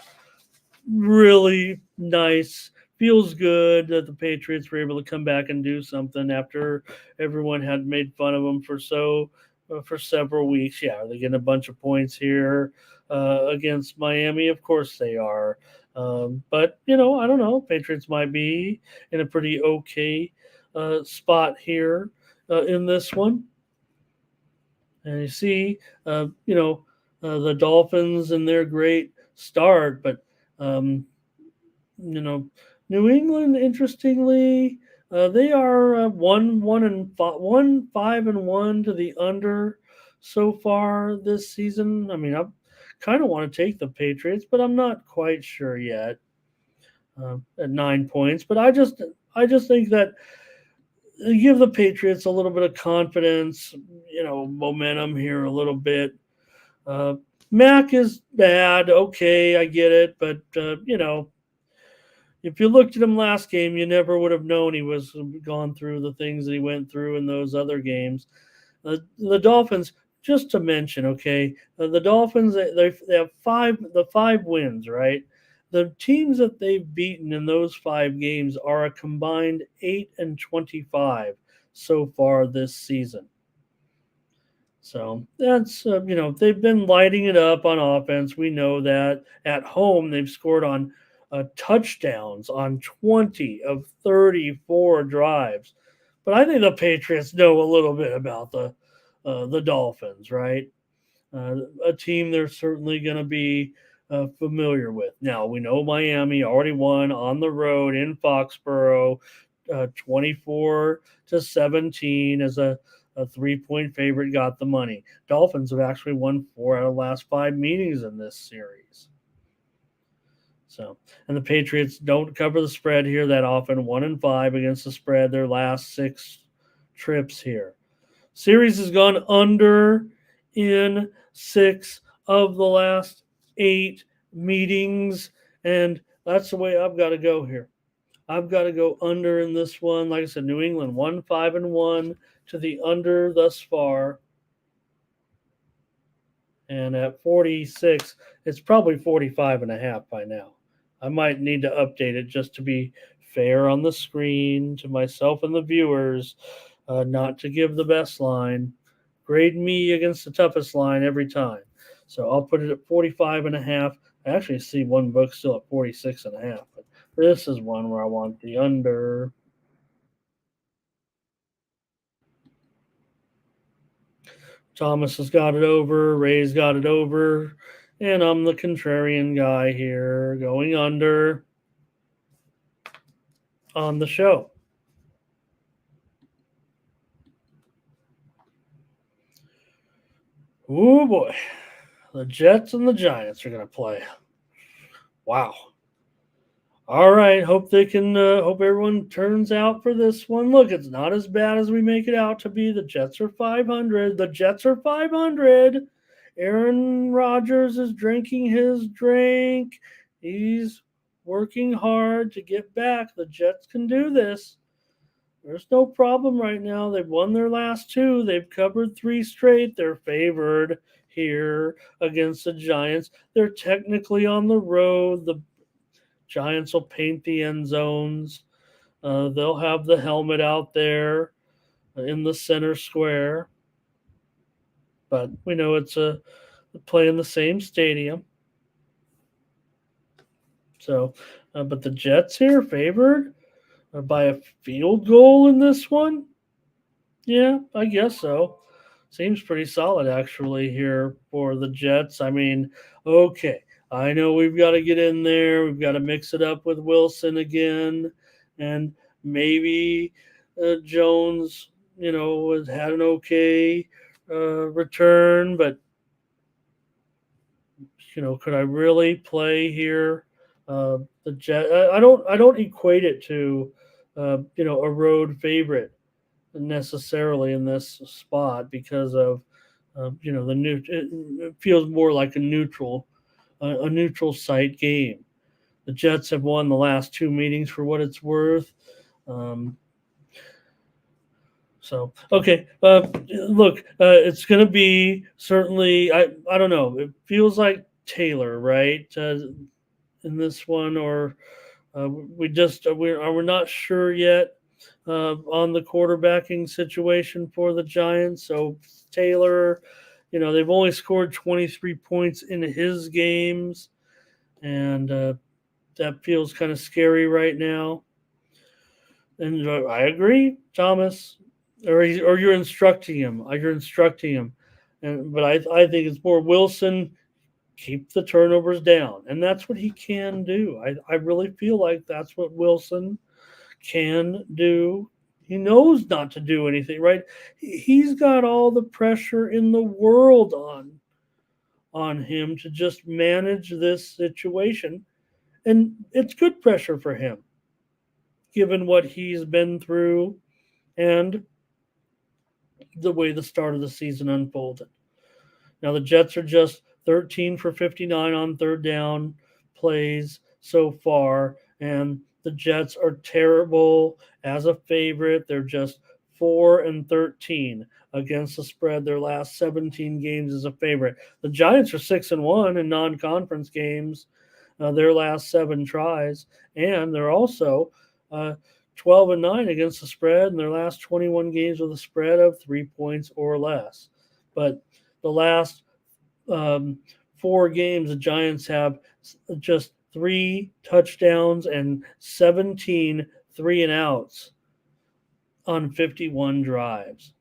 really nice. Feels good that the Patriots were able to come back and do something after everyone had made fun of them for several weeks. Yeah, are they getting a bunch of points here against Miami? Of course they are. But, I don't know. Patriots might be in a pretty okay spot here in this one. And you see, the Dolphins and their great start, but, New England, interestingly, they are 5-1 to the under so far this season. I mean, I kind of want to take the Patriots, but I'm not quite sure yet at 9 points. But I just think that give the Patriots a little bit of confidence, momentum here a little bit. Mac is bad. Okay, I get it. But, if you looked at him last game, you never would have known he was gone through the things that he went through in those other games. The Dolphins, just to mention, okay, the Dolphins, they have 5 wins, right? The teams that they've beaten in those 5 games are a combined 8-25 so far this season. So that's, they've been lighting it up on offense. We know that. At home, they've scored on touchdowns on 20 of 34 drives. But I think the Patriots know a little bit about the Dolphins, right? A team they're certainly going to be familiar with. Now, we know Miami already won on the road in Foxborough, 24-17 as a 3-point favorite, got the money. Dolphins have actually won 4 out of the last 5 meetings in this series. So, and the Patriots don't cover the spread here that often, 1-5 against the spread their last 6 trips here. Series has gone under in 6 of the last 8 meetings, and that's the way I've got to go here. I've got to go under in this one. Like I said, New England 1-5-1 to the under thus far. And at 46, it's probably 45 and a half by now. I might need to update it just to be fair on the screen to myself and the viewers, not to give the best line. Grade me against the toughest line every time. So I'll put it at 45 and a half. I actually see one book still at 46 and a half, but this is one where I want the under. Thomas has got it over. Ray's got it over. And I'm the contrarian guy here going under on the show. Oh boy. The Jets and the Giants are going to play. Wow. All right. Hope they can, hope everyone turns out for this one. Look, it's not as bad as we make it out to be. The Jets are 500. The Jets are 500. Aaron Rodgers is drinking his drink. He's working hard to get back. The Jets can do this. There's no problem right now. They've won their last two. They've covered three straight. They're favored here against the Giants. They're technically on the road. The Giants will paint the end zones. They'll have the helmet out there in the center square. But we know it's a play in the same stadium. So, but the Jets here favored by a field goal in this one. Yeah, I guess so. Seems pretty solid actually here for the Jets. I mean, okay, I know we've got to get in there. We've got to mix it up with Wilson again, and maybe Jones, has had an okay return, but could I really play here? The Jet. I don't equate it to a road favorite necessarily in this spot because of the new. It feels more like a neutral site game. The Jets have won the last two meetings for what it's worth. So okay, look, it's going to be certainly. I don't know. It feels like Taylor, right, in this one, or we're not sure yet on the quarterbacking situation for the Giants. So Taylor, they've only scored 23 points in his games, and that feels kind of scary right now. And I agree, Thomas, or you're instructing him. You're instructing him, but I think it's more Wilson. Keep the turnovers down, and that's what he can do. I really feel like that's what Wilson can do. He knows not to do anything, right? He's got all the pressure in the world on him to just manage this situation, and it's good pressure for him given what he's been through and the way the start of the season unfolded. Now the Jets are just 13 for 59 on third down plays so far, and the Jets are terrible as a favorite. They're just 4-13 against the spread. Their last 17 games as a favorite. The Giants are 6-1 in non-conference games. Their last 7 tries, and they're also 12-9 against the spread in their last 21 games with a spread of 3 points or less. But the last 4 games, the Giants have just 3 touchdowns and 17 3 and outs on 51 drives.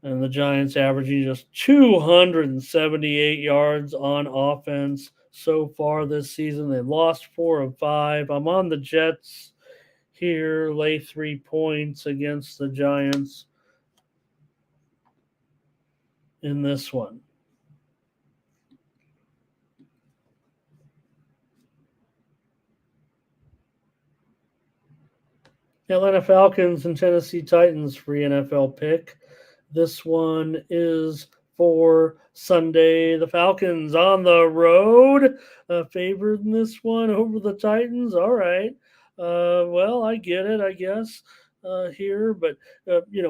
And the Giants averaging just 278 yards on offense so far this season. They've lost 4 of 5. I'm on the Jets here, lay 3 points against the Giants in this one. Atlanta Falcons and Tennessee Titans free NFL pick. This one is for Sunday. The Falcons on the road, favored in this one over the Titans. All right. Well, I get it, I guess, here, but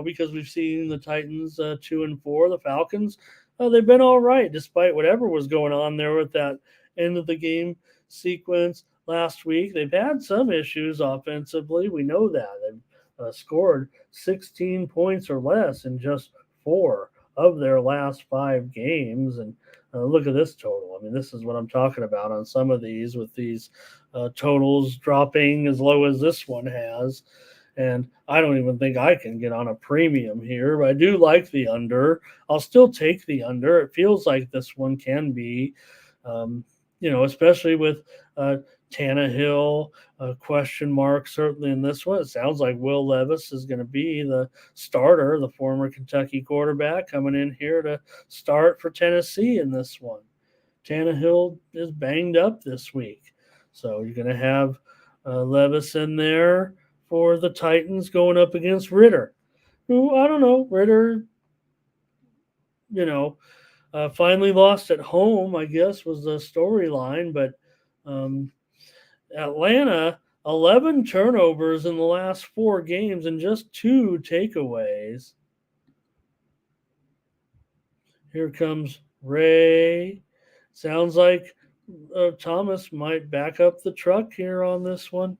because we've seen the Titans 2-4, the Falcons, they've been all right despite whatever was going on there with that end of the game sequence last week. They've had some issues offensively. We know that they've scored 16 points or less in just 4 of their last 5 games. And look at this total. I mean, this is what I'm talking about on some of these, with these totals dropping as low as this one has. And I don't even think I can get on a premium here, but I do like the under. I'll still take the under. It feels like this one can be, especially with Tannehill, question mark certainly in this one. It sounds like Will Levis is going to be the starter, the former Kentucky quarterback, coming in here to start for Tennessee in this one. Tannehill is banged up this week, so you're going to have Levis in there for the Titans going up against Ritter, who, I don't know, Ritter, finally lost at home, I guess, was the storyline, but Atlanta, 11 turnovers in the last 4 games and just 2 takeaways. Here comes Ray. Sounds like Thomas might back up the truck here on this one.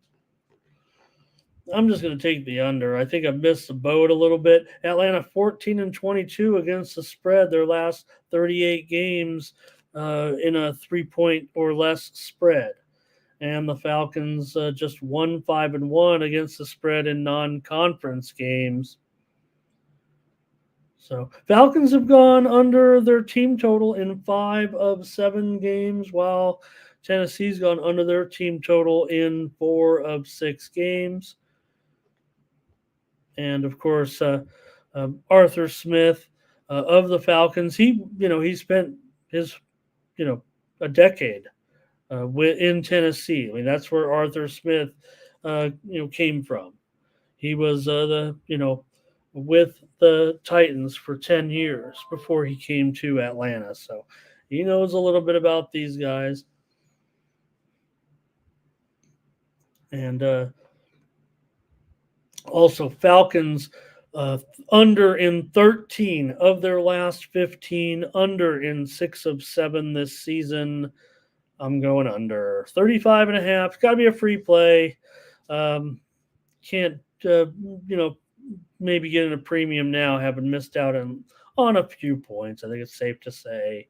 I'm just going to take the under. I think I've missed the boat a little bit. Atlanta 14-22 against the spread their last 38 games in a 3-point or less spread. And the Falcons just 1-5-1 against the spread in non-conference games. So Falcons have gone under their team total in 5 of 7 games, while Tennessee's gone under their team total in 4 of 6 games. And of course, Arthur Smith of the Falcons, he spent his, a decade in Tennessee. I mean, that's where Arthur Smith, came from. He was with the Titans for 10 years before he came to Atlanta. So he knows a little bit about these guys. And also Falcons under in 13 of their last 15, under in 6 of 7 this season. I'm going under 35.5. Got to be a free play. Can't, maybe get in a premium now, having missed out on a few points. I think it's safe to say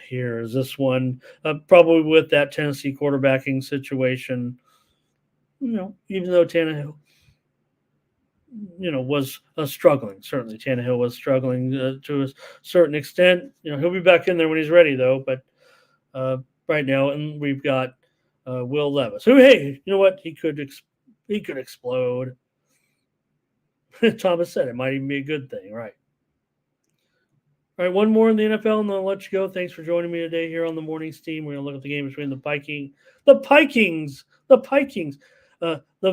here is this one, probably with that Tennessee quarterbacking situation, even though Tannehill, was struggling. Certainly Tannehill was struggling to a certain extent. He'll be back in there when he's ready, though. But right now, and we've got Will Levis, who, hey, you know what? He could explode. Thomas said it might even be a good thing, right? All right, one more in the NFL, and then I'll let you go. Thanks for joining me today here on the Morning Steam. We're going to look at the game between the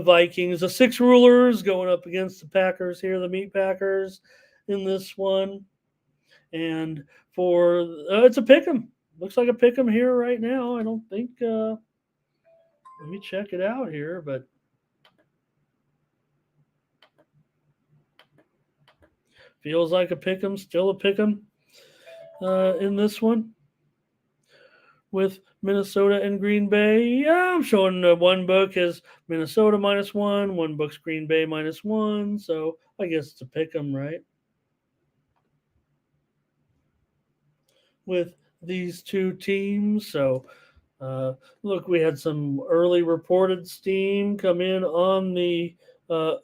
Vikings, the 6 rulers going up against the Packers here, the Meat Packers in this one. And for it's a pick 'em. Looks like a pick 'em here right now. I don't think. Let me check it out here, but feels like a pick 'em. Still a pick 'em in this one with Minnesota and Green Bay. Yeah, I'm showing one book is Minnesota -1, one book's Green Bay -1. So I guess it's a pick 'em, right? With these two teams. So look, we had some early reported steam come in on the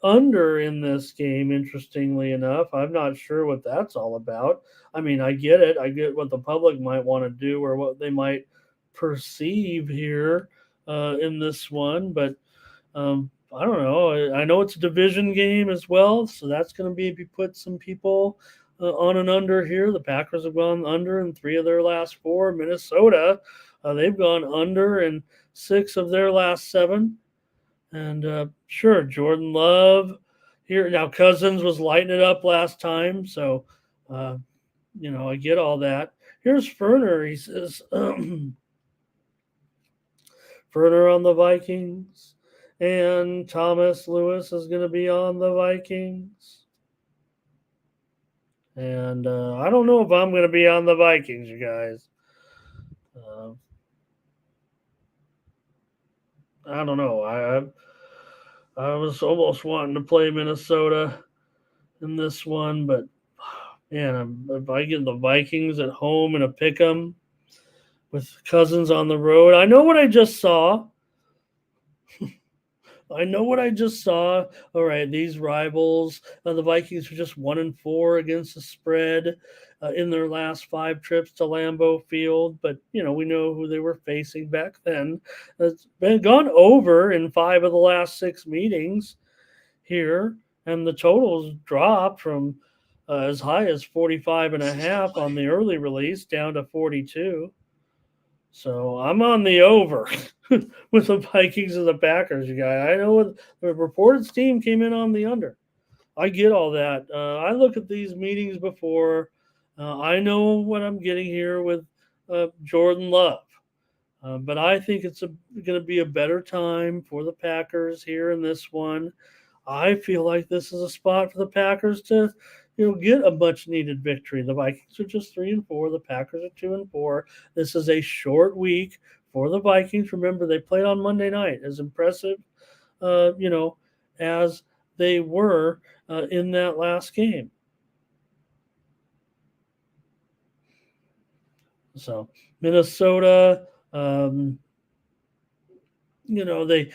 under in this game, interestingly enough. I'm not sure what that's all about. I mean, I get it. I get what the public might want to do or what they might perceive here in this one, but I don't know. I know it's a division game as well, so that's going to be if you put some people on an under here. The Packers have gone under in 3 of their last 4. Minnesota, they've gone under in 6 of their last 7. And sure, Jordan Love here. Now, Cousins was lighting it up last time, so I get all that. Here's Ferner. He says, Ferner on the Vikings, and Thomas Lewis is going to be on the Vikings. And I don't know if I'm going to be on the Vikings, you guys. Uh, I don't know. I was almost wanting to play Minnesota in this one, but man, if I get the Vikings at home in a pick 'em with Cousins on the road, I know what I just saw. I know what I just saw. All right, these rivals, the Vikings were just 1-4 against the spread in their last 5 trips to Lambeau Field, but we know who they were facing back then. It's been gone over in 5 of the last 6 meetings here, and the totals dropped from as high as 45.5 on the early release down to 42. So I'm on the over with the Vikings and the Packers, you guys. I know what the reported team came in on the under. I get all that. I look at these meetings before. I know what I'm getting here with Jordan Love. But I think it's going to be a better time for the Packers here in this one. I feel like this is a spot for the Packers to, get a much needed victory. The Vikings are just 3-4. The Packers are 2-4. This is a short week for the Vikings. Remember, they played on Monday night. As impressive, as they were in that last game. So Minnesota, they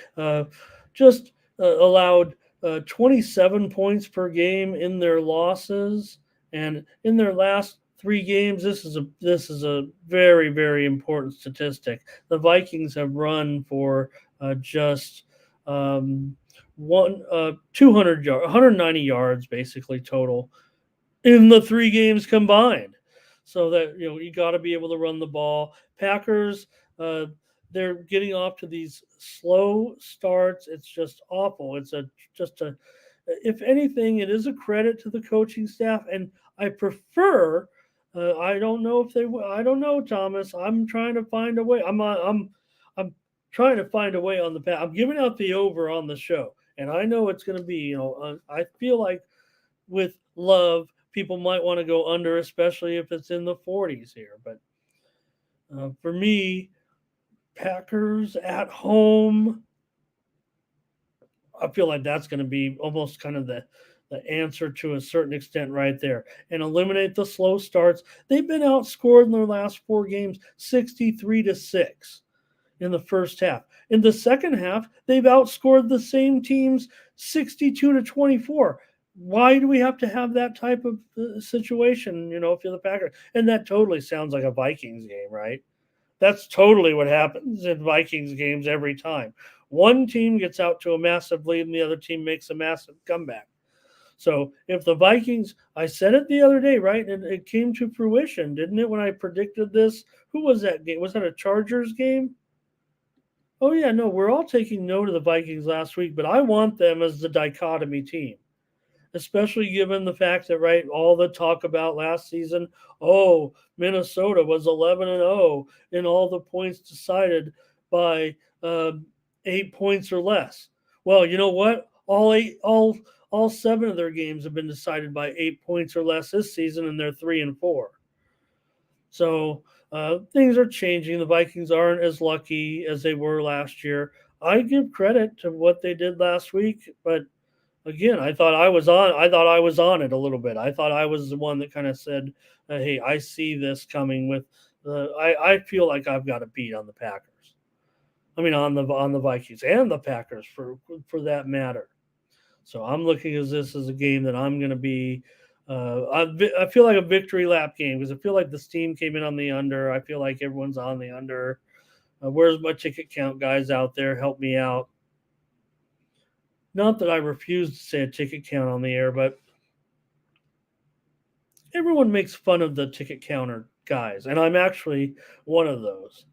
just allowed 27 points per game in their losses, and in their last 3 games, this is a very, very important statistic. The Vikings have run for just one 200 yards, 190 yards basically total in the 3 games combined. So that you got to be able to run the ball. Packers, uh, they're getting off to these slow starts. It's just awful. It's if anything, it is a credit to the coaching staff, and I prefer. I don't know if they. I don't know, Thomas. I'm trying to find a way. I'm trying to find a way on the path. I'm giving out the over on the show, and I know it's going to be. I feel like with Love, people might want to go under, especially if it's in the 40s here. But for me, Packers at home, I feel like that's going to be almost kind of the answer to a certain extent right there. And eliminate the slow starts. They've been outscored in their last 4 games 63-6 in the first half. In the second half, they've outscored the same teams 62-24. Why do we have to have that type of situation, if you're the Packers? And that totally sounds like a Vikings game, right? That's totally what happens in Vikings games every time. One team gets out to a massive lead and the other team makes a massive comeback. So if the Vikings, I said it the other day, right? And it came to fruition, didn't it, when I predicted this? Who was that game? Was that a Chargers game? Oh, yeah, no, we're all taking note of the Vikings last week, but I want them as the dichotomy team, especially given the fact that, right, all the talk about last season, oh, Minnesota was 11-0 in all the points decided by 8 points or less. Well, you know what? All 7 of their games have been decided by 8 points or less this season, and they're 3-4. So things are changing. The Vikings aren't as lucky as they were last year. I give credit to what they did last week, but again, I thought I was on. I thought I was on it a little bit. I thought I was the one that kind of said, "Hey, I see this coming." With the, I feel like I've got a beat on the Packers. I mean, on the Vikings and the Packers for that matter. So I'm looking at this as a game that I'm going to be. I feel like a victory lap game because I feel like this team came in on the under. I feel like everyone's on the under. Where's my ticket count guys out there? Help me out. Not that I refuse to say a ticket count on the air, but everyone makes fun of the ticket counter guys, and I'm actually one of those.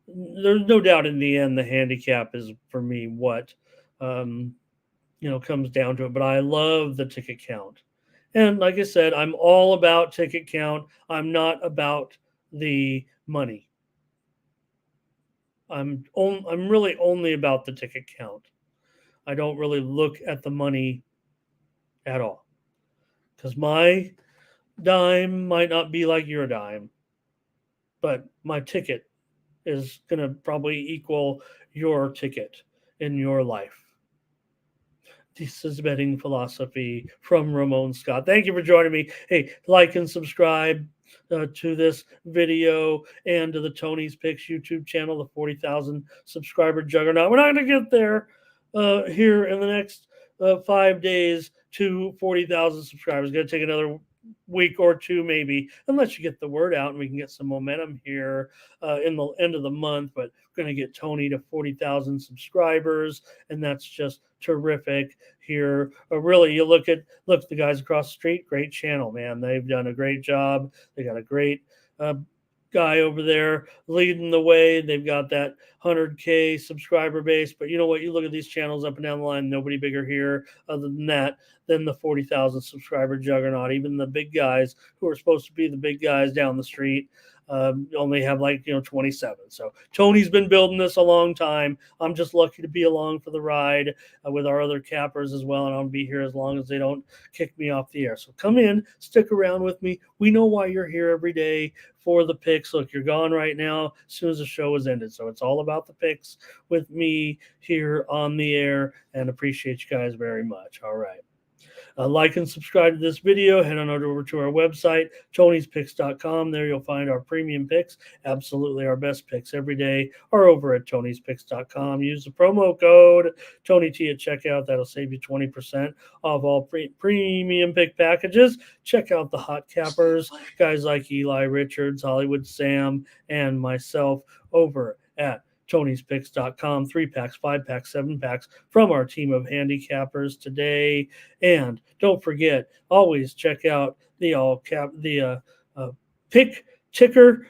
There's no doubt in the end the handicap is for me what comes down to it, but I love the ticket count. And like I said, I'm all about ticket count. I'm not about the money. I'm really only about the ticket count. I don't really look at the money at all because my dime might not be like your dime, but my ticket is going to probably equal your ticket in your life. This is betting philosophy from Ramon Scott. Thank you for joining me. Hey, like and subscribe to this video and to the Tony's Picks YouTube channel, the 40,000 subscriber juggernaut. We're not going to get there here in the next 5 days to 40,000 subscribers. It's going to take another week or two, maybe, unless you get the word out and we can get some momentum here in the end of the month. But we're going to get Tony to 40,000 subscribers, and that's just terrific here. Really, you look the guys across the street, great channel, man. They've done a great job. They got a great guy over there leading the way. They've got that 100K subscriber base. But you know what? You look at these channels up and down the line, nobody bigger here other than that than the 40,000 subscriber juggernaut. Even the big guys who are supposed to be the big guys down the street only have 27. So Tony's been building this a long time. I'm just lucky to be along for the ride with our other cappers as well, and I'll be here as long as they don't kick me off the air. So come in, stick around with me. We know why you're here every day for the picks. Look, you're gone right now as soon as the show is ended. So it's all about the picks with me here on the air, and appreciate you guys very much. All right. Like and subscribe to this video. Head on over to our website, tonyspicks.com. There you'll find our premium picks. Absolutely our best picks every day are over at tonyspicks.com. Use the promo code TonyT at checkout. That'll save you 20% off all premium pick packages. Check out the hot cappers, guys like Eli Richards, Hollywood Sam, and myself over at Tony'sPicks.com. 3-packs, 5-packs, 7-packs from our team of handicappers today. And don't forget, always check out the pick ticker,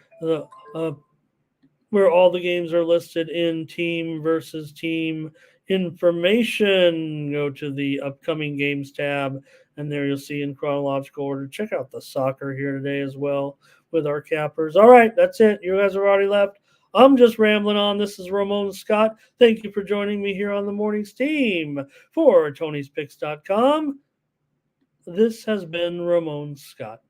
where all the games are listed in team versus team information. Go to the upcoming games tab, and there you'll see in chronological order. Check out the soccer here today as well with our cappers. All right, that's it. You guys have already left. I'm just rambling on. This is Ramon Scott. Thank you for joining me here on the morning steam for Tony'sPicks.com. This has been Ramon Scott.